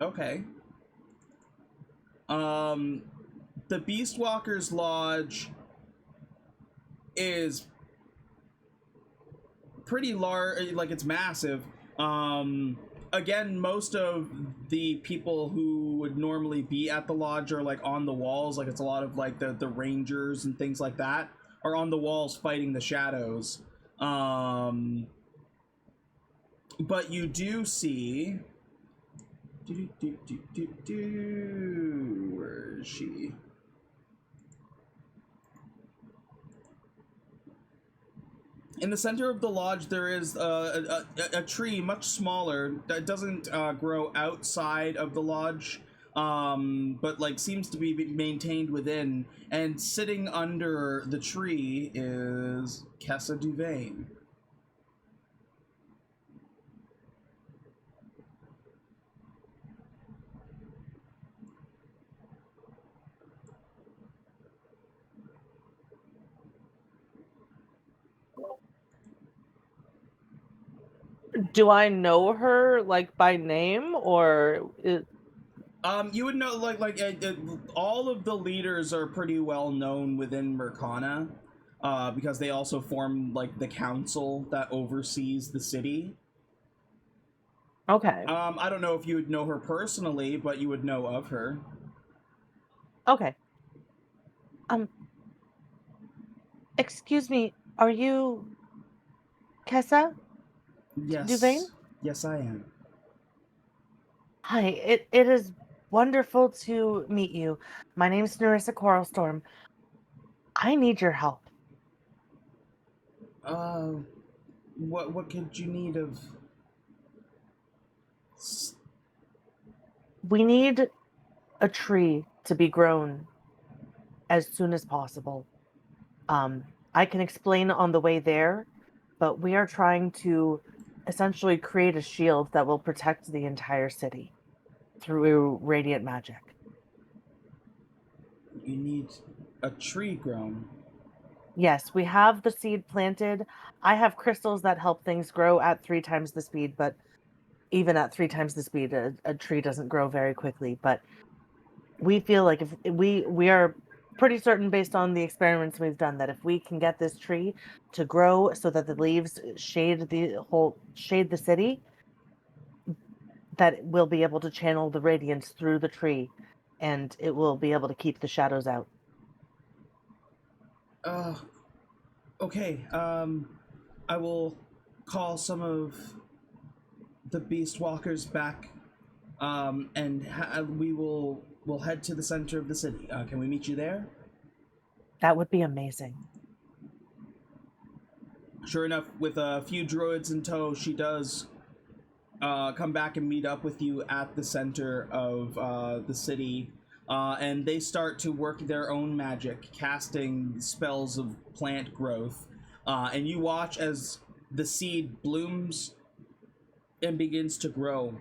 Okay. The Beast Walkers Lodge is pretty large, like it's massive. Again, most of the people who would normally be at the lodge are like on the walls, like it's a lot of like the rangers and things like that are on the walls fighting the shadows. But you do see where is she? In the center of the lodge, there is a tree much smaller that doesn't grow outside of the lodge, but like seems to be maintained within. And sitting under the tree is Kessa Duvain. Do I know her like by name or? You would know like all of the leaders are pretty well known within Merkana, because they also form like the council that oversees the city. Okay. I don't know if you would know her personally, but you would know of her. Okay. Excuse me, are you Kessa? Yes. Duvain? Yes, I am. Hi, it is wonderful to meet you. My name's Nerissa Coralstorm. I need your help. What could you need of? We need a tree to be grown as soon as possible. I can explain on the way there, but we are trying to essentially create a shield that will protect the entire city through radiant magic. You need a tree grown. Yes, we have the seed planted. I have crystals that help things grow at 3 times the speed, but even at 3 times the speed, a tree doesn't grow very quickly. But we feel like if we are pretty certain, based on the experiments we've done, that if we can get this tree to grow so that the leaves shade the city, that we'll be able to channel the radiance through the tree, and it will be able to keep the shadows out. Okay. I will call some of the beast walkers back, and we'll head to the center of the city. Can we meet you there? That would be amazing. Sure enough, with a few druids in tow, she does come back and meet up with you at the center of the city, and they start to work their own magic, casting spells of plant growth, and you watch as the seed blooms and begins to grow.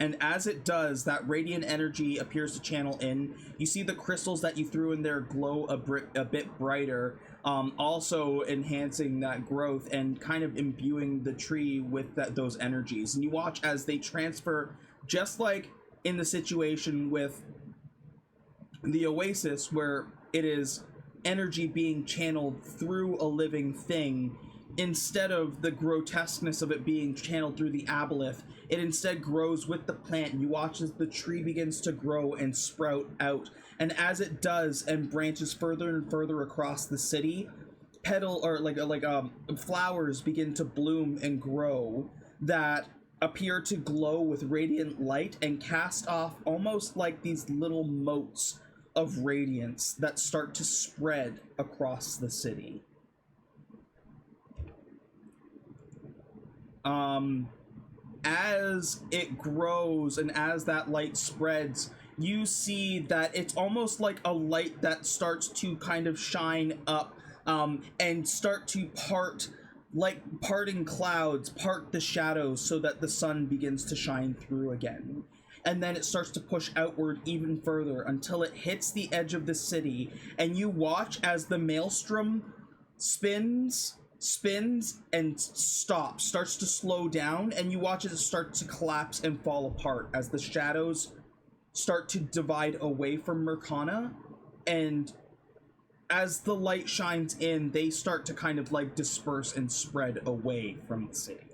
And as it does, that radiant energy appears to channel in. You see the crystals that you threw in there glow a bit brighter, also enhancing that growth and kind of imbuing the tree with those energies. And you watch as they transfer, just like in the situation with the Oasis, where it is energy being channeled through a living thing. Instead of the grotesqueness of it being channeled through the aboleth, it instead grows with the plant. You watch as the tree begins to grow and sprout out. And as it does and branches further and further across the city, flowers begin to bloom and grow that appear to glow with radiant light and cast off almost like these little motes of radiance that start to spread across the city. As it grows and as that light spreads, you see that it's almost like a light that starts to kind of shine up, and start to part, like parting clouds, part the shadows so that the sun begins to shine through again. And then it starts to push outward even further until it hits the edge of the city, and you watch as the maelstrom spins and starts to slow down, and you watch as it starts to collapse and fall apart as the shadows start to divide away from Merkana, and as the light shines in, they start to kind of like disperse and spread away from the city.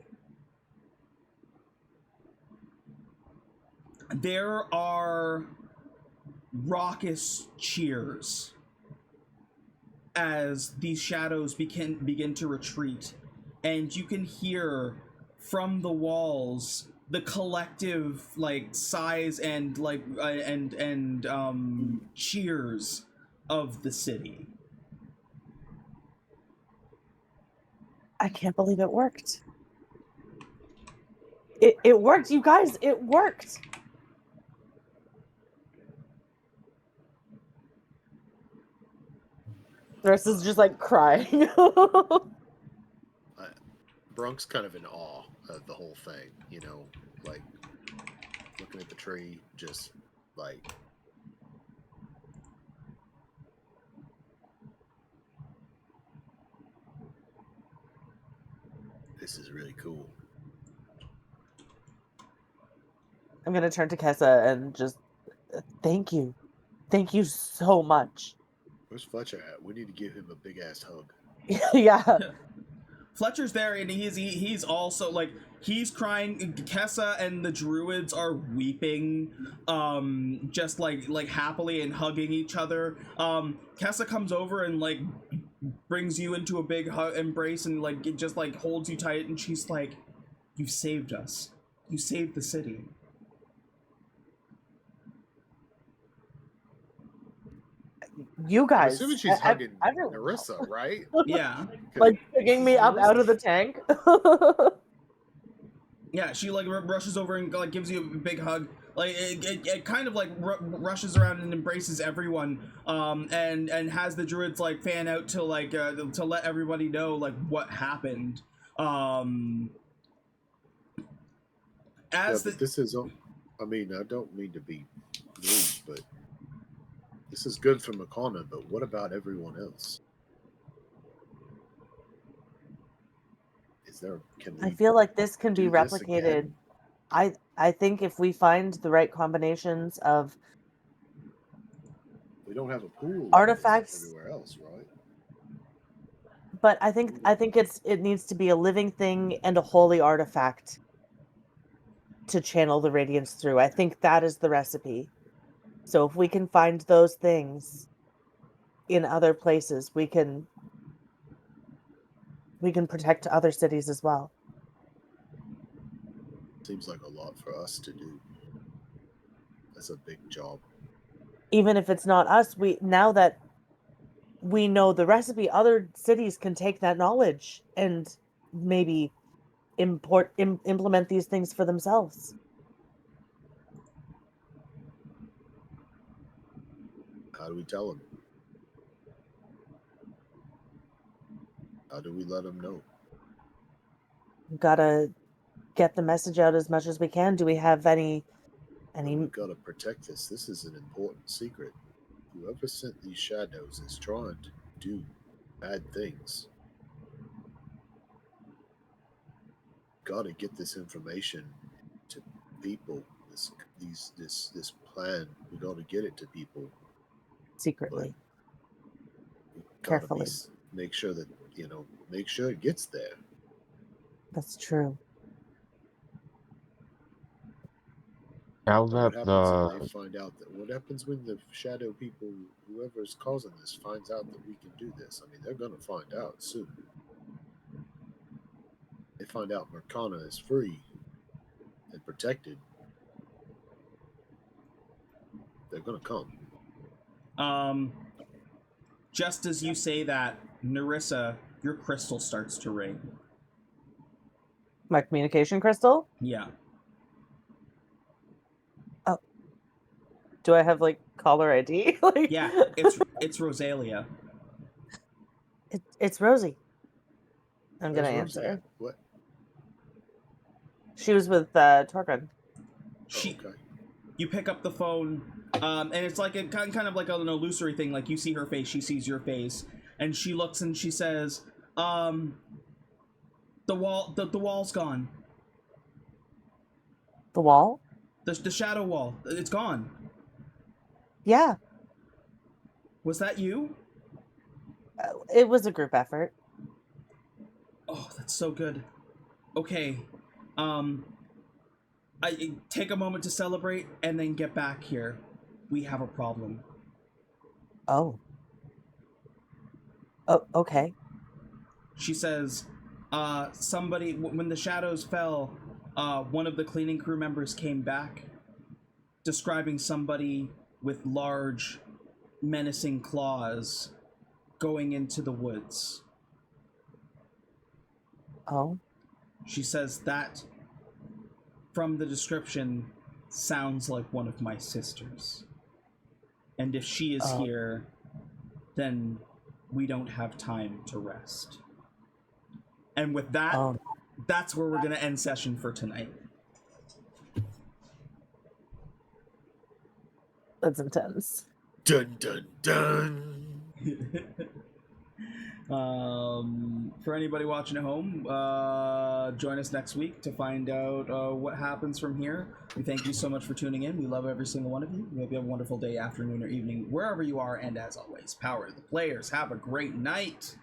There are raucous cheers as these shadows begin to retreat, and you can hear from the walls the collective like sighs and cheers of the city. I can't believe it worked. It worked, you guys. It worked. Nerissa's just like crying. Brunk's kind of in awe of the whole thing, you know, like looking at the tree, just like this is really cool. I'm gonna turn to Kessa and just thank you so much. Where's Fletcher at? We need to give him a big ass hug. Yeah. Fletcher's there, and he's also like he's crying. Kessa and the druids are weeping, just like happily and hugging each other. Kessa comes over and like brings you into a big embrace and like it just like holds you tight, and she's like, "You've saved us. You saved the city." You guys. I'm assuming she's hugging everyone. Nerissa, right? Yeah. Like picking me up out of the tank. Yeah, she like rushes over and like gives you a big hug. Like it kind of like rushes around and embraces everyone, and has the druids like fan out to like to let everybody know like what happened. This is, I mean, I don't mean to be rude, but this is good for Merkana, but what about everyone else? I feel like this can be replicated. I think if we find the right combinations of we don't have a pool. Artifacts everywhere else, right? But I think it needs to be a living thing and a holy artifact to channel the radiance through. I think that is the recipe. So if we can find those things in other places, we can protect other cities as well. Seems like a lot for us to do. That's a big job. Even if it's not us, now that we know the recipe, other cities can take that knowledge and maybe implement these things for themselves. How do we tell them? How do we let them know? We've gotta get the message out as much as we can. Do we have any? We've got to protect this. This is an important secret. Whoever sent these shadows is trying to do bad things. Got to get this information to people. This plan. We got to get it to people Secretly, carefully. Carefully. Make sure that make sure it gets there. That's true. Now What that happens if they find out that? What happens when the shadow people, whoever's causing this, finds out that we can do this? I mean, they're going to find out soon. They find out Merkana is free and protected. They're going to come. Just as you say that, Nerissa, your crystal starts to ring. My communication crystal? Yeah. Oh. Do I have caller ID? Yeah, it's Rosalia. It's Rosie. I'm Where's gonna Rosie answer. at? What? She was with Torgren. Okay. You pick up the phone, and it's like a kind of like an illusory thing. Like you see her face, she sees your face, and she looks and she says, "The wall's gone. The wall? The shadow wall. It's gone." Yeah. Was that you? It was a group effort. Oh, that's so good. Okay. I take a moment to celebrate and then get back here. We have a problem. Oh, okay. She says, somebody, when the shadows fell, one of the cleaning crew members came back, describing somebody with large, menacing claws going into the woods. Oh. She says that, from the description, sounds like one of my sisters. And if she is here, then we don't have time to rest. And with that, that's where we're going to end session for tonight. That's intense. Dun, dun, dun. For anybody watching at home, join us next week to find out what happens from here. We thank you so much for tuning in. We love every single one of you. We hope you have a wonderful day, afternoon, or evening, wherever you are. And as always, power to the players. Have a great night.